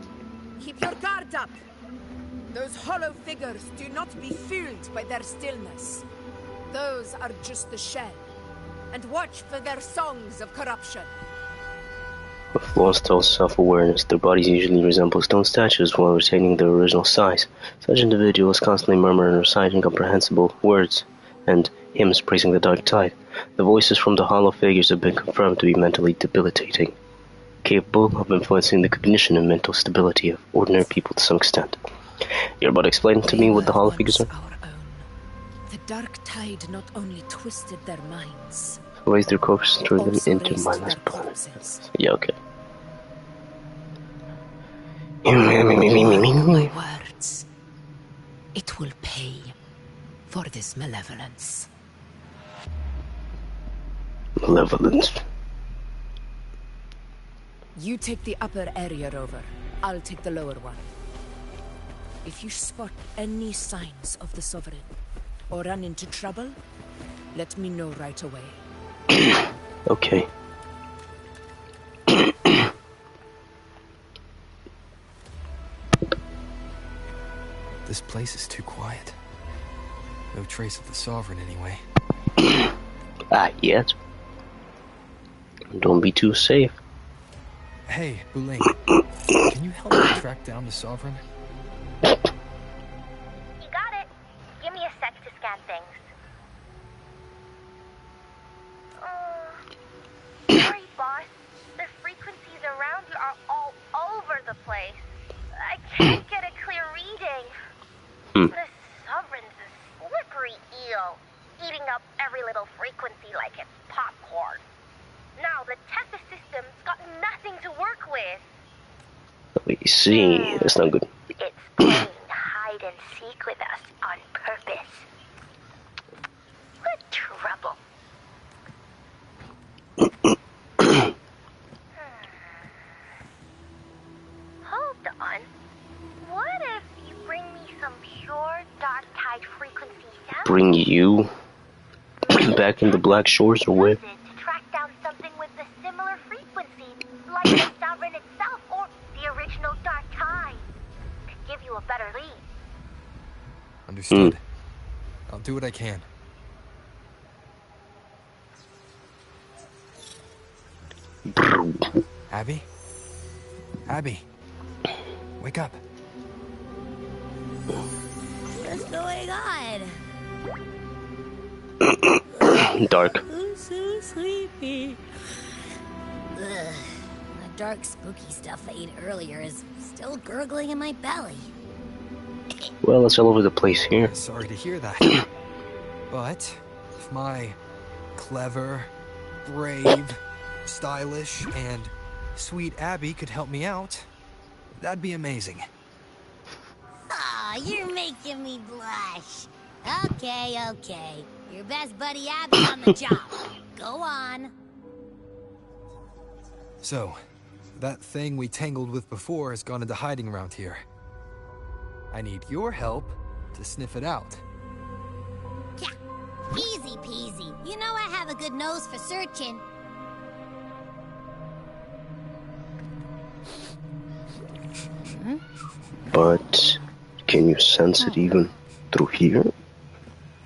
Keep your guard up! Those hollow figures do not be fooled by their stillness. Those are just the shell. And watch for their songs of corruption. With lost all self-awareness, their bodies usually resemble stone statues while retaining their original size. Such individuals constantly murmur and recite incomprehensible words and hymns praising the Dark Tide. The voices from the hollow figures have been confirmed to be mentally debilitating, capable of influencing the cognition and mental stability of ordinary people to some extent. You're about to explain to me what the hollow figures are? The Dark Tide not only twisted their minds, Raise their corpses and turn them also into raised mindless their planets. corpses. Yeah, okay. My words. It will pay for this malevolence. Malevolence. You take the upper area, Rover. I'll take the lower one. If you spot any signs of the Sovereign, or run into trouble, let me know right away. Okay. This place is too quiet. No trace of the Sovereign anyway. Yes. Don't be too safe. Hey, Boulain. Can you help me track down the Sovereign? You got it. Give me a sec to scan things. Sorry, boss. The frequencies around you are all over the place. I can't get a clear reading. The Sovereign's a slippery eel, eating up every little frequency like it's popcorn. Now the Tethys system's got nothing to work with. We see. That's not good. It's playing hide and seek with us on purpose. What trouble. Hold on. What bring you back in the Black Shores or where? To track down something with a similar frequency, like the Sovereign itself or the original Dark Tide. Could give you a better lead. Understood. I'll do what I can. Abby? Abby? Wake up. What's going on? Dark. I'm so sleepy. Ugh. The dark, spooky stuff I ate earlier is still gurgling in my belly. Well, it's all over the place here. Sorry to hear that. But if my clever, brave, stylish, and sweet Abby could help me out, that'd be amazing. Aw, you're making me blush. Okay. Your best buddy Abby's on the job. Go on. So, that thing we tangled with before has gone into hiding around here. I need your help to sniff it out. Yeah, easy peasy. You know I have a good nose for searching. But can you sense it even through here?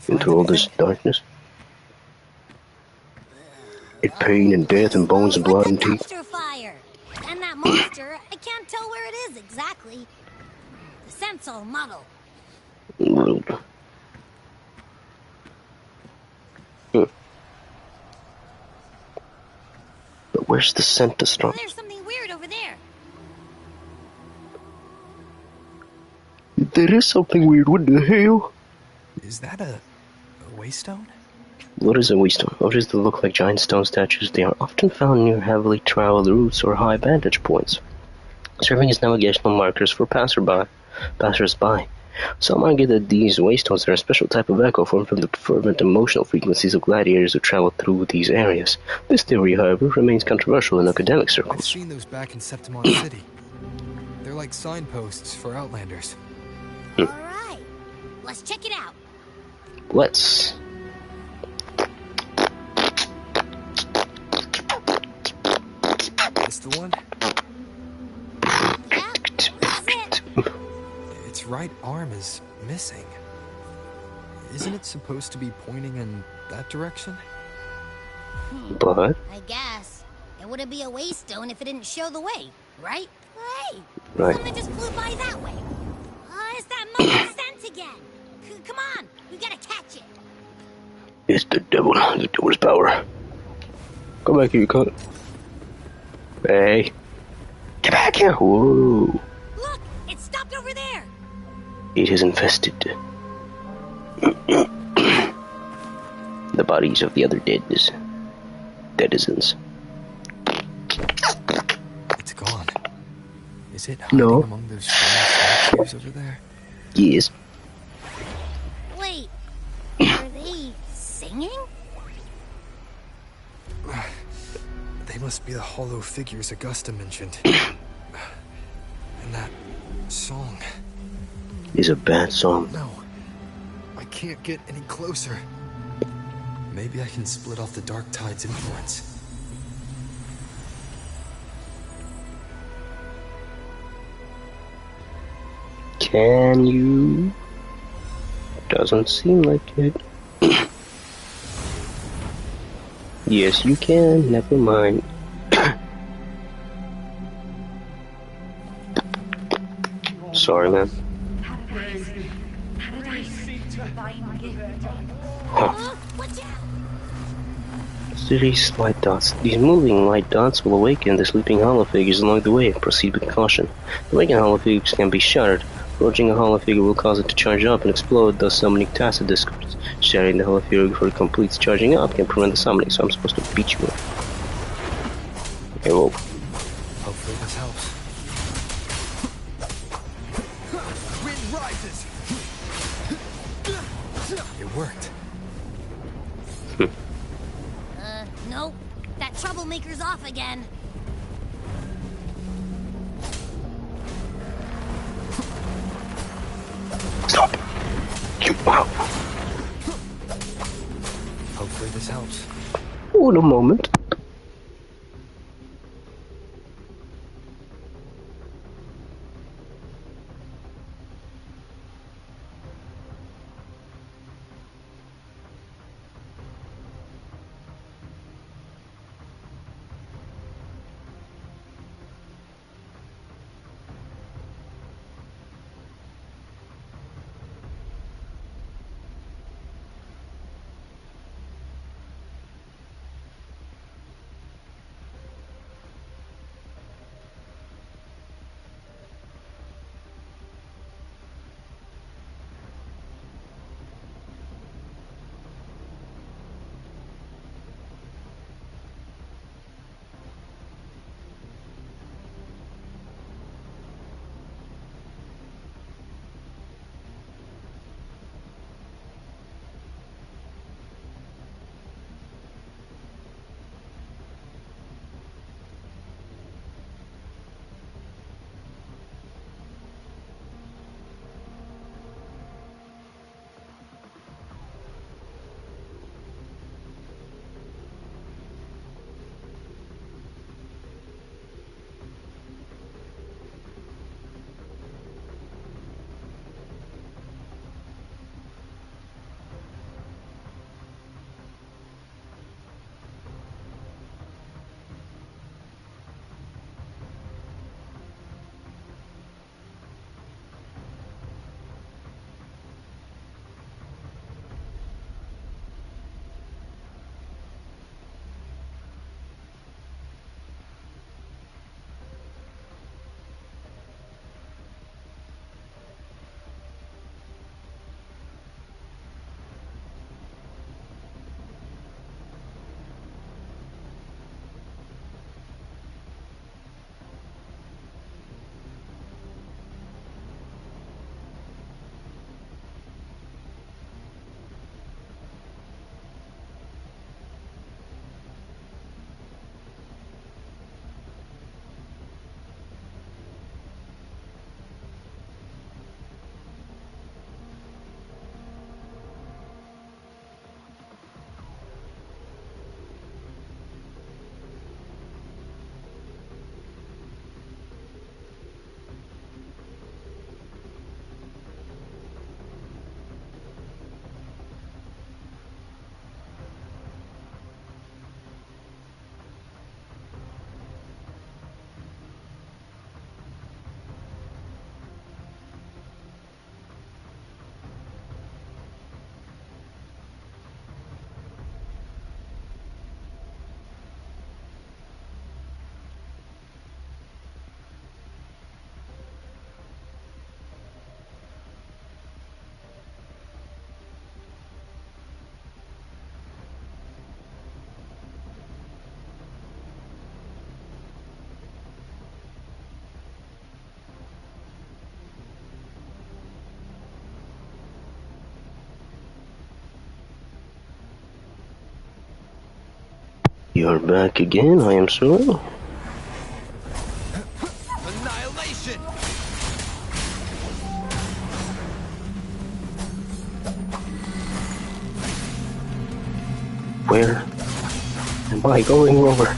Into all this darkness? It pain and death and bones and blood and teeth. Dumpster fire! And that monster, I can't tell where it is exactly. The scent's all muddled. But where's the scent to start? There's something weird over there. There is something weird. What the hell? Is that a waystone? What is a waystone? What does they look like giant stone statues? They are often found near heavily traveled routes or high vantage points, serving as navigational markers for passers-by. Some argue that these waystones are a special type of echo formed from the fervent emotional frequencies of gladiators who traveled through these areas. This theory, however, remains controversial in academic circles. I've seen those back in Septimont City. They're like signposts for Outlanders. Alright, let's check it out. Let's. Is the one? Yeah, this is it. Its right arm is missing. Isn't it supposed to be pointing in that direction? But? I guess. It wouldn't be a waystone if it didn't show the way, right? Hey! Right. Something just flew by that way. It's that monkey scent again. Come on, we gotta catch it. It's the devil. The devil's power. Come back here, you cunt. Hey. Get back here. Whoa. Look, it stopped over there. It is infested. The bodies of the other denizens. It's gone. Is it hiding among those statues over there? Yes. Wait, are they singing? They must be the hollow figures Augusta mentioned. And that song is a bad song. No, I can't get any closer. Maybe I can split off the Dark Tide's influence. Can you? Doesn't seem like it. Yes, you can. Never mind. Sorry, man. Huh. These light dots. These moving light dots will awaken the sleeping hollow figures along the way. Proceed with caution. Awakened hollow figures can be shattered. Approaching a hollow figure will cause it to charge up and explode, thus summoning tacit discords. Shattering the hollow figure before it completes charging up can prevent the summoning, so I'm supposed to beat you up. Okay, well. Hopefully this helps. Wind rises! It worked. Nope. That troublemaker's off again. Stop! You out! Hopefully this helps. Hold a moment. You're back again, I am sorry. Annihilation! Where am I going over?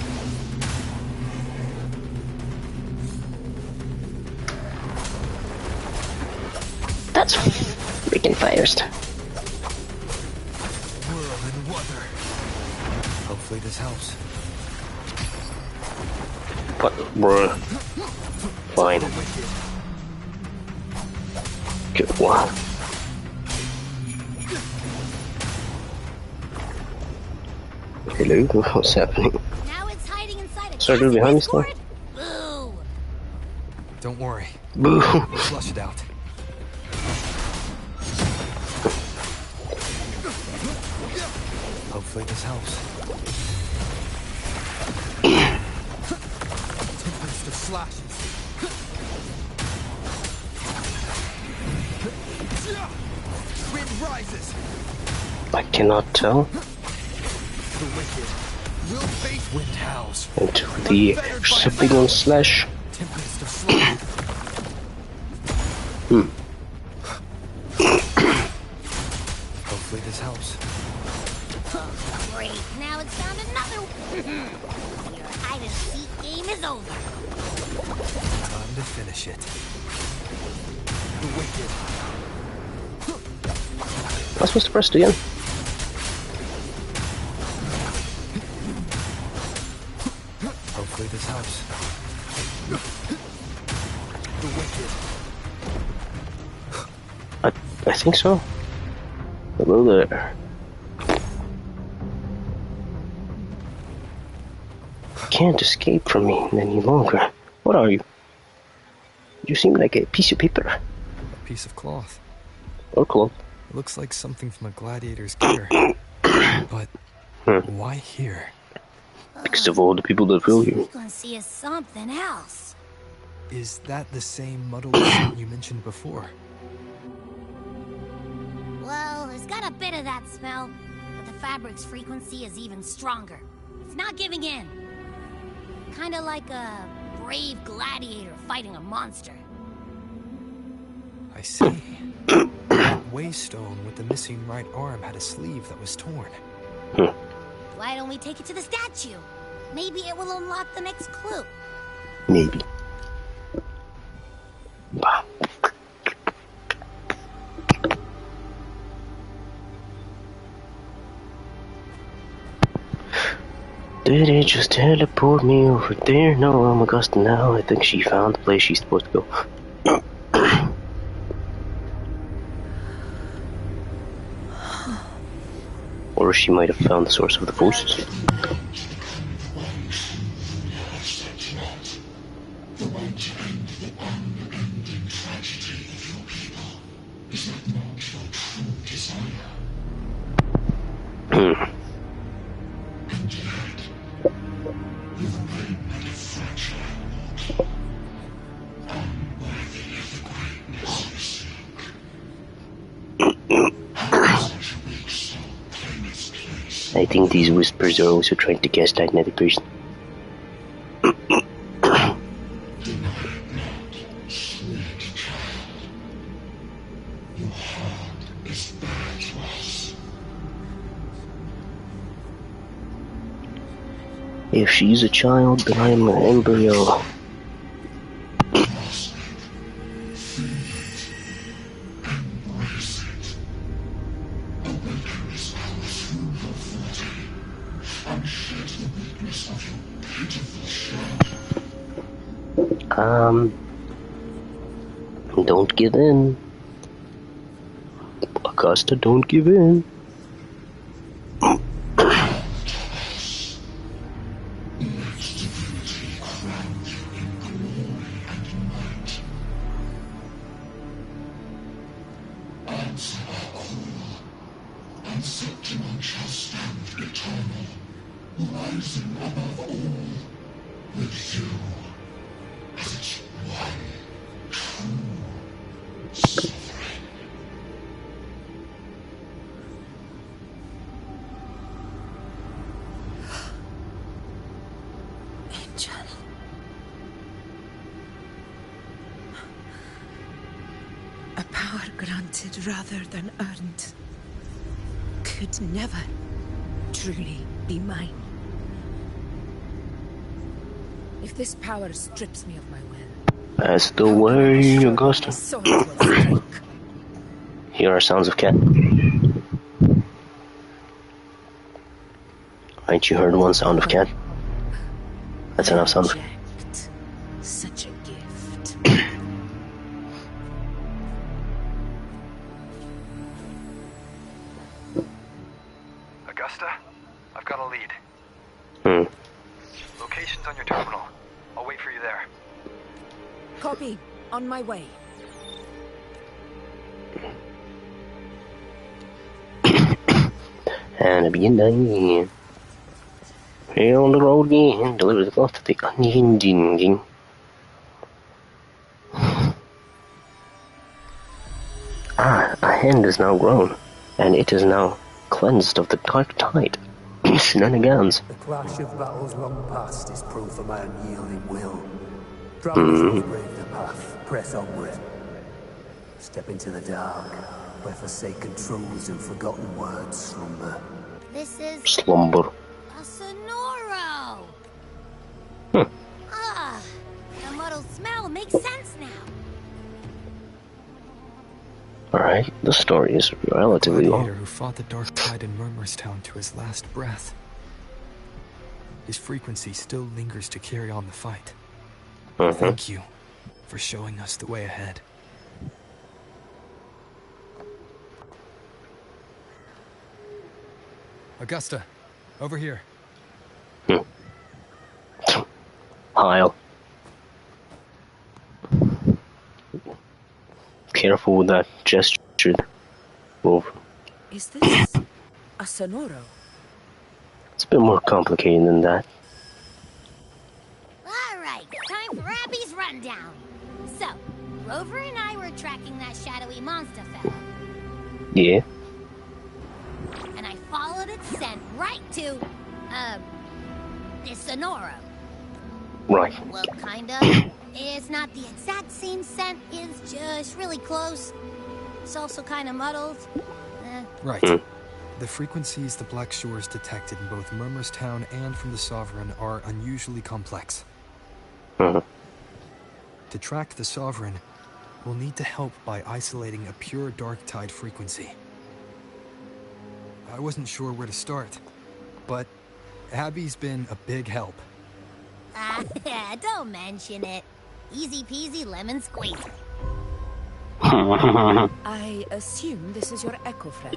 That's freaking fast. Whirl and Wuthering. Hopefully this helps. But, bruh. Fine. Good one. Hello, what's happening? Now it's hiding inside a Sorry, dude, behind me still? Boo! Don't worry. Boo. Flush it out. Hopefully this helps. Tempest of slashes. Wind rises. I cannot tell. The wicked will face wind howls. Into the sipping on slash. Tempest of slashes. Hopefully this helps. Great, now it's found another. Your hide-and-seek game is over. Time to finish it. Wicked. Am I supposed to press it again? Hopefully this helps. The wicked. I think so. Hello there. You can't escape from me any longer. What are you? You seem like a piece of paper. A piece of cloth. Or cloth. It looks like something from a gladiator's gear. But why here? Because of all the people that will you. Frequency is something else. Is that the same muddled scent you mentioned before? Well, it's got a bit of that smell, but the fabric's frequency is even stronger. It's not giving in. Kinda like a brave gladiator fighting a monster. I see. That waystone with the missing right arm had a sleeve that was torn. Why don't we take it to the statue? Maybe it will unlock the next clue. Maybe. Did it just teleport me over there? No, I'm Augusta now. I think she found the place she's supposed to go. Or she might have found the source of the forces. I think these whispers are also trying to cast out another person. If she's a child, then I am an embryo. Don't give in. Augusta, don't give in. A power granted rather than earned could never truly be mine. If this power strips me of my will, that's the way, Augusta. Here are sounds of cat. Ain't you heard one sound of cat? That's enough sound. Such a gift. Augusta, I've got a lead. Location's on your terminal. I'll wait for you there. Copy. On my way. And I begin dying. Here on the road again, deliver the cloth to the onion ding. A hand is now grown, and it is now cleansed of the dark tide. Shenanigans. The clash of battles long past is proof of my unyielding will. Travelers brave the path, press onward. Step into the dark, where forsaken truths and forgotten words slumber. This is... Slumber. a Sonoro! Ah, the muddled smell makes sense now. Alright, the story is relatively long. Gladiator who fought the dark tide in Murmurstown to his last breath. His frequency still lingers to carry on the fight. Thank you for showing us the way ahead. Augusta, over here. Heil. Careful with that gesture. Move. Is this a Sonoro? It's a bit more complicated than that. Alright, time for Abby's rundown. So, Rover and I were tracking that shadowy monster fella. Yeah. And I followed its scent right to, this Sonoro. Right. Well, kinda. It's not the exact same scent, it's just really close. It's also kinda muddled. Right. The frequencies the Black Shores detected in both Murmurstown and from the Sovereign are unusually complex. To track the Sovereign, we'll need to help by isolating a pure dark tide frequency. I wasn't sure where to start, but Abby's been a big help. Don't mention it. Easy peasy lemon squeezy. I assume this is your Echo friend,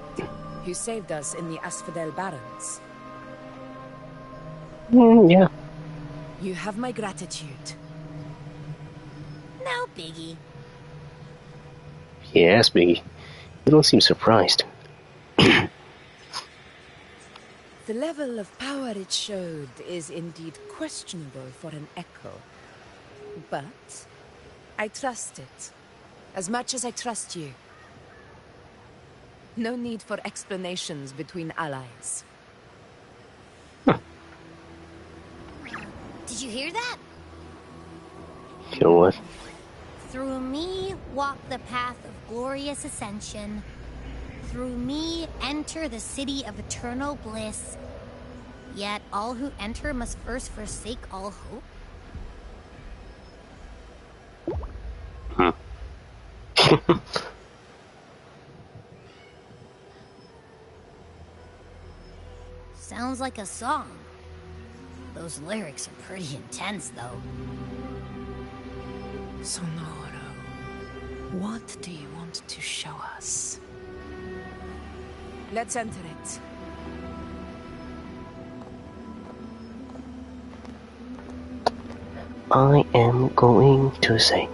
who saved us in the Asphodel Barrens. Yeah. You have my gratitude. No biggie. Yes, Biggie. You don't seem surprised. The level of power it showed is indeed questionable for an Echo. But I trust it, as much as I trust you. No need for explanations between allies. Did you hear that? Hear what? Through me walk the path of glorious ascension. Through me enter the city of eternal bliss. Yet all who enter must first forsake all hope. Sounds like a song. Those lyrics are pretty intense, though. Sonoro, what do you want to show us? Let's enter it. I am going to say,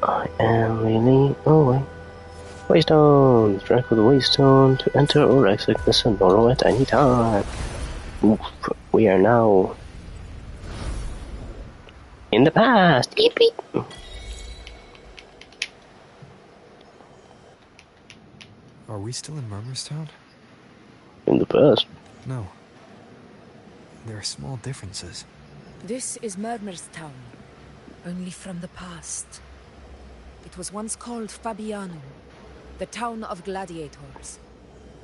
I am really away. Waystone! Strike with the Waystone to enter or exit the Sonoro at any time. Oof, we are now in the past. Beep, beep. Are we still in Murmurstown? In the past? No. There are small differences. This is Murmurstown, only from the past. It was once called Fabianum, the town of gladiators,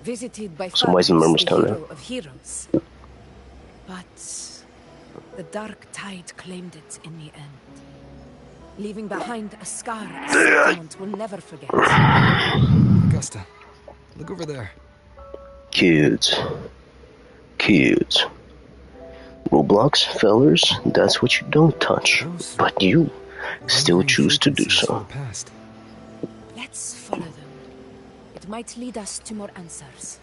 visited by Somebody's in Fabius, the Murmurstown hero now. of heroes. But the dark tide claimed it in the end, leaving behind a scar Septimont will never forget. Augusta, look over there. Kids. Kids. Roblox, fellers, that's what you don't touch. But you still choose to do so. Let's follow them. It might lead us to more answers.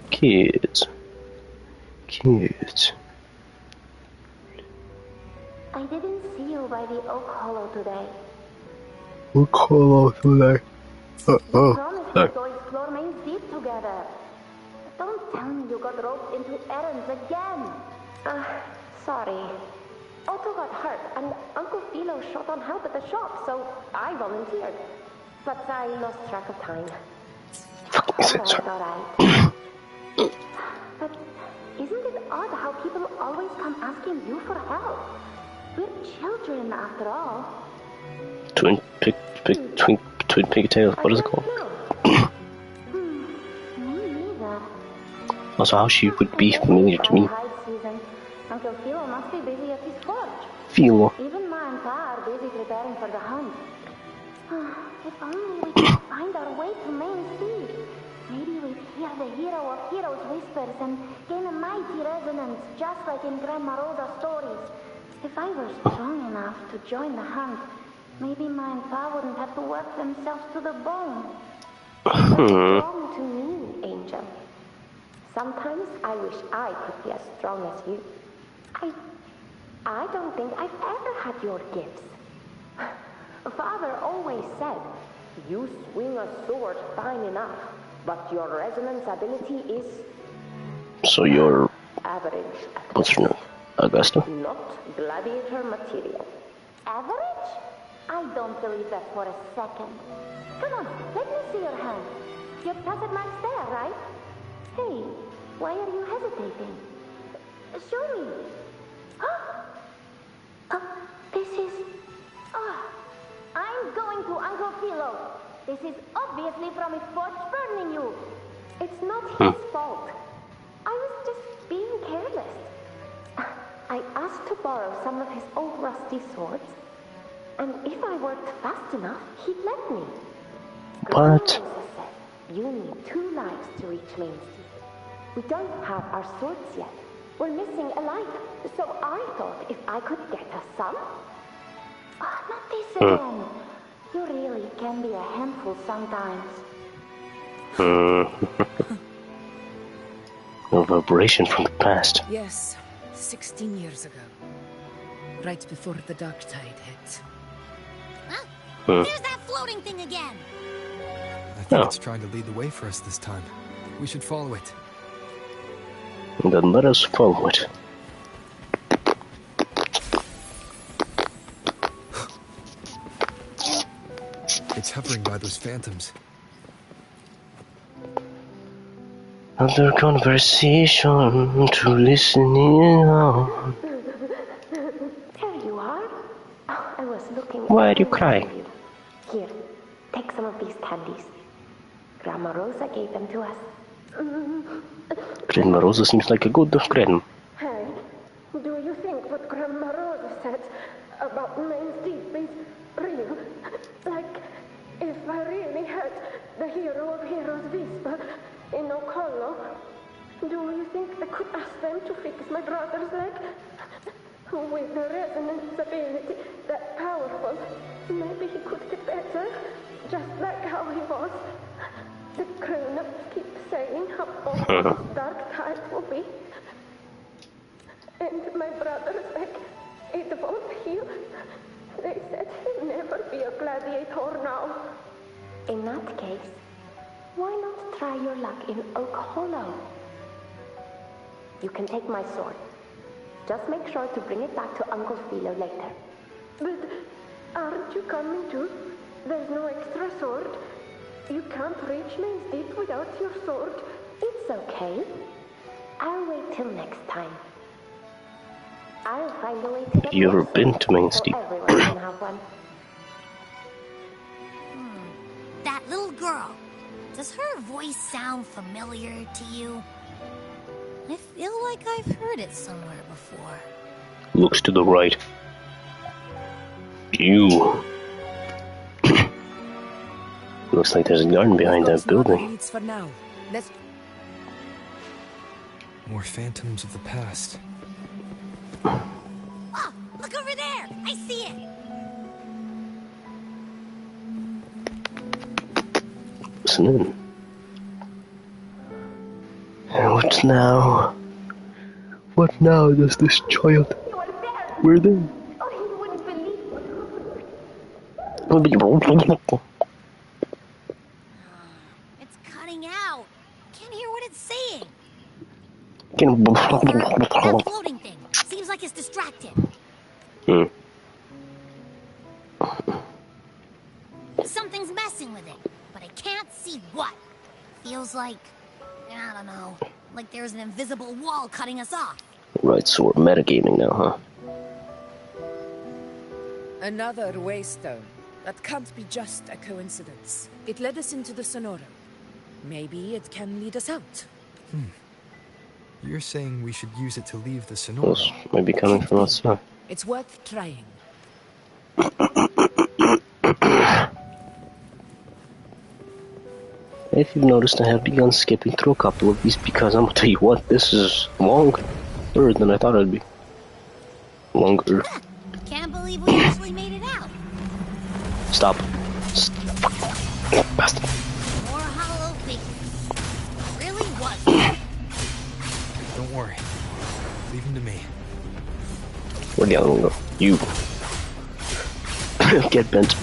Kids. Kids. I didn't see you by the Oak Hollow today. Oak Hollow today. Promise to go explore Main Deep together. Don't tell me you got roped into errands again. Sorry. Otto got hurt, and Uncle Philo shot on help at the shop, so I volunteered. But I lost track of time. Alright. But isn't it odd how people always come asking you for help? We're children, after all. Twin pigtails, what is it called? Also, how she would be familiar to me. Uncle Philo must be busy at his forge. Philo. Even Ma and Pa are busy preparing for the hunt. If only we could find our way to Main Sea. Maybe we'd hear the hero of heroes whispers and gain a mighty resonance, just like in Grandma Rosa's stories. If I were strong enough to join the hunt, maybe Ma and Pa wouldn't have to work themselves to the bone. You're strong to me, Angel. Sometimes I wish I could be as strong as you. I don't think I've ever had your gifts. Father always said, you swing a sword fine enough, but your resonance ability is... So you're... average. What's your name? Augusta? Not gladiator material. Average? I don't believe that for a second. Come on, let me see your hand. Your pressure mark's there, right? Hey, why are you hesitating? Show me. This is... I'm going to Uncle Philo. This is obviously from his forge burning you. It's not his fault. I was just being careless. I asked to borrow some of his old rusty swords, and if I worked fast enough, he'd let me. What? Said you need 2 lives to reach Main Sea. We don't have our swords yet. We're missing a life, so I thought if I could get us some... not this again. You really can be a handful sometimes. A vibration from the past. Yes, 16 years ago. Right before the dark tide hit. Huh? There's that floating thing again! I think it's trying to lead the way for us this time. We should follow it. Then let us follow it. It's hovering by those phantoms. Another conversation to listen in on. There you are. I was looking... Why are you crying? Here, take some of these candies. Grandma Rosa gave them to us. Grandma Rosa seems like a good grandma. Hey, do you think what Grandma Rosa said about Main Deep is real? Like, if I really had the hero of heroes whisper in Ocolo, do you think I could ask them to fix my brother's leg? With the resonance ability that powerful, maybe he could get better, just like how he was. The grown-ups keep saying how awful this dark tide will be. And my brother's leg, it won't heal. They said he'll never be a gladiator now. In that case, why not try your luck in Oak Hollow? You can take my sword. Just make sure to bring it back to Uncle Philo later. But aren't you coming too? There's no extra sword. You can't reach Main Deep without your sword. It's okay. I'll wait till next time. I'll find a way to get You ever your been sword to Main so Deep? everyone can have one. That little girl. Does her voice sound familiar to you? I feel like I've heard it somewhere before. Looks to the right. You. Looks like there's a garden behind that building. For now. Let's... More phantoms of the past. Oh, look over there! I see it! Listen in. And what now? What now does this child? Where then? Oh, he wouldn't believe. It's cutting out. Can't hear what it's saying. That floating thing. Seems like it's distracted. Something's messing with it, but I can't see what. Feels like, I don't know, like there's an invisible wall cutting us off. Right, so we're metagaming now, huh? Another waystone. That can't be just a coincidence. It led us into the Sonoro. Maybe it can lead us out. You're saying we should use it to leave the Sonoro? Those might be coming from outside. It's worth trying. If you've noticed, I have begun skipping through a couple of these because I'm gonna tell you what, this is longer than I thought it'd be. Longer. Can't believe we actually made it out. Stop. Bastard. More hollow figures. Really was. Don't worry. Leave him to me. Where'd the other one go? You. Get bent.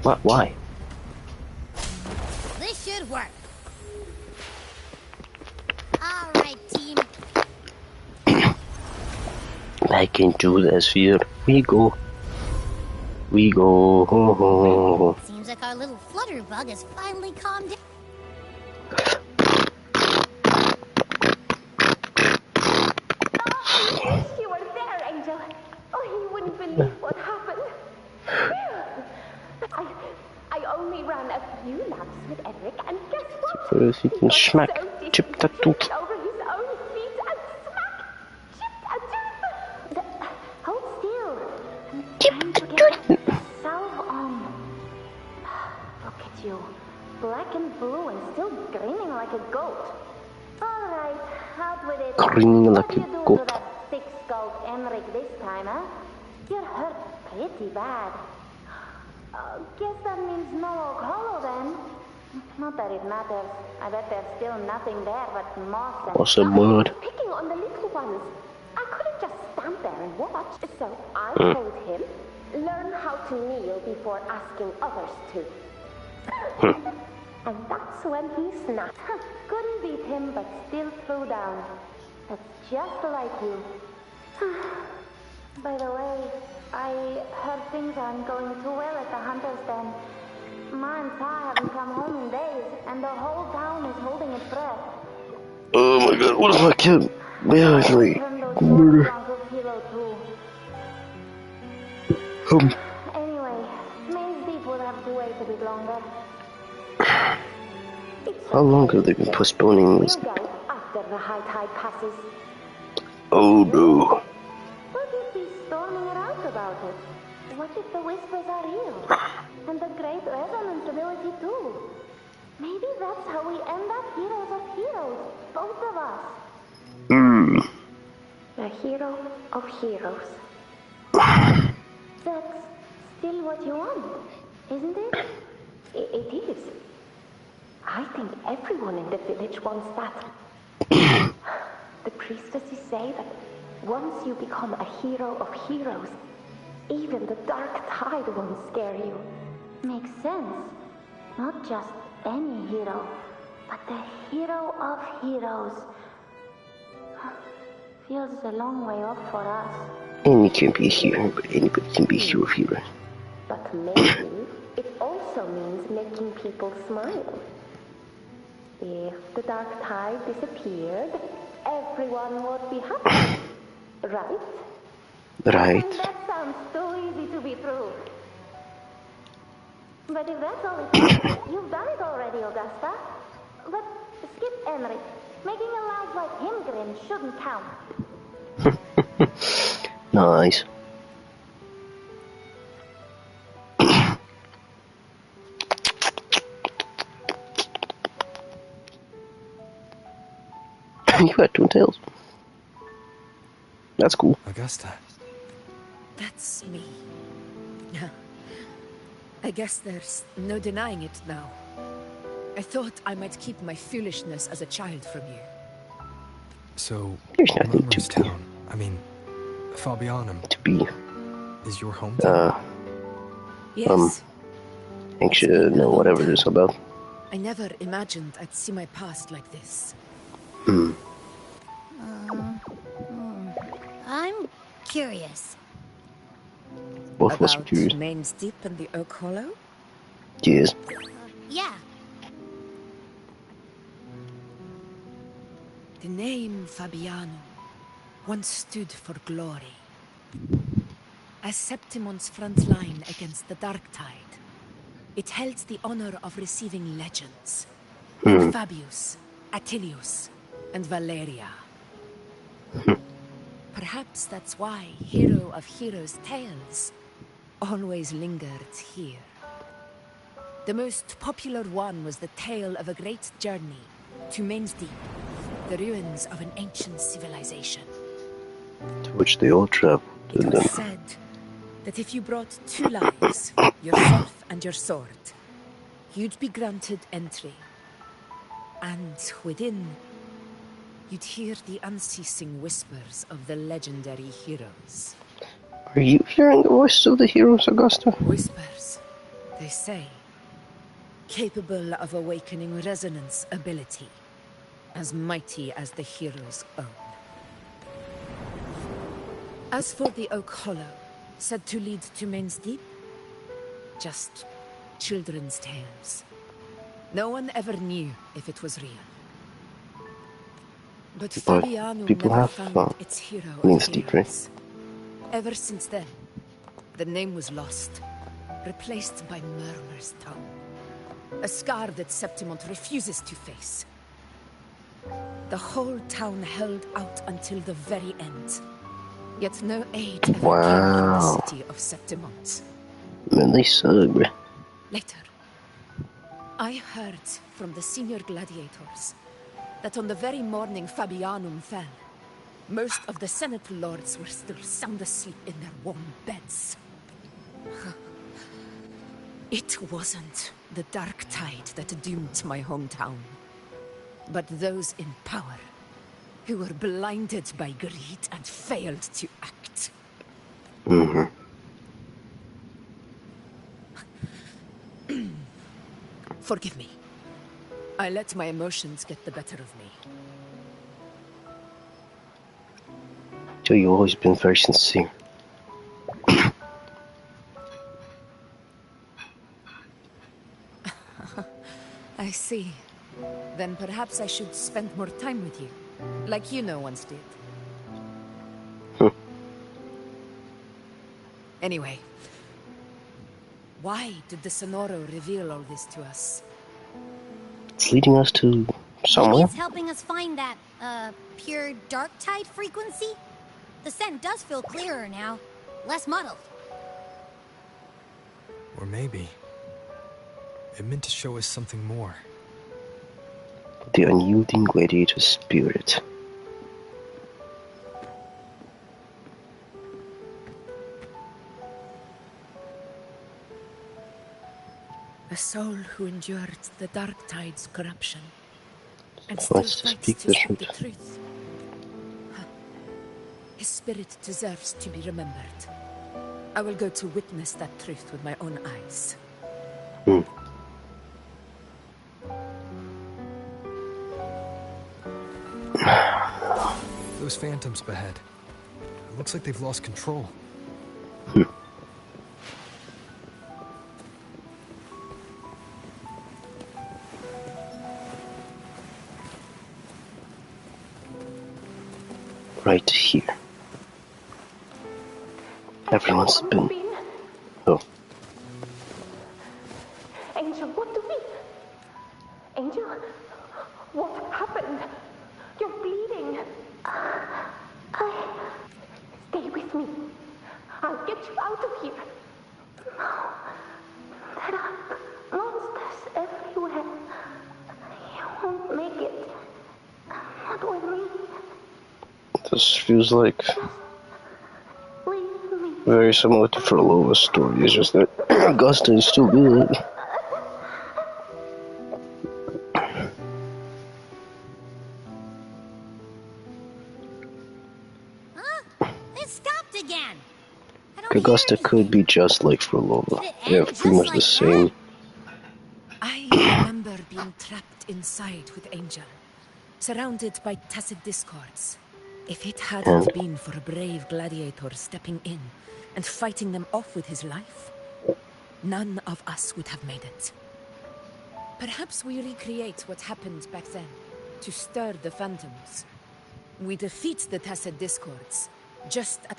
What? Why? This should work. Alright, team. I can do this here. We go. We go. Ho, ho, ho. Seems like our little flutter bug has finally calmed down. You were there, Angel. Oh, you wouldn't believe what happened. I only ran a few laps with Eric, and guess what? So if you can smack, chip that tooth. Over his own feet and smack, chipped a tooth. Hold still. I'm trying to get the salve on. Look at you, black and blue, and still grinning like a goat. All right, out with it. Grinning like a What goat. do you do to that thick-skulled Emmerich this time, huh? You're hurt pretty bad. Guess that means no Oak Hollow then. Not that it matters. I bet there's still nothing there but moss and What's a bird? picking on the little ones. I couldn't just stand there and watch. So I told him, learn how to kneel before asking others to. And that's when he snapped. Couldn't beat him, but still threw down. That's just like you. By the way, I heard things aren't going too well at the Hunter's Den. Ma and Pa haven't come home in days, and the whole town is holding its breath. Oh my god, what if I killed basically murder? Anyway, Maze Deep will have to wait a bit longer. How long have they been postponing this? We'll go after the high tide passes. Oh no. What if he's storming around about it? What if the whispers are real? And the great resonance ability too? Maybe that's how we end up heroes of heroes, both of us. A hero of heroes. That's still what you want, isn't it? It is. I think everyone in the village wants that. The priestesses say that once you become a hero of heroes, even the dark tide won't scare you. Makes sense. Not just any hero, but the hero of heroes. Feels a long way off for us. Any can be a hero, but anybody can be a hero of heroes. But maybe it also means making people smile. If the dark tide disappeared, everyone would be happy. Right? Right. And that sounds too easy to be true. But if that's all it takes, you've done it already, Augusta. But skip Emmerich. Making a lad like him grin shouldn't count. Nice. You had twin tails. That's cool. Augusta. That's me. I guess there's no denying it now. I thought I might keep my foolishness as a child from you. So, There's nothing to Town, I mean, Fabianum, to be. is your hometown? Yes. Anxious, no, whatever it is about. I never imagined I'd see my past like this. I'm curious. Both of us are About curious. Main's Deep and the Oak Hollow? Yes. Yeah. The name Fabiano. once stood for glory. As Septimon's front line against the Dark Tide, it held the honor of receiving legends like Fabius, Attilius, and Valeria. Perhaps that's why Hero of Heroes' tales always lingered here. The most popular one was the tale of a great journey to Main's Deep, the ruins of an ancient civilization. To which they all traveled. It was said that if you brought 2 lives, yourself and your sword, you'd be granted entry. And within, you'd hear the unceasing whispers of the legendary heroes. Are you hearing the voice of the heroes, Augusta? Whispers, they say, capable of awakening resonance ability, as mighty as the hero's own. As for the Oak Hollow, said to lead to Main's Deep, just children's tales. No one ever knew if it was real. But Fabiano never found its hero of heroes. Ever since then, the name was lost, replaced by Murmur's tongue. A scar that Septimont refuses to face. The whole town held out until the very end. Yet no aid ever came from the city of Septimont. Man, they suck, bro. Later, I heard from the senior gladiators that on the very morning Fabianum fell, most of the Senate lords were still sound asleep in their warm beds. It wasn't the Dark Tide that doomed my hometown, but those in power who were blinded by greed and failed to act. Forgive me. I let my emotions get the better of me. Joe, you've always been very sincere. I see. Then perhaps I should spend more time with you, like you once did. Anyway, why did the Sonoro reveal all this to us? It's leading us to somewhere. Maybe it's helping us find that, pure dark tide frequency? The scent does feel clearer now, less muddled. Or maybe it meant to show us something more. The unyielding gladiator spirit. A soul who endured the Dark Tide's corruption and still fights to speak the truth. His spirit deserves to be remembered. I will go to witness that truth with my own eyes. Those phantoms ahead. It looks like they've lost control. Right here. Everyone's been... Oh. Angel, what do we... Angel, what happened? You're bleeding. Stay with me. I'll get you out of here. No. There are monsters everywhere. You won't make it. Not with me. This feels like very similar to Frolova's story. It's just that Augusta is too good. It stopped again. Augusta could be just like Frolova. They have pretty much the same. I remember being trapped inside with Angel, surrounded by tacit discords. If it hadn't been for a brave gladiator stepping in and fighting them off with his life, none of us would have made it. Perhaps we recreate what happened back then, to stir the phantoms. We defeat the Tacet Discords. Just at...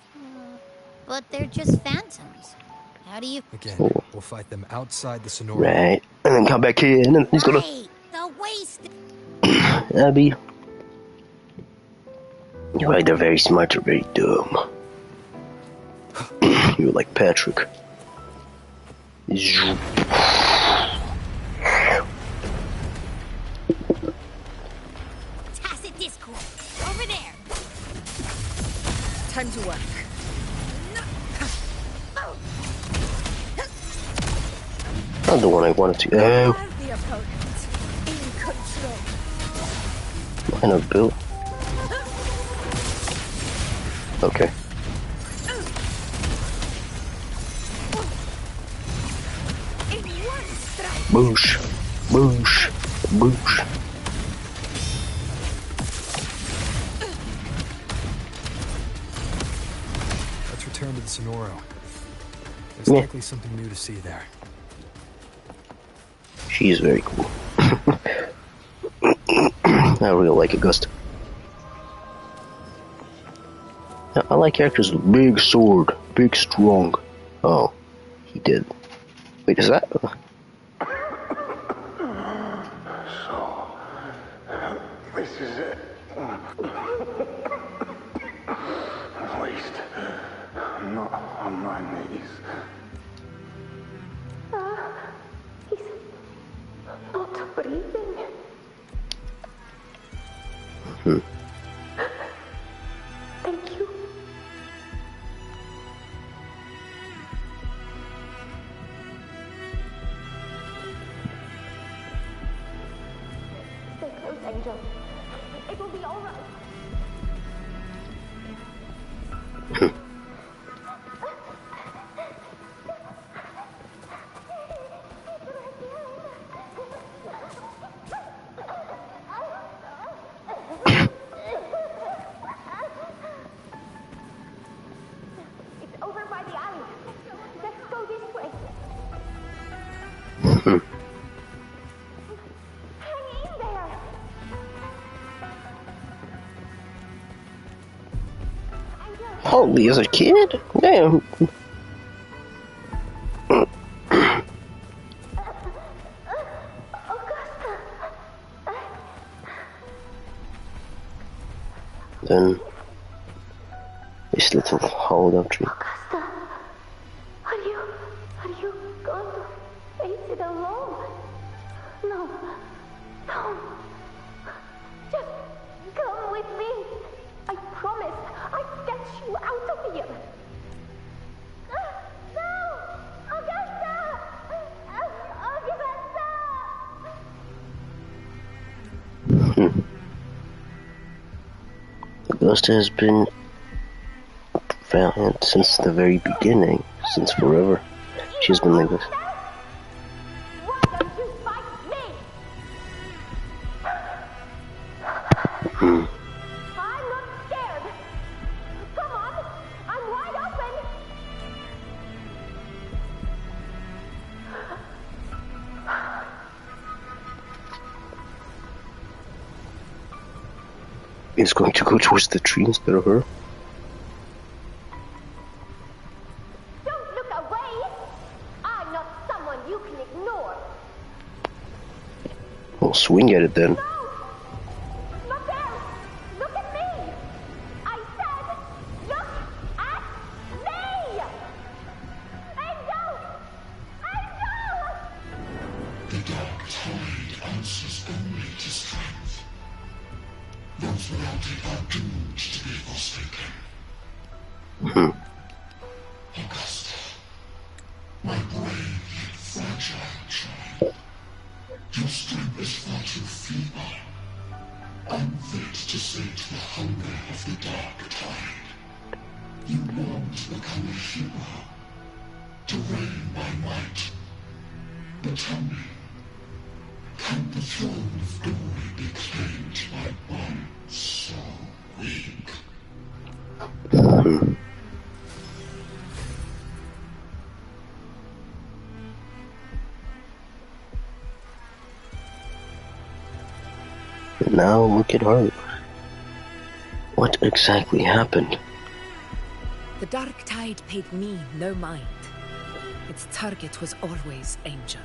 But they're just phantoms. How do you... Again, we'll fight them outside the Sonora. Right. And then come back here, and then he's gonna... Right, the waste... Abby. You're either very smart or very dumb. You're like Patrick. Tacet Discord, over there. Time to work. Not the one I wanted to. Oh. The opponent in control. Line of build. Okay. Boosh. Boosh. Boosh. Let's return to the Sonoro. There's Yeah. likely something new to see there. She is very cool. I really like Augusta. I like characters with big sword, big strong. Oh, he did. Wait, is that? So, this is it. At least, I'm not on my knees. He's not breathing. Thank you. Stay close, Angel. It will be all right. It's over by the alley. Let's go this way. Hang in there. Holy, as a kid? Damn. Then this little hold up tree. Are you going to face it alone? No. Just come with me. I promise I'll get you out of here. No! Augusta! Augusta! Augusta has been valiant since the very beginning, since forever. She's been like this. Why don't you fight me? I'm not scared. Come on, I'm wide open. He's going to go towards the tree instead of her. Don't look away. I'm not someone you can ignore. Well, swing at it then. Not there. Look at me. I said, look at me. Angel! The dark tide answers only to strength. Those without it are doomed to be forsaken. Augusta, my brave yet fragile child, your strength is far too feeble, unfit to sate the hunger of the dark tide. You long to become a hero, to reign by might. But tell me, can the throne of glory be claimed by one so weak? And now look at her. What exactly happened? The Dark Tide paid me no mind. Its target was always Angel.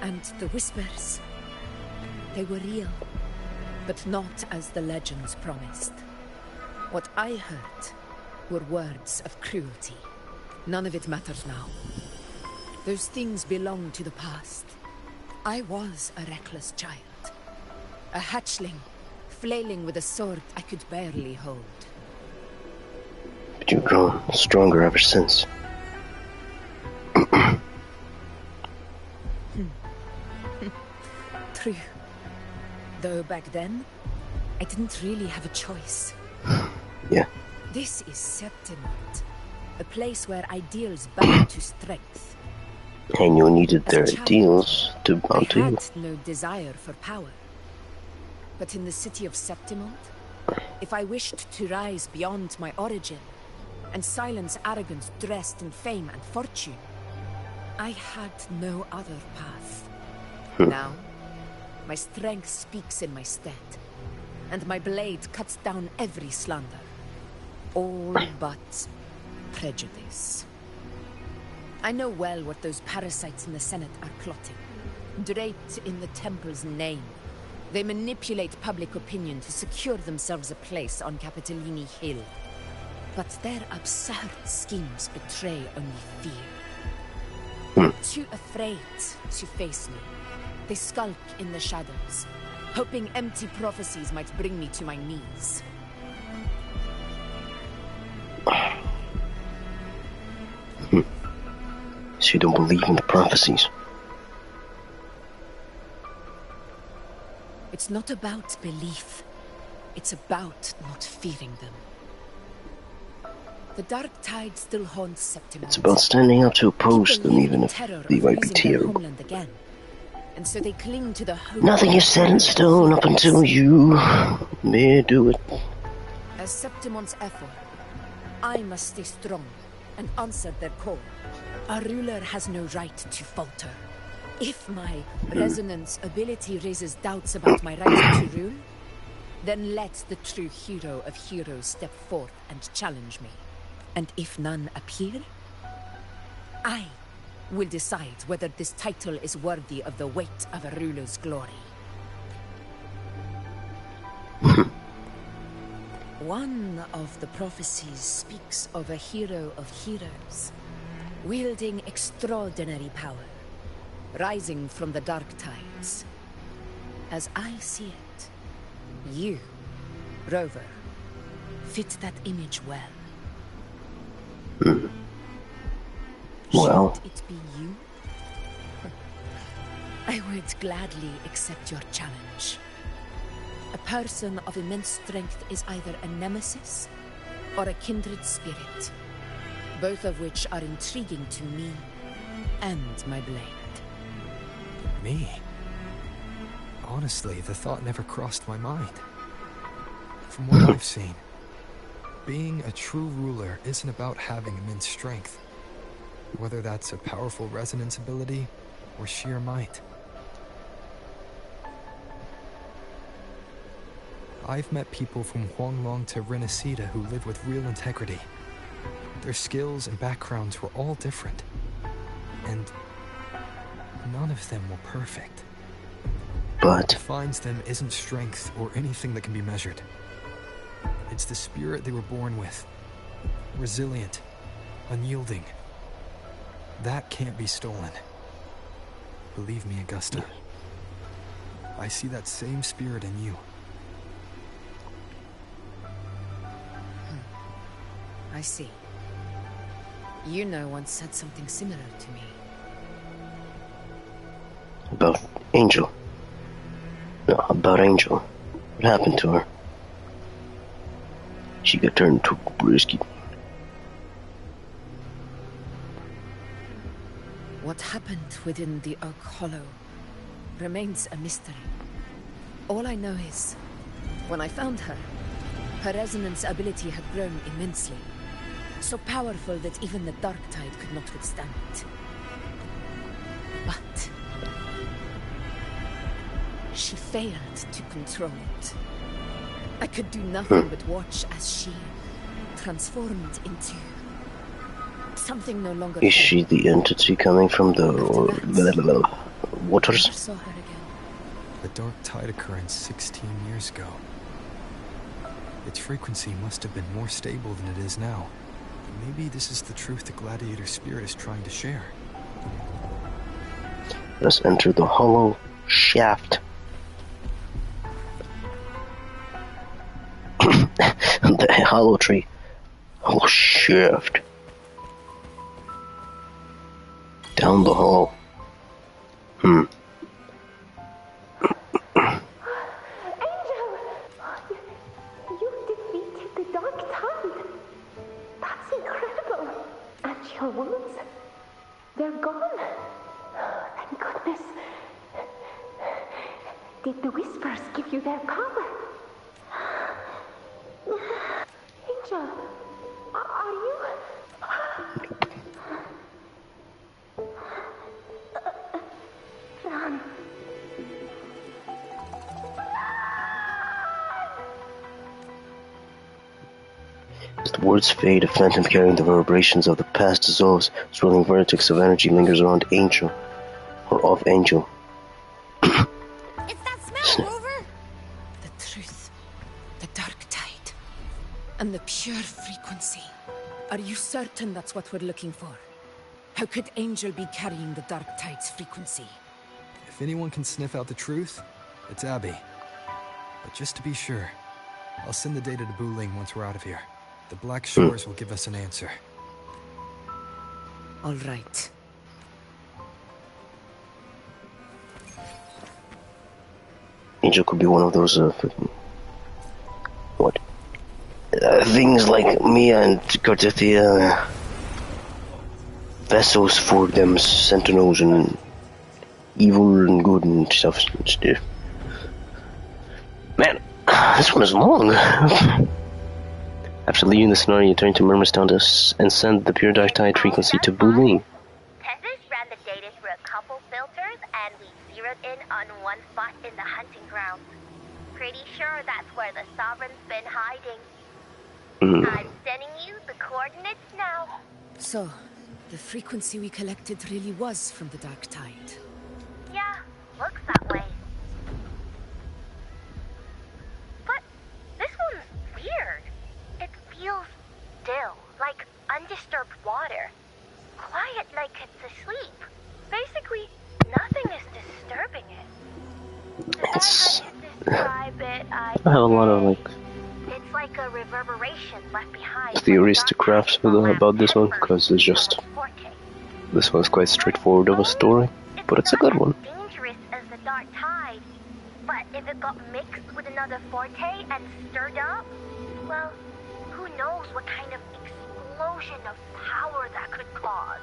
And the whispers, they were real, but not as the legends promised. What I heard were words of cruelty. None of it matters now. Those things belong to the past. I was a reckless child. A hatchling, flailing with a sword I could barely hold. But you've grown stronger ever since. True. Though back then, I didn't really have a choice. Yeah. This is Septimont, a place where ideals bow to strength. And you needed their ideals to bow to you. I had no desire for power. But in the city of Septimont, if I wished to rise beyond my origin and silence arrogance dressed in fame and fortune, I had no other path. Now, my strength speaks in my stead, and my blade cuts down every slander. All but prejudice. I know well what those parasites in the Senate are plotting. Draped in the Temple's name, they manipulate public opinion to secure themselves a place on Capitolini Hill. But their absurd schemes betray only fear. Too afraid to face me, they skulk in the shadows, hoping empty prophecies might bring me to my knees. So you don't believe in the prophecies? It's not about belief. It's about not fearing them. The Dark Tide still haunts Septimont. It's about standing up to oppose them, even if they might be terrible. Again. And so they cling to the hope. Nothing is set in stone up until you may do it. As Septimont's effort, I must stay strong and answer their call. A ruler has no right to falter. If my resonance ability raises doubts about my right to rule, then let the true hero of heroes step forth and challenge me. And if none appear, I will decide whether this title is worthy of the weight of a ruler's glory. One of the prophecies speaks of a hero of heroes, wielding extraordinary power, rising from the Dark Tides. As I see it, you, Rover, fit that image well. Well, should it be you? I would gladly accept your challenge. A person of immense strength is either a nemesis or a kindred spirit, both of which are intriguing to me and my blade. Me? Honestly, the thought never crossed my mind. From what I've seen, being a true ruler isn't about having immense strength, whether that's a powerful resonance ability or sheer might. I've met people from Huanglong to Renacida who live with real integrity. Their skills and backgrounds were all different, and none of them were perfect. But what defines them isn't strength or anything that can be measured. It's the spirit they were born with. Resilient, unyielding. That can't be stolen. Believe me, Augusta. I see that same spirit in you. I see. You know once said something similar to me. About Angel. No, about Angel. What happened to her? She got turned into a brisket. What happened within the Oak Hollow remains a mystery. All I know is, when I found her, her resonance ability had grown immensely. So powerful that even the Dark Tide could not withstand it. But she failed to control it. I could do nothing but watch as she transformed into something no longer. Is she the entity coming from the waters? Never saw her again. The dark tide occurrence 16 years ago. Its frequency must have been more stable than it is now. Maybe this is the truth the gladiator spirit is trying to share. Let's enter the hollow shaft. The hollow tree. Hollow shaft. Down the hollow. Angel! You defeated the dark tide. That's incredible. And your wounds, they're gone. Thank goodness. Did the whispers give you their power? Angel, are you... Run. As the words fade, a phantom carrying the reverberations of the past dissolves. A swirling vertex of energy lingers around Angel, or of Angel. It's that smell, Rover! The truth, the dark tide, and the pure frequency. Are you certain that's what we're looking for? How could Angel be carrying the dark tide's frequency? If anyone can sniff out the truth, it's Abby. But just to be sure, I'll send the data to Buling once we're out of here. The Black Shores will give us an answer. All right. Angel could be one of those, things like Mia and Cartithia, vessels for them sentinels and evil and good and stuff. Man, this one is long. After leaving the scenario, you turn to Murmurstown and send the pure dark tide frequency to Buling. Tessus ran the data through a couple filters, and we zeroed in on one spot in the hunting grounds. Pretty sure that's where the Sovereign's been hiding. I'm sending you the coordinates now. So, the frequency we collected really was from the dark tide. Yeah, looks that way. But this one's weird. It feels still, like undisturbed water. Quiet like it's asleep. Basically, nothing is disturbing it. If I had to describe it, I have a lot of it's like a reverberation left behind. theories to craft about this one, because it's just this one's quite straightforward of a story, but it's a good one. Dangerous as the dark tide, but if it got mixed with another forte and stirred up, well, who knows what kind of explosion of power that could cause.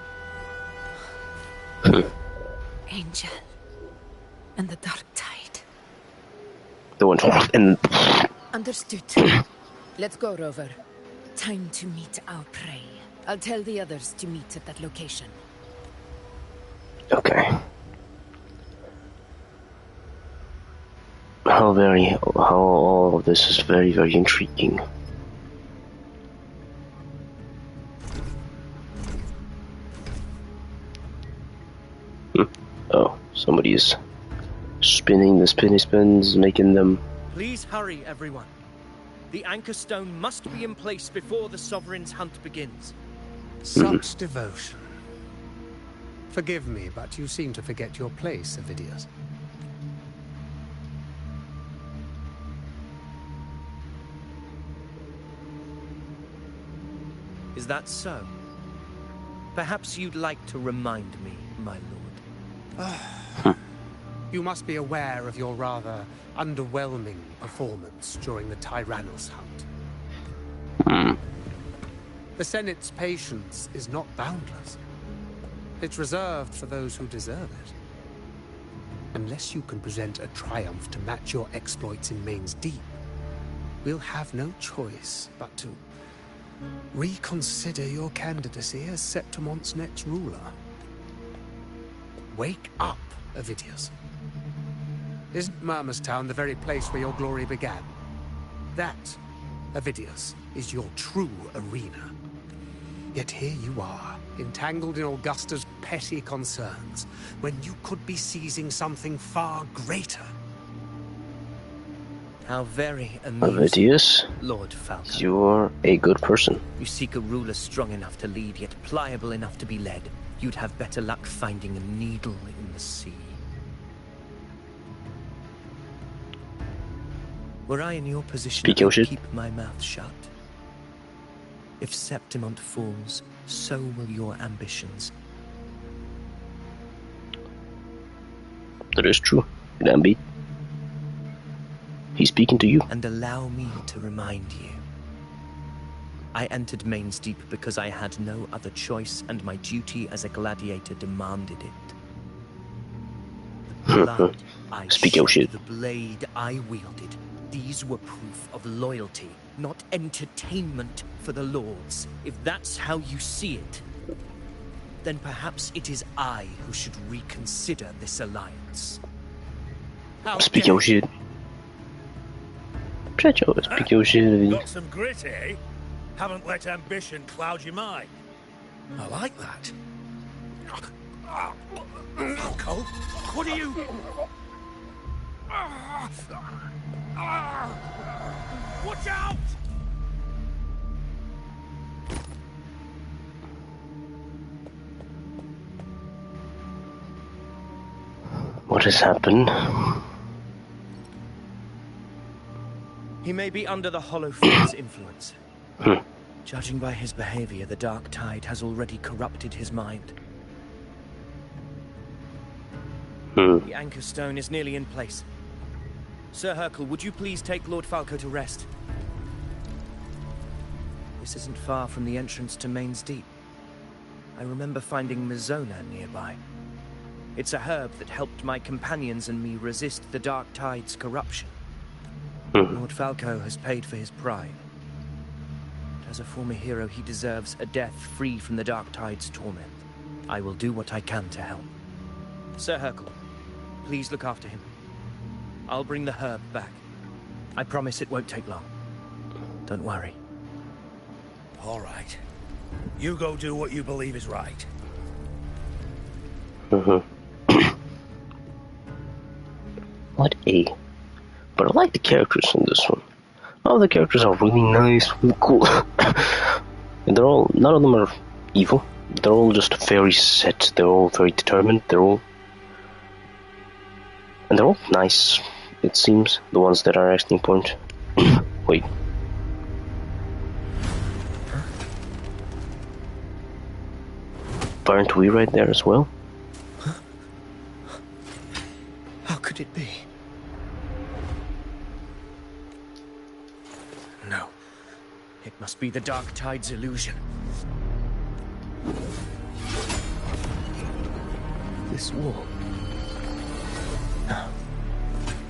Angel and the dark tide. The one and Understood. Let's go, Rover. Time to meet our prey. I'll tell the others to meet at that location. okay. How all of this is very, very intriguing. Oh, somebody's spinning the spinny spins, making them. Please hurry, everyone. The anchor stone must be in place before the Sovereign's hunt begins. Such devotion. Forgive me, but you seem to forget your place, Avidius. Is that so? Perhaps you'd like to remind me, my lord. You must be aware of your rather underwhelming performance during the Tyrannos hunt. The Senate's patience is not boundless. It's reserved for those who deserve it. Unless you can present a triumph to match your exploits in Main's Deep, we'll have no choice but to reconsider your candidacy as Septimont's next ruler. Wake up, Avidius. Isn't Murmurstown the very place where your glory began? That, Avidius, is your true arena. Yet here you are, entangled in Augusta's petty concerns, when you could be seizing something far greater. How very amusing, Avidius, Lord Falco. you're a good person. You seek a ruler strong enough to lead, yet pliable enough to be led. You'd have better luck finding a needle in the sea. Were I in your position, I would keep my mouth shut. If Septimont falls, so will your ambitions. That is true, Gambit. He's speaking to you. And allow me to remind you. I entered Main's Deep because I had no other choice, and my duty as a gladiator demanded it. The blood I shed, the blade I wielded, these were proof of loyalty, not entertainment for the Lords. If that's how you see it, then perhaps it is I who should reconsider this alliance. Speak your shit. Speak your shit. Got some grit, eh? Haven't let ambition cloud your mind. I like that. Falco, what are you... Watch out! What has happened? He may be under the Hollow Fiend's influence. Judging by his behavior, the Dark Tide has already corrupted his mind. The Anchor Stone is nearly in place. Sir Hercule, would you please take Lord Falco to rest? This isn't far from the entrance to Main's Deep. I remember finding Mizona nearby. It's a herb that helped my companions and me resist the Dark Tide's corruption. Lord Falco has paid for his pride. But as a former hero, he deserves a death free from the Dark Tide's torment. I will do what I can to help. Sir Hercule, please look after him. I'll bring the herb back. I promise it won't take long. Don't worry. All right. You go do what you believe is right. What a... But I like the characters in this one. All the characters are really nice, really cool. And they're all... None of them are evil. They're all just very set. They're all very determined. They're all... And they're all nice, it seems. The ones that are acting point. Wait. Aren't we right there as well? How could it be? No. It must be the Dark Tide's illusion. This wall. No.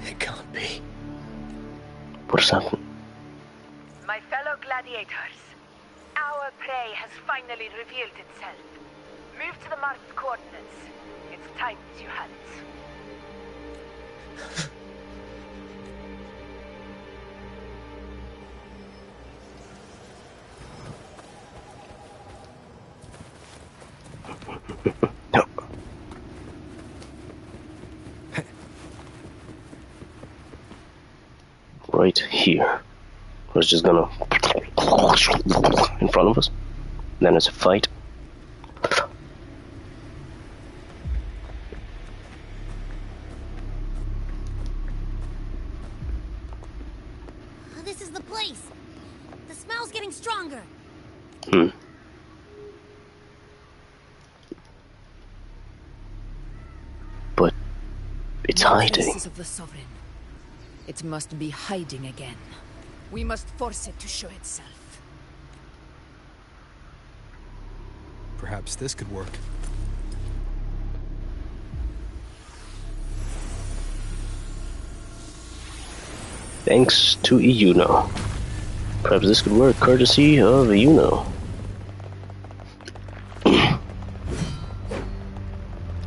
It can't be. What's happened? My fellow gladiators, our prey has finally revealed itself. Move to the marked coordinates. It's tightens your hands. Right here. It's just gonna in front of us. Then it's a fight. This is the place. The smell's getting stronger. But it's hiding. Traces of the Sovereign. It must be hiding again. We must force it to show itself. Perhaps this could work. Thanks to Iuno. Perhaps this could work courtesy of Iuno.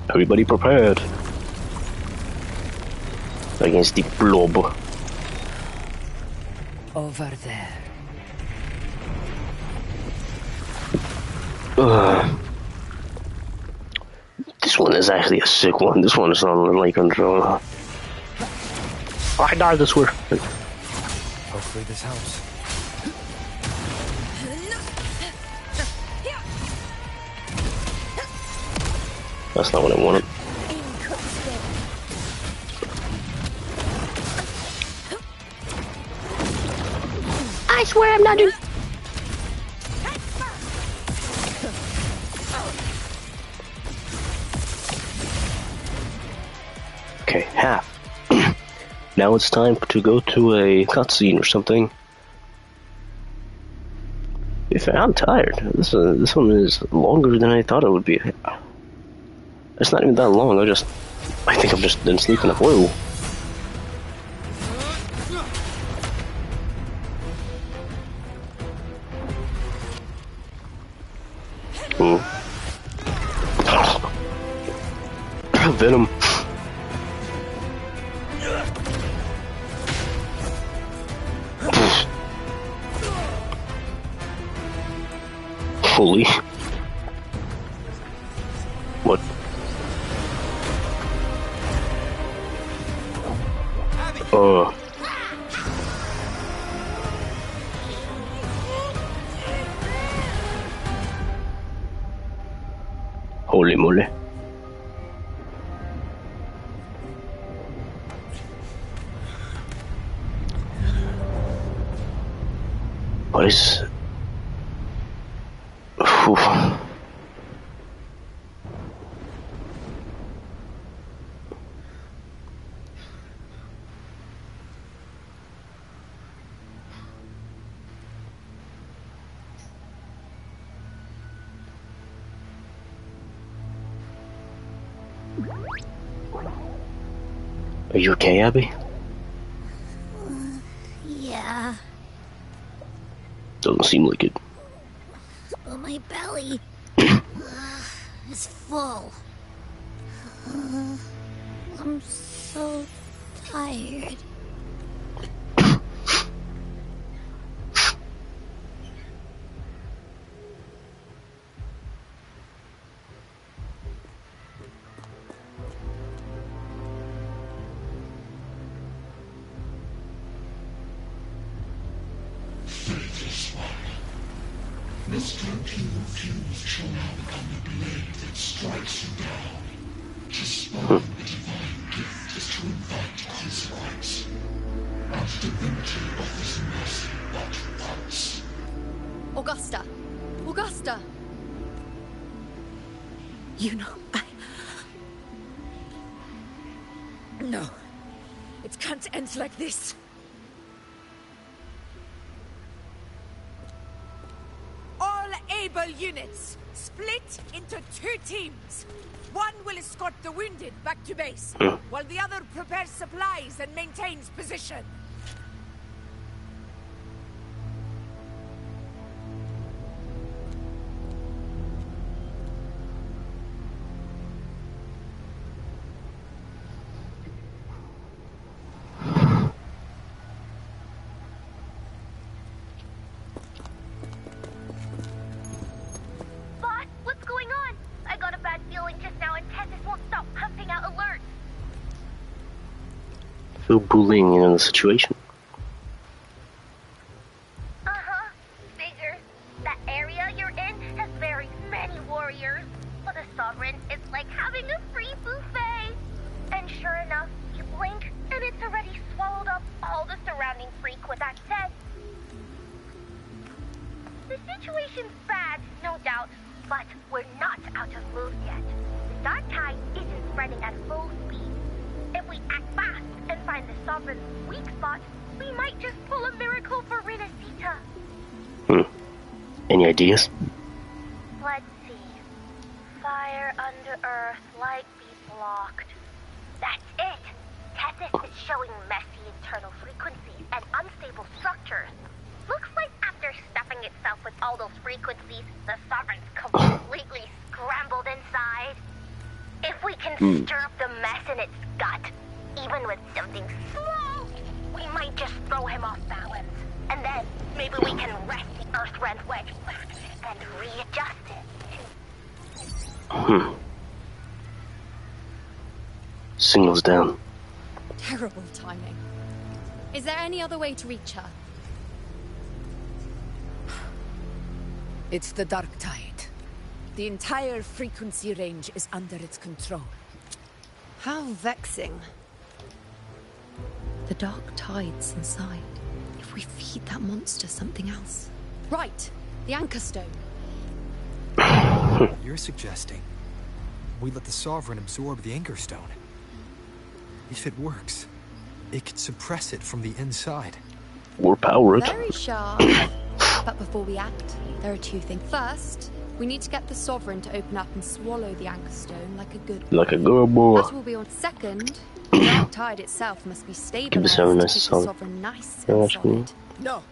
Everybody prepared. Against the blob. over there. This one is actually a sick one. This one is on Lake control. I died this way. Hopefully this helps. That's not what I wanted. I swear I'm not doing. Okay, half. Now it's time to go to a cutscene or something. I'm tired. This one is longer than I thought it would be. It's not even that long. I think I've just been sleeping. Whoa. Venom. Fully. What? Holy moly. What is... Whew. Are you okay, Abby? Yeah. Doesn't seem like it. But my belly is full. I'm so tired. This cloaking fuse shall now become the blade that strikes you down. To spawn the divine gift is to invite consequence. And divinity offers mercy but once. Augusta! Augusta! You know, No. It can't end like this. All able units, split into 2 teams. One will escort the wounded back to base, while the other prepares supplies and maintains position. Feel bullying in the situation. Figures. That area you're in has very many warriors. But the Sovereign is like having a free buffet. And sure enough, you blink and it's already swallowed up all the surrounding freak with that said. The situation's bad, no doubt, but we're not out of moves yet. The dark tide isn't spreading at full speed. If we act fast and find the Sovereign's weak spot, we might just pull a miracle for Renacita. Any ideas? Let's see. Fire under earth, light be blocked. That's it! Tethys is showing messy internal frequencies and unstable structures. Looks like after stuffing itself with all those frequencies, the Sovereign's completely scrambled inside. If we can stir up the mess in its gut, even with something small, we might just throw him off balance. And then maybe we can wrest the Earthrend wedge and readjust it. Signals down. Terrible timing. Is there any other way to reach her? It's the Dark Tide. The entire frequency range is under its control. How vexing. The Dark Tide's inside. If we feed that monster something else. Right, the Anchor Stone. You're suggesting we let the Sovereign absorb the Anchor Stone. If it works, it could suppress it from the inside. Or power it. Very sharp. But before we act, there are two things. First, we need to get the Sovereign to open up and swallow the Anchor Stone like a good boy. Like a good boy. That will be on. Second, the Dark Tide itself must be stabilized to keep the Sovereign nice and solid. No.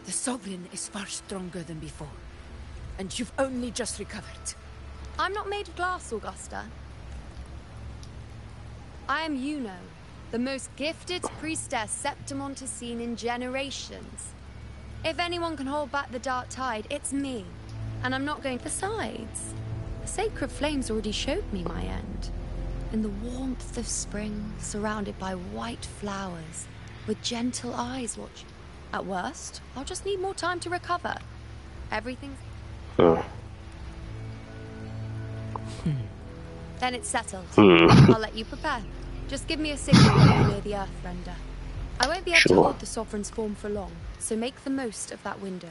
The Sovereign is far stronger than before. And you've only just recovered. I'm not made of glass, Augusta. I am Juno, the most gifted priestess Septimont has seen in generations. If anyone can hold back the Dark Tide, it's me. And I'm not going... Besides, the sacred flames already showed me my end. In the warmth of spring, surrounded by white flowers, with gentle eyes watching. At worst, I'll just need more time to recover. Everything's... Then it's settled. I'll let you prepare. Just give me a signal when you're near the Earthrender. I won't be able to hold the Sovereign's form for long, so make the most of that window.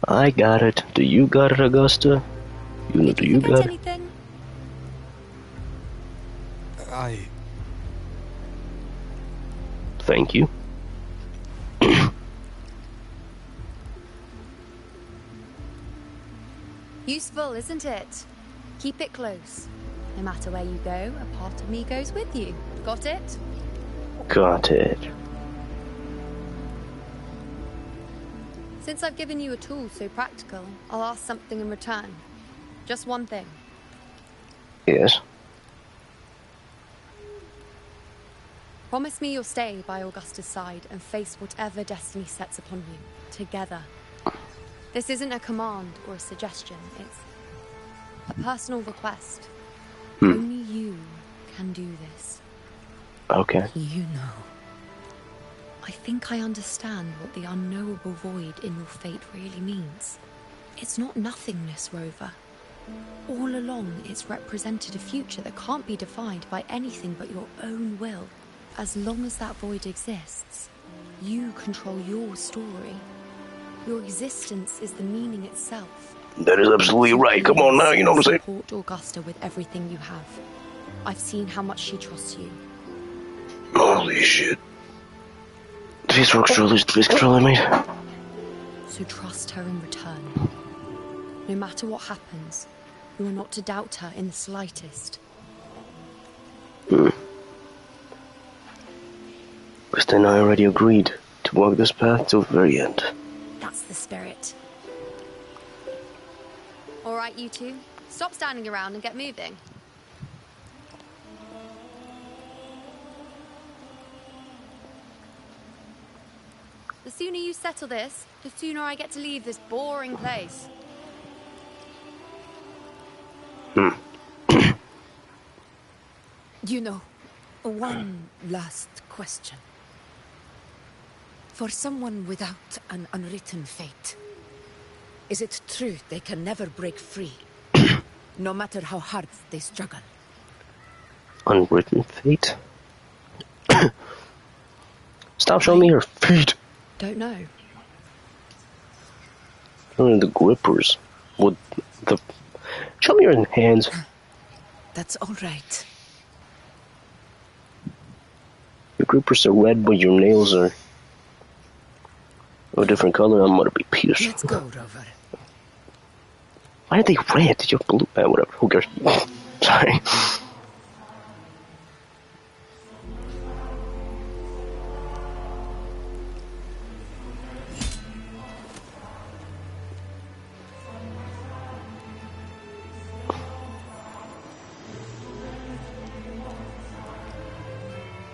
I got it. Do you got it, Augusta? Do you got it? Anything? Thank you. Useful, isn't it? Keep it close. No matter where you go, a part of me goes with you. Got it? Got it. Since I've given you a tool so practical, I'll ask something in return. Just one thing. Yes. Promise me you'll stay by Augusta's side and face whatever destiny sets upon you, together. This isn't a command or a suggestion, it's a personal request. Only you can do this. Okay. You know. I think I understand what the unknowable void in your fate really means. It's not nothingness, Rover. All along, it's represented a future that can't be defined by anything but your own will. As long as that void exists, you control your story. Your existence is the meaning itself. That is absolutely right. Come on now, you know what I'm saying? Support Augusta with everything you have. I've seen how much she trusts you. Holy shit. Face controller, mate. So trust her in return. No matter what happens, you are not to doubt her in the slightest. But then I already agreed to walk this path till the very end. That's the spirit. All right, you two. Stop standing around and get moving. The sooner you settle this, the sooner I get to leave this boring place. You know, one last question. For someone without an unwritten fate, is it true they can never break free, no matter how hard they struggle? Unwritten fate? Stop showing me your feet! Don't know. Only the grippers. Would the... Show me your hands. That's all right. Your grippers are red, but your nails are a different color. I'm gonna be pierced. Let's go, Rover. Why are they red? You're blue. Whatever. Who cares? Sorry.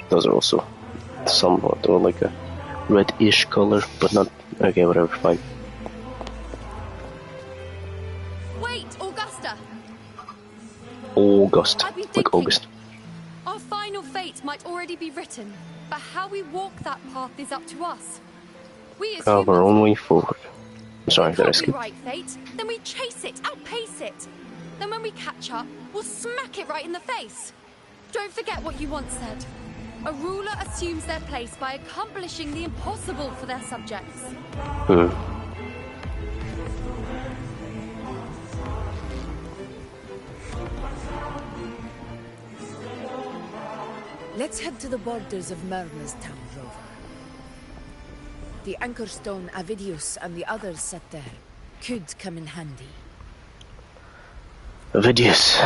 Those are also somewhat, or like a reddish color, but not. Okay, whatever, fine. Wait, Augusta! August, I've been like thinking, August. our final fate might already be written, but how we walk that path is up to us. We as Carve our own way forward. I'm sorry, that I can't skipped. rewrite fate, then we chase it, outpace it. Then when we catch up, we'll smack it right in the face. Don't forget what you once said. A ruler assumes their place by accomplishing the impossible for their subjects. Let's head to the borders of Myrna's town, Rover. The anchor stone Avidius and the others set there could come in handy. Avidius.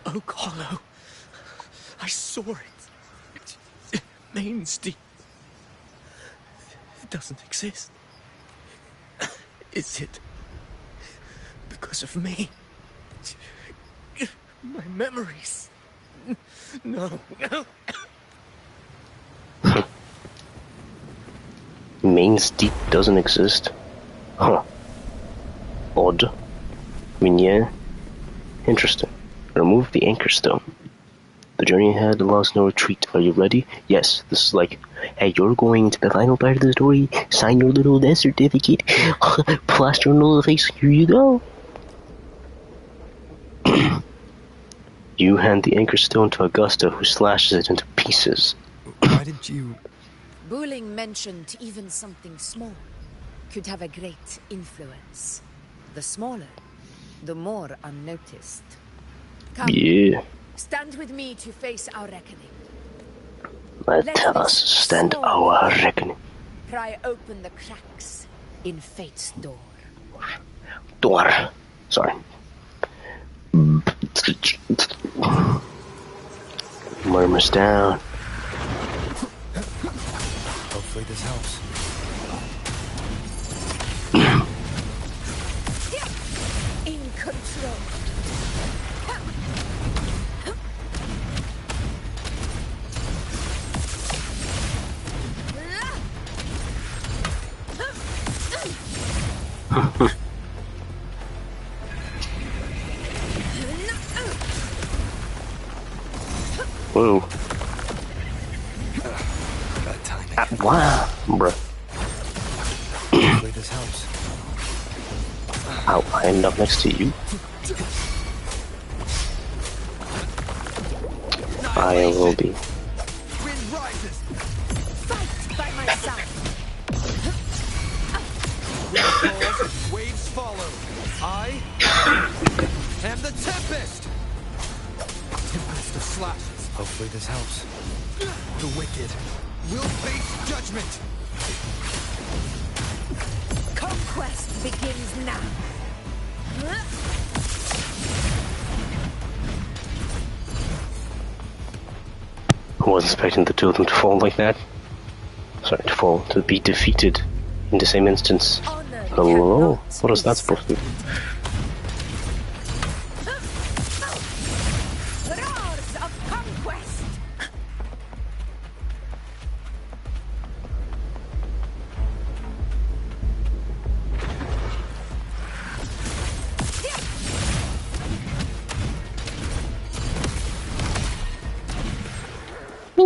Oh, Carlo. I saw it. It means it doesn't exist. Is it because of me? My memories. No. Main's Deep doesn't exist? Huh. Odd. I mean, yeah. Interesting. Remove the anchor stone. The journey ahead allows no retreat. Are you ready? Yes. This is like, hey, you're going to the final part of the story. Sign your little death certificate. Plaster on the face. Here you go. You hand the anchor stone to Augusta, who slashes it into pieces. Why did you... Booling mentioned even something small could have a great influence. The smaller, the more unnoticed. Come, Yeah. stand with me to face our reckoning. Let us stand our reckoning. Pry open the cracks in fate's door. Door. Sorry. Murmurs down. Hopefully this helps. In control. Whoa. Bad timing. Wow, bruh. Hopefully this helps. Ow, I end up next to you. I will be. Wind rises. Fight by my side. Waves follow. I am the Tempest. Tempest of slashes. Hopefully this helps. The wicked will face judgment. Conquest begins now. I wasn't expecting the two of them to fall like that. Sorry, to be defeated in the same instance. Hello? What is that supposed to be? Roars of conquest.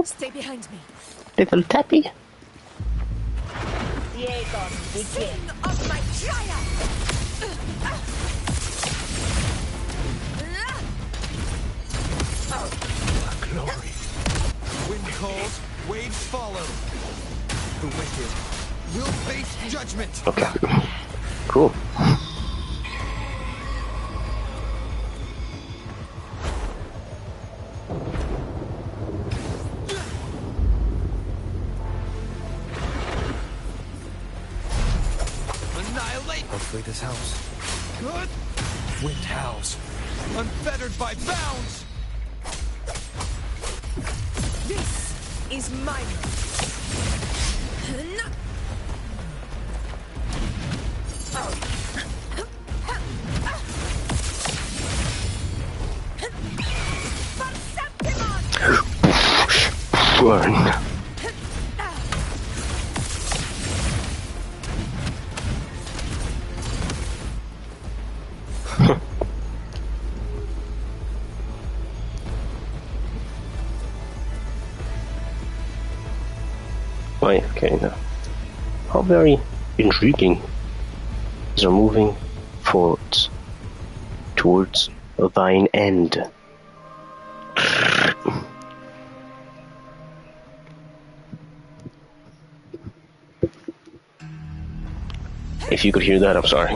Stay behind me. Little tappy. Diego, begin of my triumph. Glory. Wind calls, waves follow. The wicked will face judgment. Okay. Cool. Annihilate. Hopefully this helps. Good. Wind howls. Unfettered by bounds. This is mine. Burn. Okay, now, how very intriguing is our moving forwards towards thine end. If you could hear that, I'm sorry.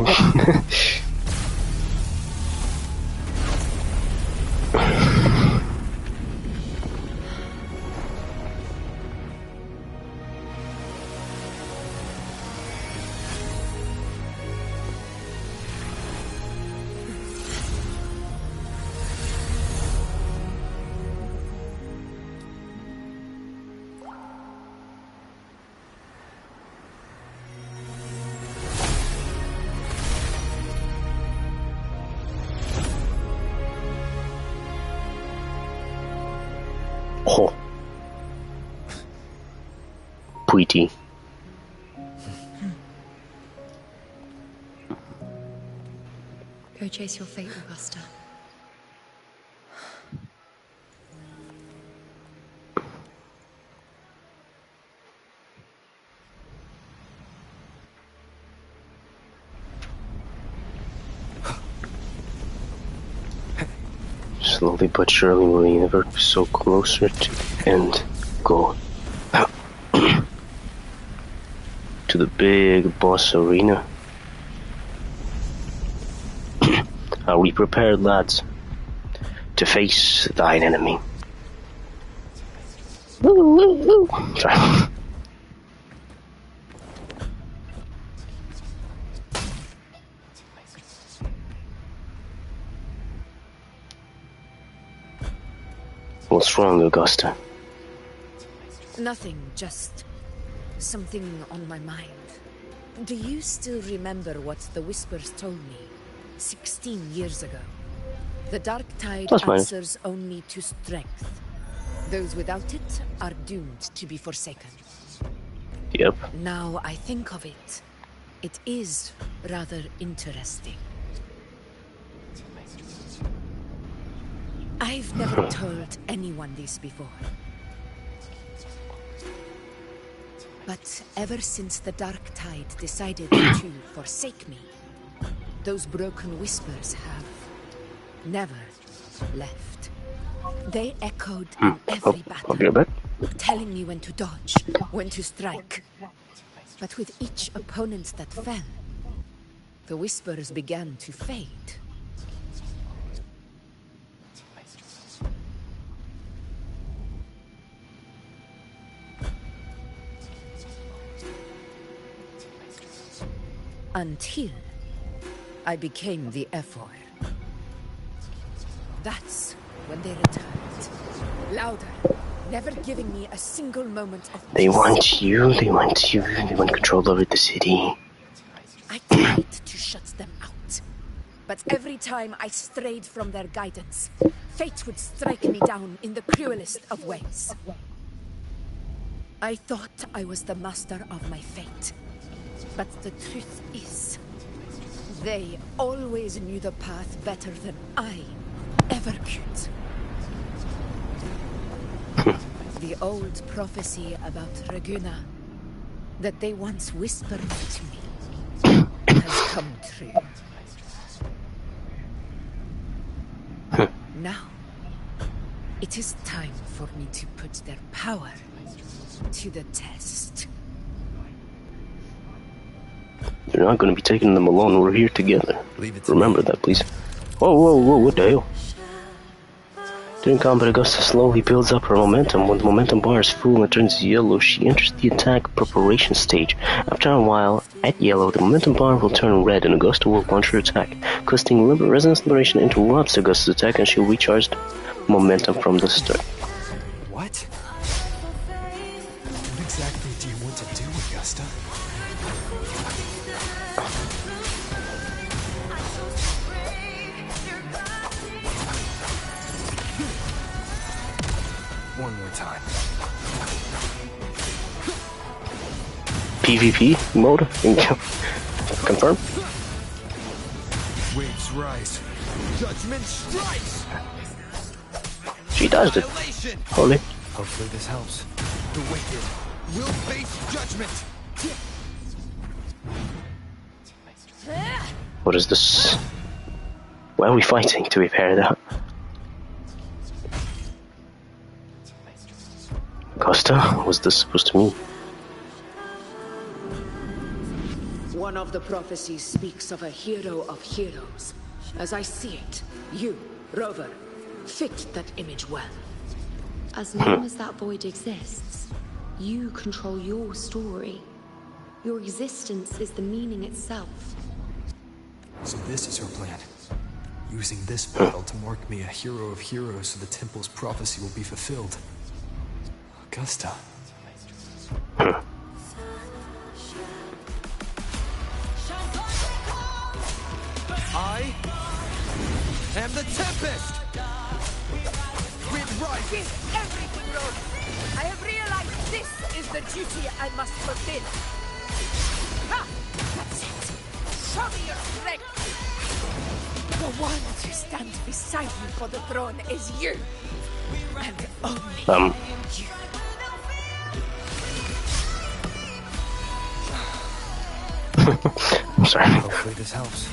Oh. Pretty. Go chase your fate, Augusta. Slowly but surely, will we never be so closer to the end goal. To the big boss arena. Are we prepared, lads, to face thine enemy? Woo, woo, woo. Sorry. What's wrong, Augusta? Nothing, just something on my mind. Do you still remember what the Whispers told me 16 years ago? The Dark Tide answers only to strength. Those without it are doomed to be forsaken. Yep. Now I think of it, it is rather interesting. I've never told anyone this before. But ever since the Dark Tide decided to forsake me, those broken whispers have never left. They echoed in every battle, telling me when to dodge, when to strike. But with each opponent that fell, the whispers began to fade. Until I became the Ephor. That's when they returned. Louder, never giving me a single moment of peace. They want you, they want control over the city. I tried to shut them out. But every time I strayed from their guidance, fate would strike me down in the cruelest of ways. I thought I was the master of my fate. But the truth is, they always knew the path better than I ever could. The old prophecy about Raguna, that they once whispered to me, has come true. Now, it is time for me to put their power to the test. You're not going to be taking them alone. We're here together. Remember that, please. Whoa, whoa, whoa, what the hell? During combat, Augusta slowly builds up her momentum. When the momentum bar is full and turns yellow, she enters the attack preparation stage. After a while, at yellow, the momentum bar will turn red and Augusta will launch her attack. Casting Resonance Liberation interrupts Augusta's attack and she'll recharge momentum from the start. What? What exactly do you want to do, Augusta? One more time. PvP mode? Confirm? Waves rise. Judgment strikes. She dodged it. Holy. Hopefully this helps. The wicked will face judgment. What is this? Why are we fighting to repair that? Costa, what's this supposed to mean? One of the prophecies speaks of a hero of heroes. As I see it, you, Rover, fit that image well. As long as that void exists, you control your story. Your existence is the meaning itself. So this is her plan. Using this battle to mark me a hero of heroes so the temple's prophecy will be fulfilled. Augusta. I am the Tempest! With right! With everything, Rover! I have realized this is the duty I must fulfill. Ha! That's it! Show me your strength! The one to stand beside me for the throne is you! And only you. I'm sorry. Hopefully this helps.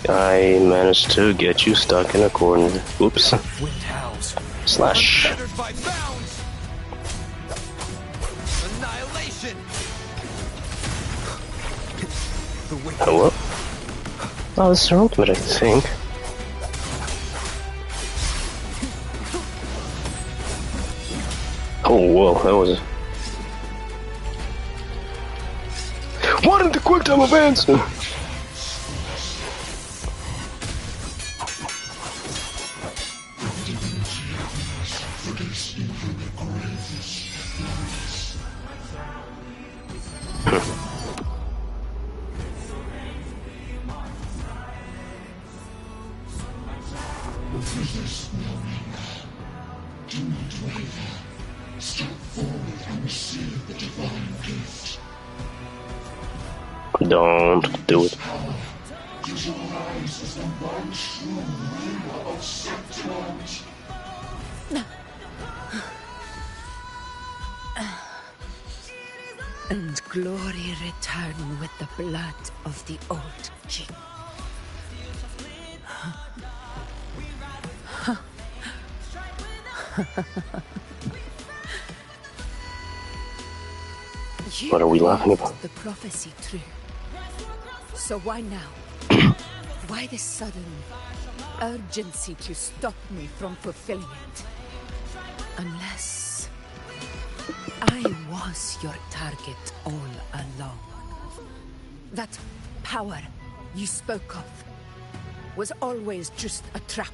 I managed to get you stuck in a corner. Oops. Wind howls. Slash. By bounds. Annihilation. Hello? Oh, this is her ultimate, I think. Oh, whoa, that was... What in the quick time events? Don't do it. And glory return with the blood of the old king. What are we laughing about? The prophecy true. So why now? Why this sudden urgency to stop me from fulfilling it? Unless I was your target all along. That power you spoke of was always just a trap.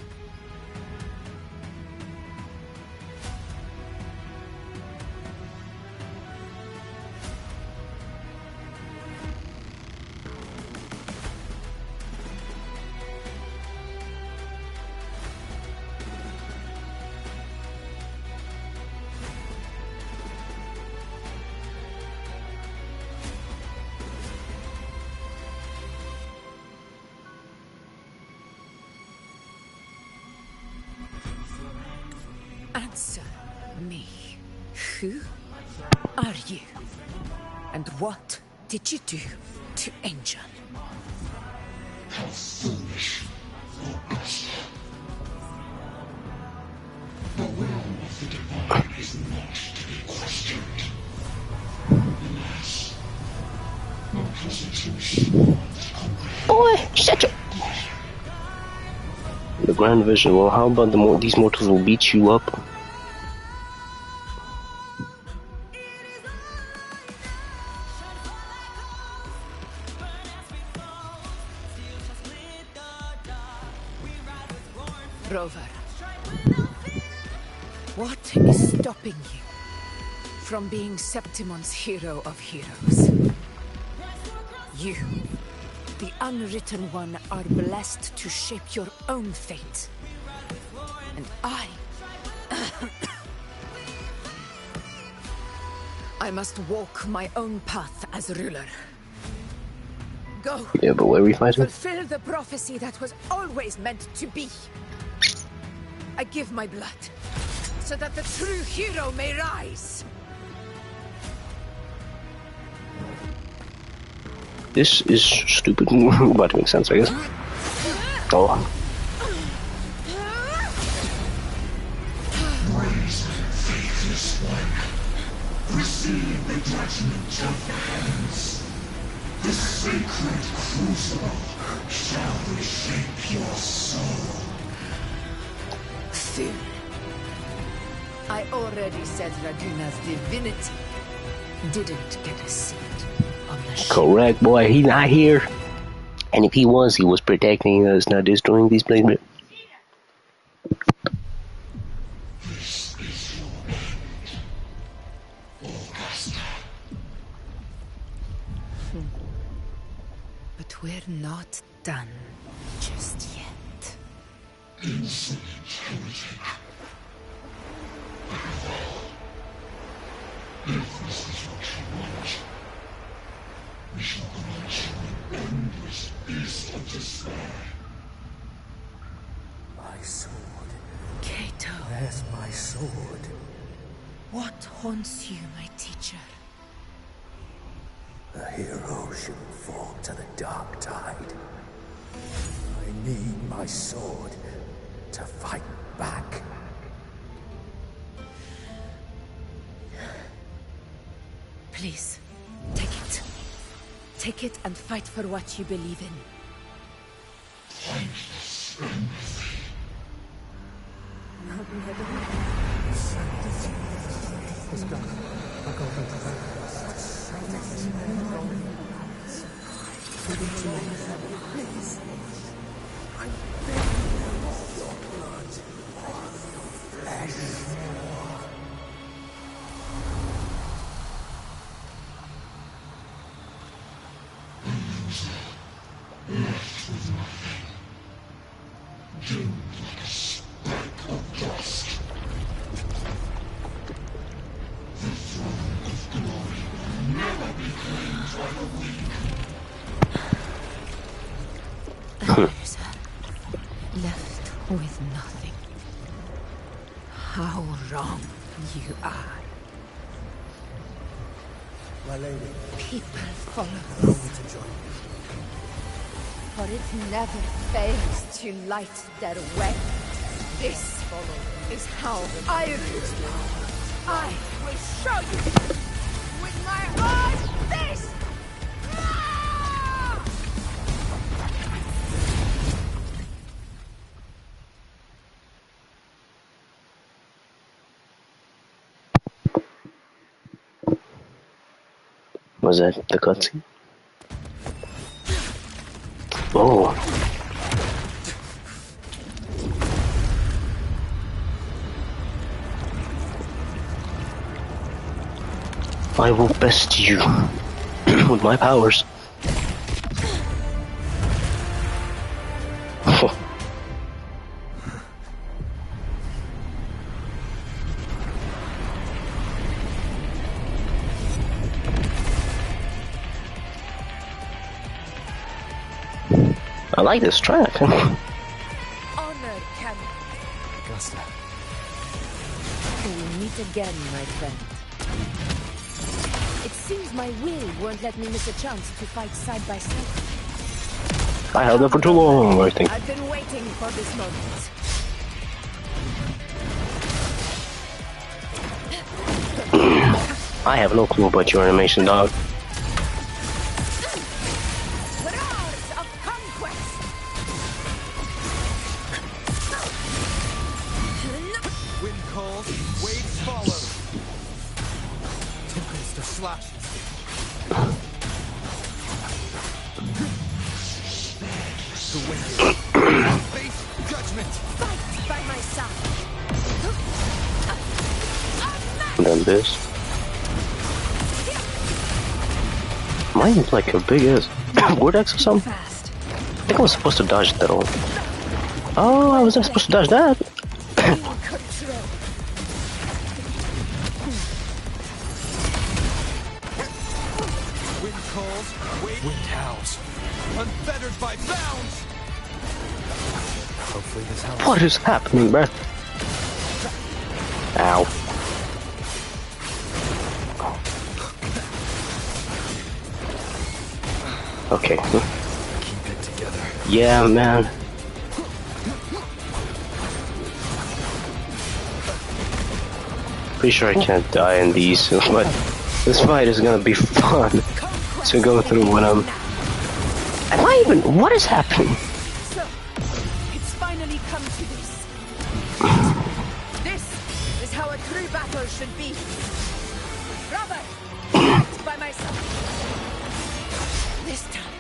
Answer me. Who are you? And what did you do to Angel? How foolish, Augusta. The will of the divine is not to be questioned. Alas, no hesitation. Boy, shut up! The Grand Vision. Well, how about these mortals will beat you up? Rover, what is stopping you from being Septimon's hero of heroes? You, the unwritten one, are blessed to shape your own fate. And I must walk my own path as ruler. Go. Yeah, but where are we fighting? Fulfill the prophecy that was always meant to be. I give my blood, so that the true hero may rise. This is stupid, but it makes sense, I guess. Oh. Faithless one, receive the judgment of the hands. The sacred crucible shall reshape your soul. Fool. I already said Raguna's divinity didn't get a seat on the ship. Correct, boy. He's not here. And if he was protecting us, not destroying these places. This is your end, Augusta. But we're not done just yet. Insolent heretic. Very well. If this is what you want, we shall grant you an endless beast of despair. My sword. Cato. Where's my sword? What haunts you, my teacher? A hero shouldn't fall to the dark tide. I need my sword to fight back. Please, take it. Take it and fight for what you believe in. Thankless empathy. Let's go. I'll go for Please. I'm begging your blood on your flesh. Left with nothing. Doomed like a speck of dust. The throne of glory will never be claimed by the weak. Others are left with nothing. How wrong you are. My lady. People follow Allow us. me to join you. For it never fails to light their way. This is how I reach power. I will show you with my own fist! Was that the cutscene? Oh. I will best you with my powers. I like this track. Honor can. Augusta. We meet again, my friend. It seems my will won't let me miss a chance to fight side by side. I held up for too long, I think. I've been waiting for this moment. I have no clue about your animation, dog. Wind calls, waves follow. Tickles to slashes. The wicked. Face judgment. Fight by my side. And then this. Mine is like a big ass vortex or something. I think I was supposed to dodge that all. Oh, I was not supposed to dodge that. Wind calls, wind howls. Unfettered by bounds. Hopefully this helps. What is happening, bruh? Ow. Okay. Keep it together. Yeah, man. Pretty sure I can't die in these, but this fight is gonna be fun to go through when I'm... Am I even... What is happening? So, it's finally come to this. This is how a true battle should be. Robert, act by myself. This time,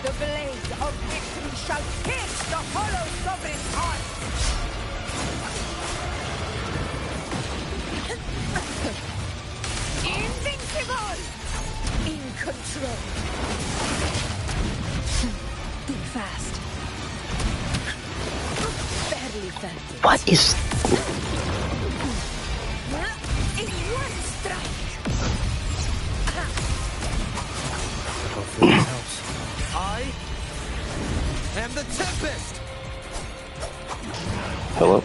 the blade of victory shall pierce the hollow sovereign's heart. Invincible! In control. Too fast. Barely felt it. What is... In one strike. Hopefully this helps. I am the Tempest! Hello?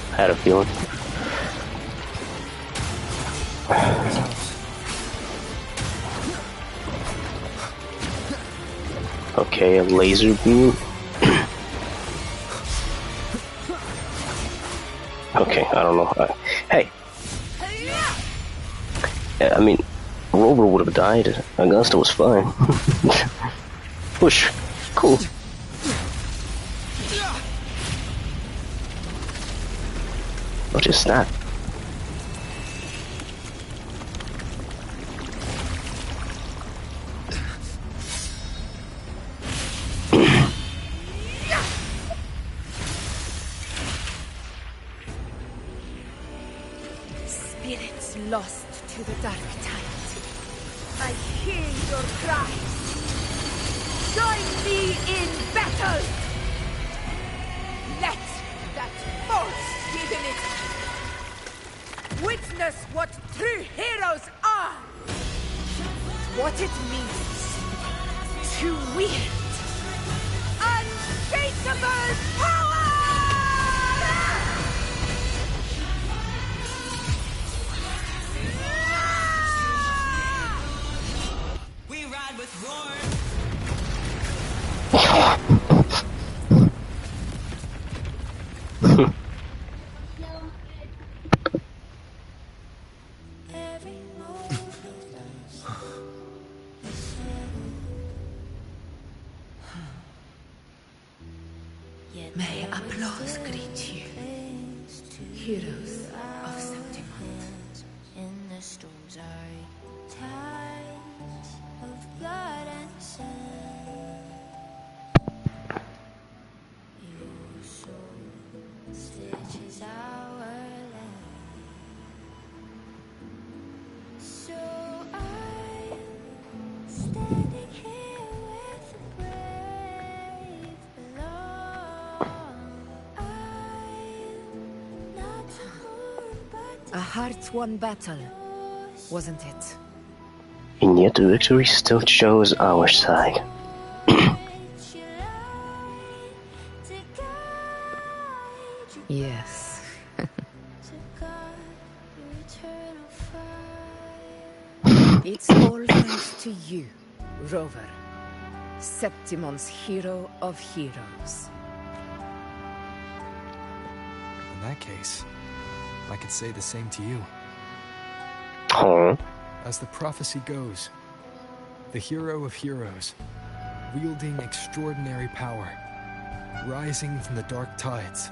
I had a feeling. Okay, a laser beam. Okay, I don't know. Hey! I mean, Rover would have died. Augusta was fine. Push. Cool. What is that? Spirits lost to the dark tide. I hear your cries. Join me in battle! Let that false divinity witness what true heroes are! What it means to wield unshakable power! We ride with roar. May applause greet you, heroes of Septimont. In the storms are tides of blood and sand. Your soul stitches our land. So I'm standing here with the brave below. I'm not torn, but A hard-won battle, wasn't it? And yet the victory still chose our side. Yes. It's all thanks to you, Rover, Septimon's hero of heroes. In that case, I could say the same to you. Huh? As the prophecy goes, the hero of heroes, wielding extraordinary power, rising from the dark tides.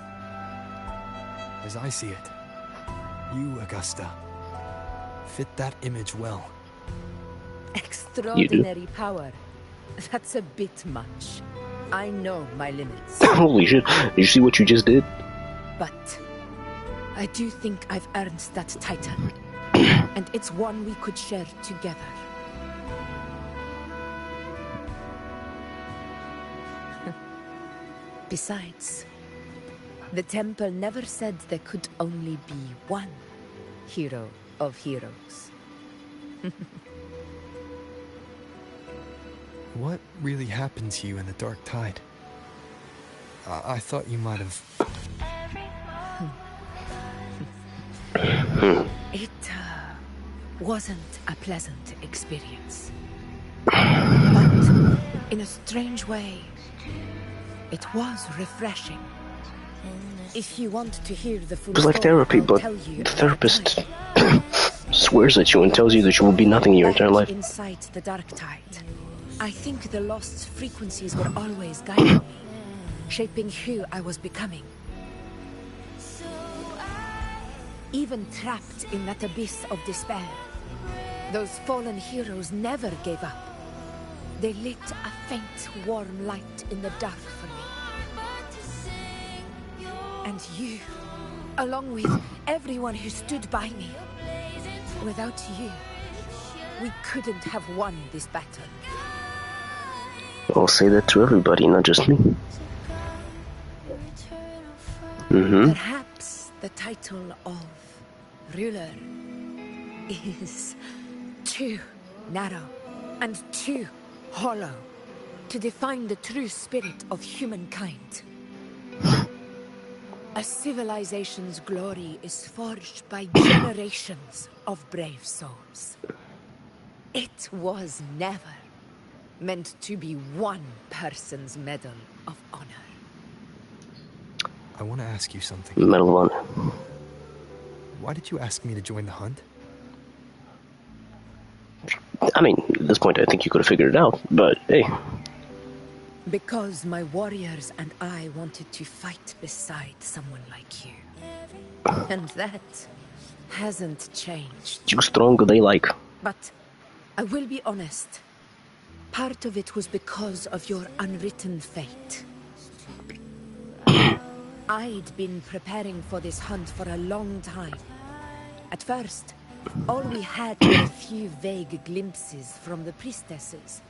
As I see it, you, Augusta, fit that image well. Extraordinary power. That's a bit much. I know my limits. Holy shit, did you see what you just did? But I do think I've earned that title. And it's one we could share together. Besides, the temple never said there could only be one hero of heroes. What really happened to you in the Dark Tide? I thought you might have... It wasn't a pleasant experience. But in a strange way, it was refreshing. If you want to hear the full It's like story, therapy, I'll but tell you the another therapist time. swears at you and tells you that you will be nothing your entire life. Inside the Dark Tide, I think the lost frequencies were always guiding me, shaping who I was becoming. Even trapped in that abyss of despair, those fallen heroes never gave up. They lit a faint, warm light in the dark for me. And you, along with everyone who stood by me. Without you, we couldn't have won this battle. I'll say that to everybody, not just me. Perhaps the title of ruler is too narrow and too hollow to define the true spirit of humankind. A civilization's glory is forged by generations of brave souls. It was never meant to be one person's Medal of Honor. I want to ask you something. Medal of Honor. Why did you ask me to join the hunt? I mean, at this point I think you could have figured it out, but hey. Because my warriors and I wanted to fight beside someone like you. And that hasn't changed. Too strong they like. But I will be honest. Part of it was because of your unwritten fate. I'd been preparing for this hunt for a long time. At first, all we had were a few vague glimpses from the priestesses,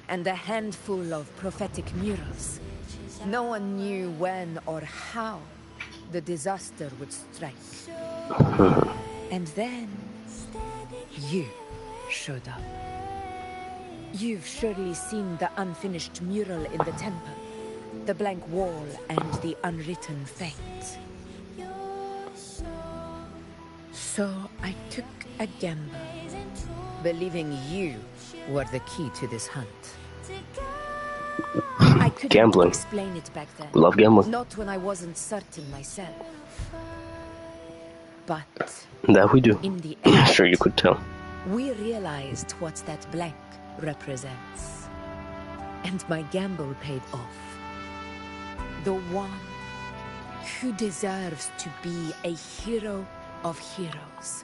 and a handful of prophetic murals. No one knew when or how the disaster would strike. And then, you showed up. You've surely seen the unfinished mural in the temple, the blank wall and the unwritten fate. So I took a gamble, believing you were the key to this hunt. I couldn't Gambling. explain it back then. Love gambling. Not when I wasn't certain myself. But That we do. in the end, Sure you could tell. we realized what that blank represents. And my gamble paid off. The one who deserves to be a hero of heroes,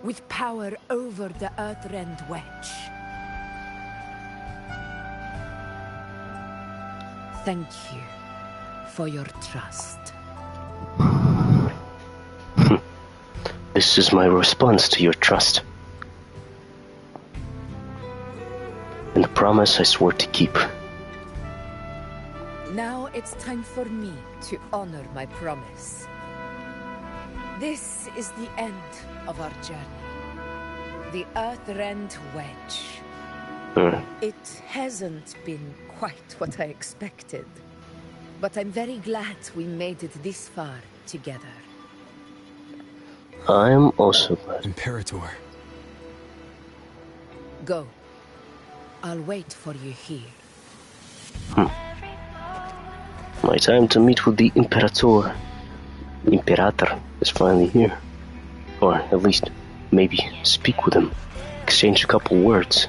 with power over the Earthrend Wedge. Thank you for your trust. This is my response to your trust. And the promise I swore to keep. Now it's time for me to honor my promise. This is the end of our journey. The Earthrend Wedge. It hasn't been quite what I expected. But I'm very glad we made it this far together. I'm also glad. Imperator. Go. I'll wait for you here. My time to meet with the Imperator. Imperator is finally here. Or at least, maybe speak with him. Exchange a couple words.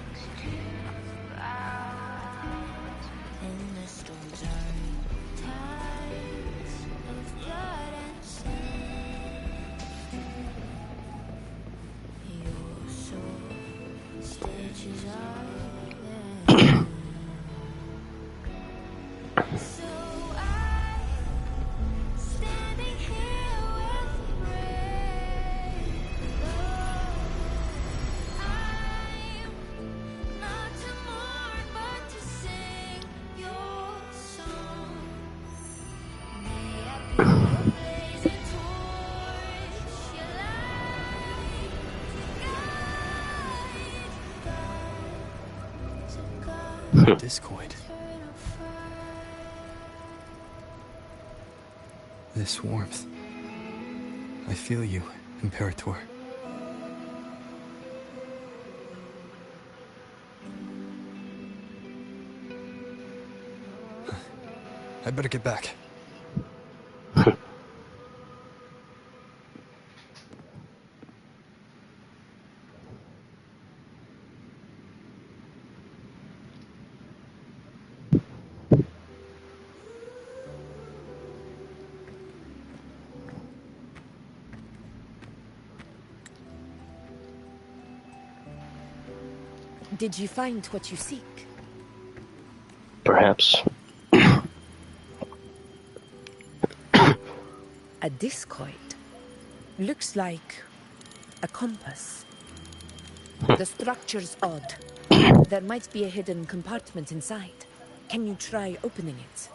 Discoid. This warmth. I feel you, Imperator. I'd better get back. Did you find what you seek? Perhaps. A discoid. Looks like a compass. The structure's odd. There might be a hidden compartment inside. Can you try opening it?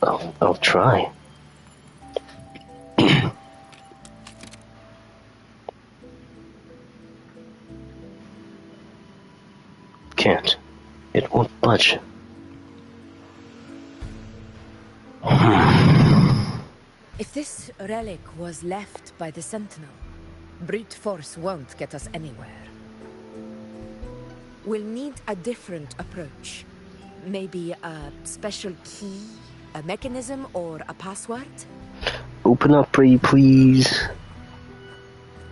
I'll try. Can't. It won't budge. If this relic was left by the Sentinel, brute force won't get us anywhere. We'll need a different approach. Maybe a special key, a mechanism, or a password? Open up, pretty please.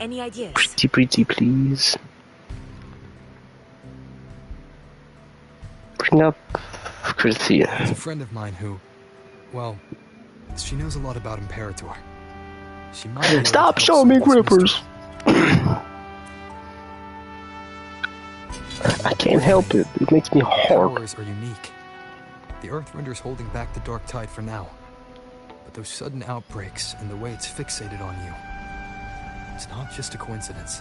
Any ideas? Pretty please. Bring up Christia. There's a friend of mine who, well, she knows a lot about Imperator. She might be able to Stop help showing me solve this grippers. I can't help it. It makes me horrible. Powers are unique. The Earthrender's holding back the Dark Tide for now. But those sudden outbreaks and the way it's fixated on you, it's not just a coincidence.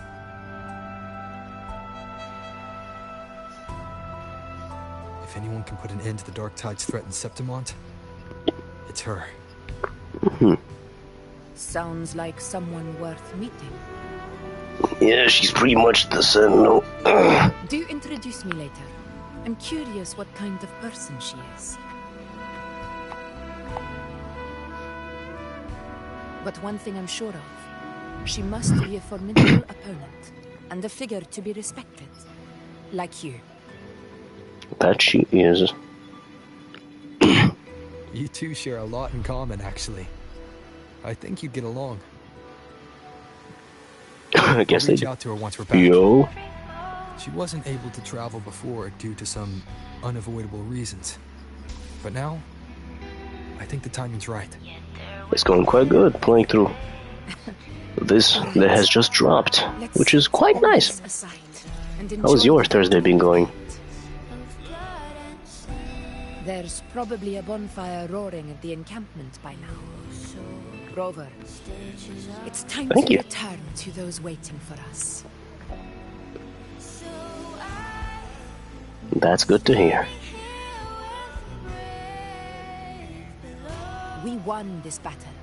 If anyone can put an end to the Dark Tide's threat in Septimont, it's her. Sounds like someone worth meeting. Yeah, she's pretty much the Sentinel. Do introduce me later. I'm curious what kind of person she is. But one thing I'm sure of, she must be a formidable opponent, and a figure to be respected. Like you. That she is. You two share a lot in common, actually. I think you'd get along. I guess they reach do. out to her once we're back. Yo. She wasn't able to travel before due to some unavoidable reasons. But now, I think the timing's right. It's going quite good, playing through this that has just dropped, which is quite nice. How's your Thursday been going? There's probably a bonfire roaring at the encampment by now. Rover, it's time Thank to you. return to those waiting for us. That's good to hear. We won this battle,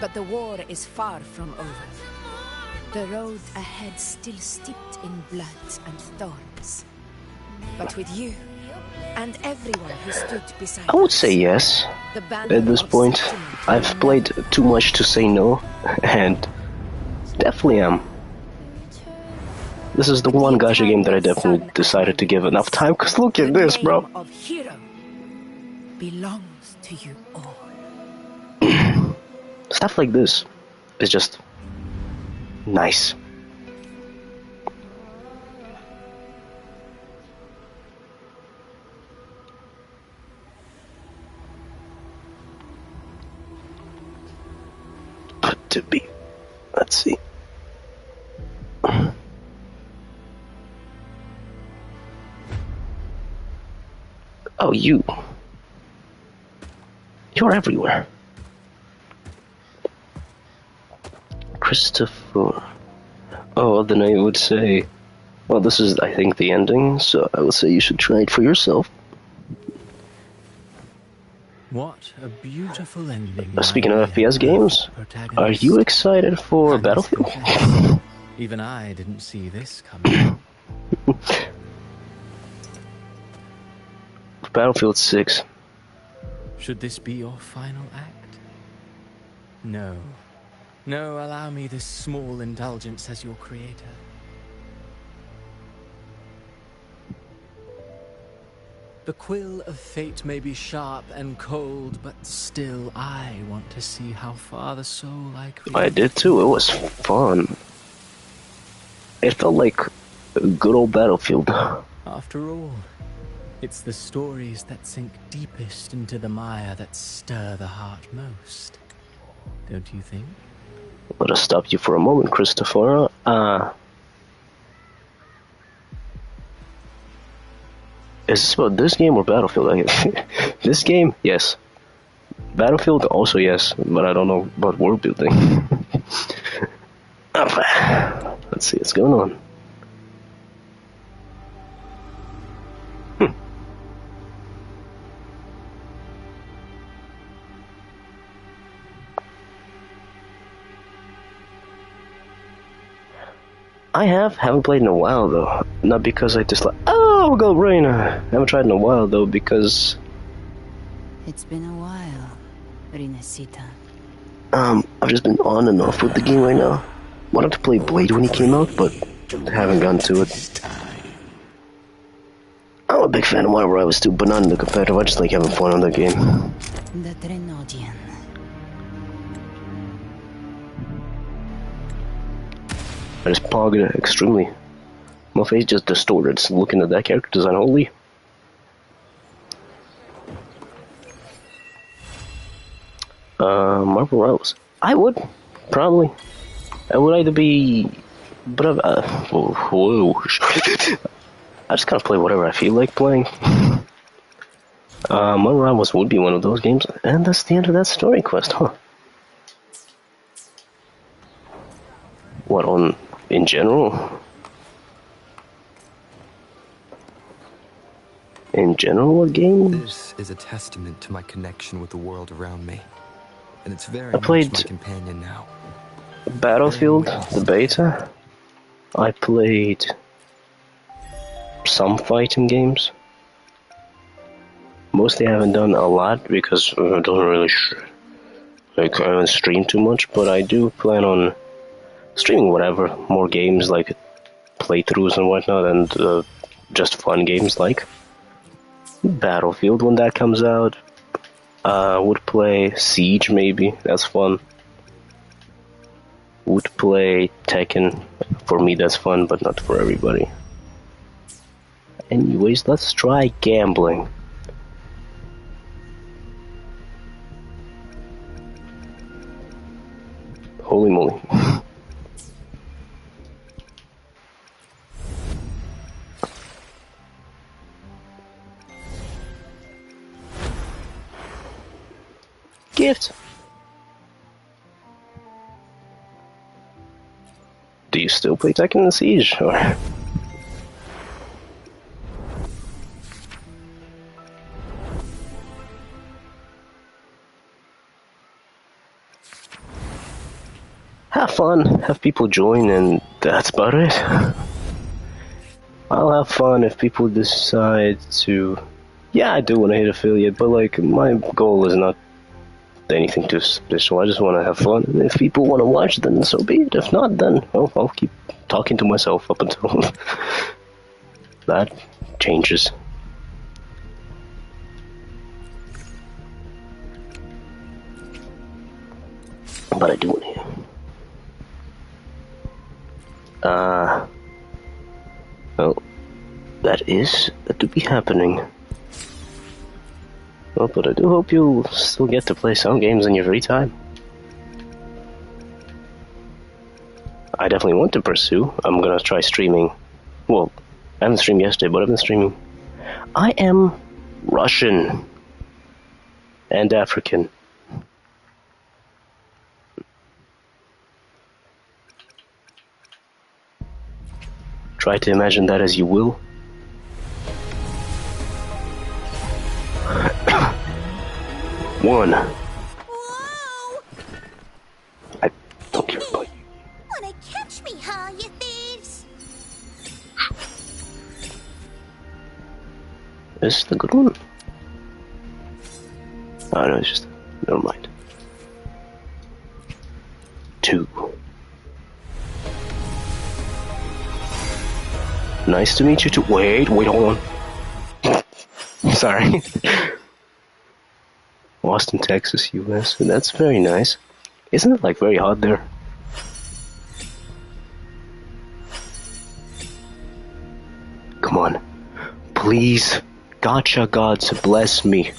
but the war is far from over. The road ahead still steeped in blood and thorns. But with you, and everyone who stood beside I would say yes. At this point, I've played too much to say no, and definitely am. This is the one gacha game that I definitely decided to give enough time, cause look at this, bro. of hero belongs to you all. Stuff like this is just nice. But to be, let's see. Oh, you're everywhere. Christopher. Oh, then I would say, well, this is, I think, the ending, so I would say you should try it for yourself. What a beautiful ending. Speaking of FPS games, are you excited for Battlefield? Even I didn't see this coming. Battlefield 6. Should this be your final act? No. No, allow me this small indulgence as your creator. The quill of fate may be sharp and cold, but still I want to see how far the soul I create. I did too, it was fun. It felt like a good old Battlefield. After all, it's the stories that sink deepest into the mire that stir the heart most. Don't you think? Let us stop you for a moment, Christopher. Is this about this game or Battlefield? This game? Yes. Battlefield? Also yes, but I don't know about world building. Let's see what's going on. Haven't played in a while though. Not because I dislike. Oh, go Reina! Haven't tried in a while though because. It's been a while, Rinasita. I've just been on and off with the game right now. Wanted to play Blade when he came out, but haven't gotten to it. I'm a big fan of Marvel Rivals too, but not in the competitive. I just like having fun on that game. The Drenodian. I just pogged it extremely. My face just distorted looking at that character design. Holy. Marvel Rivals. I would, probably. I would either be, but whoa. I just kind of play whatever I feel like playing. Marvel Rivals would be one of those games, and that's the end of that story quest, huh? What, in general? In general, what game? This is a testament to my connection with the world around me. And it's very I played much my companion now. Battlefield, the beta. I played some fighting games. Mostly I haven't done a lot because I don't really I haven't streamed too much, but I do plan on streaming whatever, more games like playthroughs and whatnot, and just fun games like Battlefield when that comes out. Would play Siege maybe, that's fun. Would play Tekken, for me that's fun, but not for everybody. Anyways, let's try gambling. Holy moly. Gift. Do you still play Tekken and Siege, or? Have fun, have people join, and that's about it. I'll have fun if people decide to... Yeah, I do want to hit affiliate, but like, my goal is not anything too special. I just want to have fun, and if people want to watch, then so be it. If not, then I'll keep talking to myself up until that changes. But I do want to. Well, that is to be happening. Well, but I do hope you'll still get to play some games in your free time. I definitely want to pursue. I'm gonna try streaming. Well, I haven't streamed yesterday, but I've been streaming. I am Russian and African. Try to imagine that as you will. One. Whoa! I don't care about you. Wanna catch me, huh, you thieves? This is the good one. Oh no, it's just... Never mind. 2. Nice to meet you too. Wait, hold on. Sorry. Austin, Texas, US. That's very nice. Isn't it like very hot there? Come on. Please. Gotcha gods, bless me.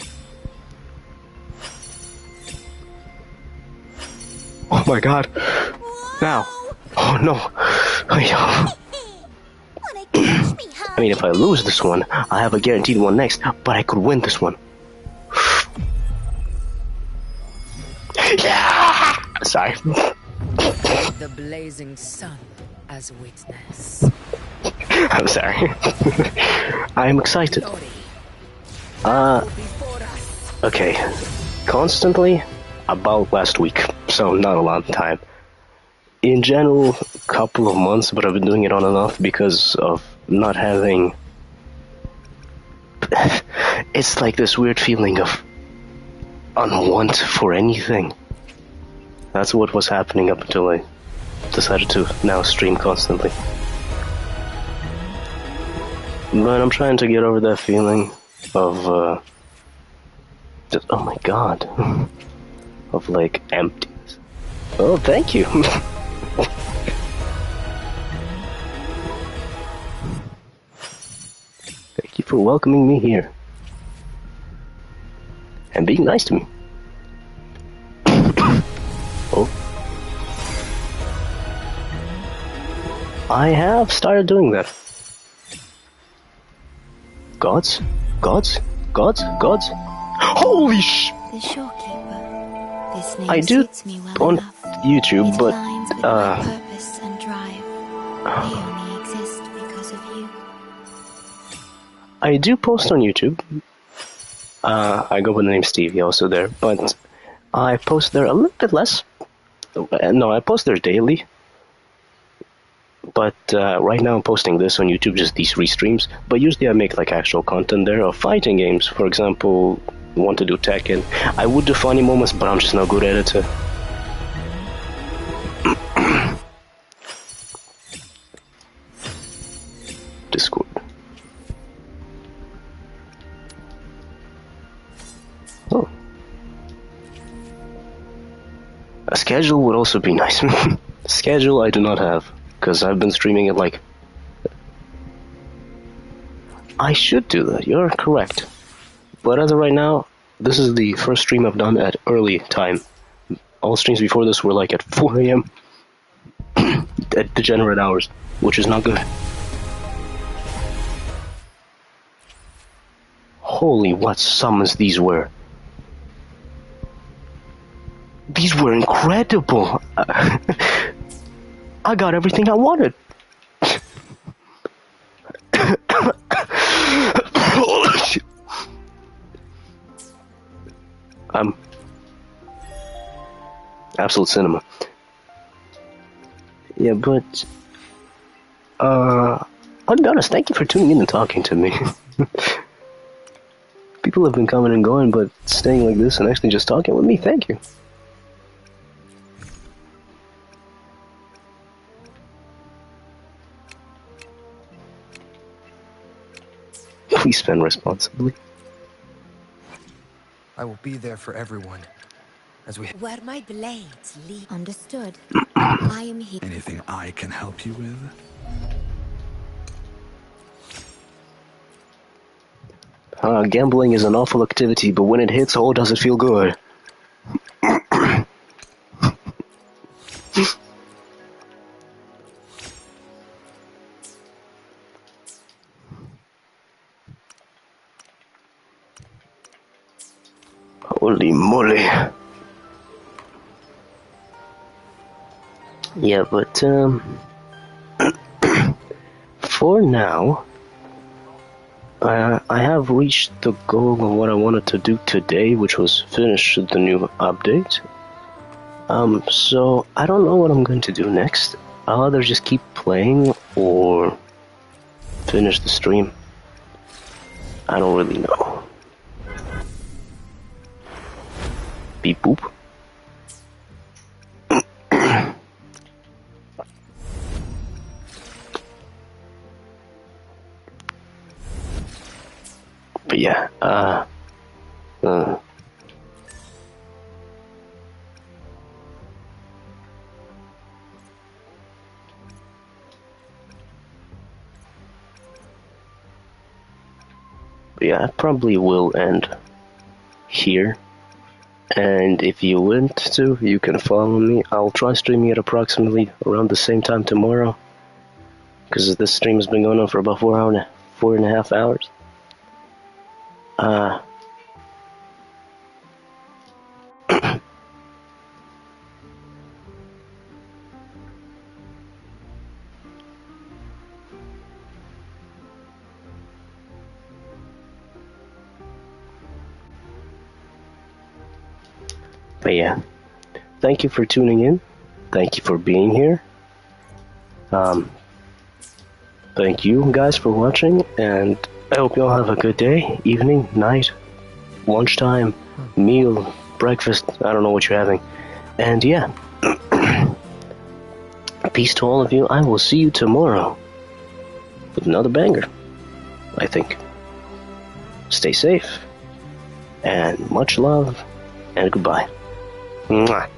Oh my god. Now. Oh no. I mean, if I lose this one, I have a guaranteed one next, but I could win this one. Yeah! Sorry. The blazing sun as witness. I'm sorry. I'm excited. Okay. Constantly, about last week, so not a long time. In general, couple of months, but I've been doing it on and off because of not having... It's like this weird feeling of unwant for anything. That's what was happening up until I decided to now stream constantly. But I'm trying to get over that feeling of, just, oh my god, of like emptiness. Oh, thank you. Thank you for welcoming me here. And being nice to me. Oh. I have started doing that. Gods? Gods? Gods? Gods? Holy sh... The Shorekeeper. This name I do suits me well on enough. YouTube, It but, aligns with my purpose and drive. They only exist because of you. I do post on YouTube. I go with the name Stevie also there, but I post there a little bit less. No, I post there daily. But right now I'm posting this on YouTube, just these restreams. But usually I make like actual content there of fighting games. For example, want to do Tekken. I would do funny moments, but I'm just not good at it. Discord. Oh. A schedule would also be nice. Schedule I do not have, because I've been streaming it like... I should do that, you're correct. But as of right now, this is the first stream I've done at early time. All streams before this were like at 4 AM. At degenerate hours, which is not good. Holy, what summons these were. These were incredible. I got everything I wanted. Absolute cinema. Yeah, but I'll be honest, thank you for tuning in and talking to me. People have been coming and going, but staying like this and actually just talking with me, thank you. Please spend responsibly. I will be there for everyone. As we... Where my blades lead. Understood. I am here. Anything I can help you with? Gambling is an awful activity, but when it hits, oh, does it feel good. Holy moly. Yeah, but, for now, I have reached the goal of what I wanted to do today, which was finish the new update. So I don't know what I'm going to do next. I'll either just keep playing or finish the stream. I don't really know. Beep boop. But yeah, I probably will end here. And if you want to, you can follow me. I'll try streaming at approximately around the same time tomorrow, because this stream has been going on for about 4.5 hours. But yeah, thank you for tuning in. Thank you for being here. Thank you guys for watching, and I hope you all have a good day, evening, night, lunchtime, meal, breakfast, I don't know what you're having. And yeah, peace to all of you. I will see you tomorrow with another banger, I think. Stay safe, and much love, and goodbye. Mwah.